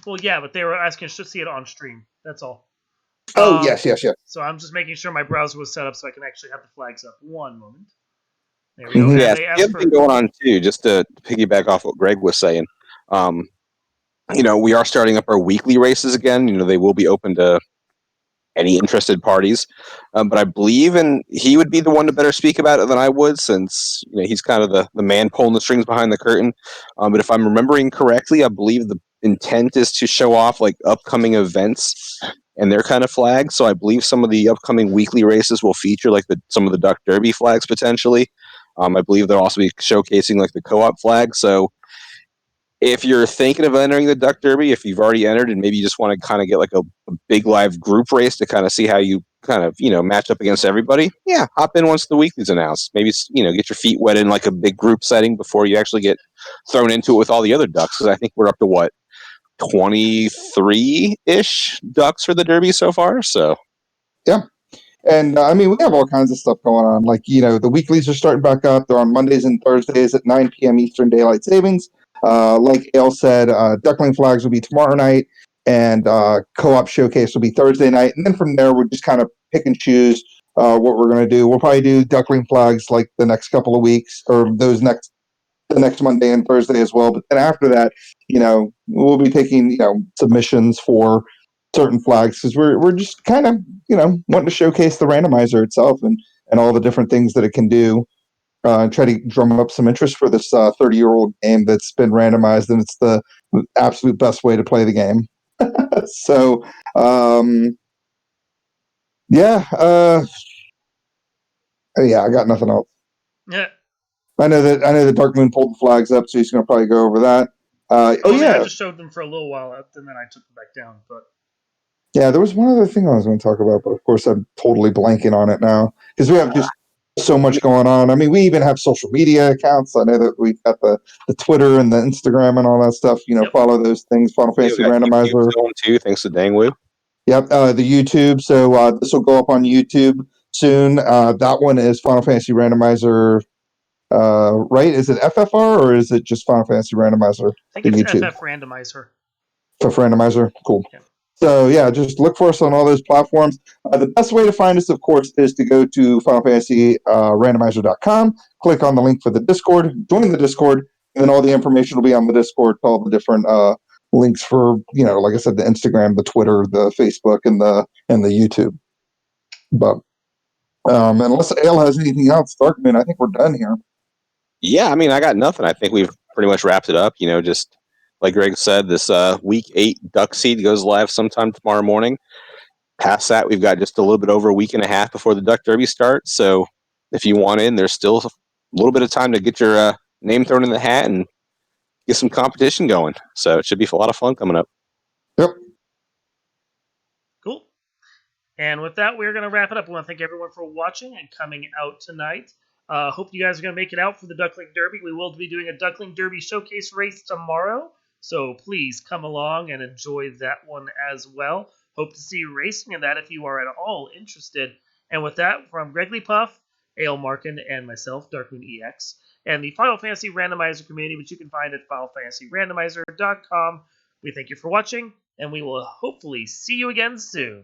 Well, yeah, but they were asking us to see it on stream. That's all. Yes. So I'm just making sure my browser was set up so I can actually have the flags up. One moment. There we go. Mhm. And Yeah, they the asked other for... thing going on too, just to piggyback off what Greg was saying, we are starting up our weekly races again. They will be open to any interested parties, but I believe, and he would be the one to better speak about it than I would, since he's kind of the man pulling the strings behind the curtain. But if I'm remembering correctly, I believe the intent is to show off like upcoming events and their kind of flags. So I believe some of the upcoming weekly races will feature like some of the Duck Derby flags potentially. I believe they'll also be showcasing like the co-op flag. So if you're thinking of entering the Duck Derby, if you've already entered and maybe you just want to kind of get like a big live group race to kind of see how you kind of, match up against everybody, yeah, hop in once the weekly's announced. Maybe, get your feet wet in like a big group setting before you actually get thrown into it with all the other ducks. Because I think we're up to 23-ish ducks for the Derby so far. So, Yeah. And I mean, we have all kinds of stuff going on. Like, the weeklies are starting back up. They're on Mondays and Thursdays at 9 p.m. Eastern Daylight Savings. Like Ale said, Duckling Flags will be tomorrow night, and Co-op Showcase will be Thursday night. And then from there, we'll just kind of pick and choose what we're going to do. We'll probably do Duckling Flags like the next couple of weeks, or the next Monday and Thursday as well. But then after that, we'll be taking, submissions for certain flags because we're just kind of, wanting to showcase the randomizer itself and all the different things that it can do. And try to drum up some interest for this 30-year-old game that's been randomized, and it's the absolute best way to play the game. So, yeah, I got nothing else. Yeah. I know that Dark Moon pulled the flags up, so he's going to probably go over that. I just showed them for a little while, and then I took them back down. But yeah, there was one other thing I was going to talk about, but of course I'm totally blanking on it now because we have just so much going on. I mean, we even have social media accounts. I know that we've got the Twitter and the Instagram and all that stuff. Yep. Follow those things. Final we Fantasy got YouTube Randomizer. going too, thanks to Dangwoo. Yep, the YouTube. So this will go up on YouTube soon. That one is Final Fantasy Randomizer. Right? Is it FFR or is it just Final Fantasy Randomizer? I think it's YouTube. FF Randomizer. FF Randomizer. Cool. Yeah. So yeah, just look for us on all those platforms. The best way to find us, of course, is to go to FinalFantasyRandomizer.com, click on the link for the Discord, join the Discord, and then all the information will be on the Discord. All the different links for, like I said, the Instagram, the Twitter, the Facebook, and the YouTube. But unless Ale has anything else, Darkman, I think we're done here. Yeah, I mean, I got nothing. I think we've pretty much wrapped it up. Just like Greg said, this week 8 Duck Seed goes live sometime tomorrow morning. Past that, we've got just a little bit over a week and a half before the Duck Derby starts. So if you want in, there's still a little bit of time to get your name thrown in the hat and get some competition going. So it should be a lot of fun coming up. Yep. Cool. And with that, we're going to wrap it up. We want to thank everyone for watching and coming out tonight. Hope you guys are going to make it out for the Duckling Derby. We will be doing a Duckling Derby showcase race tomorrow, so please come along and enjoy that one as well. Hope to see you racing in that if you are at all interested. And with that, from Gregory Puff, Ale Markin, and myself, Darkmoon EX, and the Final Fantasy Randomizer community, which you can find at FinalFantasyRandomizer.com, we thank you for watching, and we will hopefully see you again soon.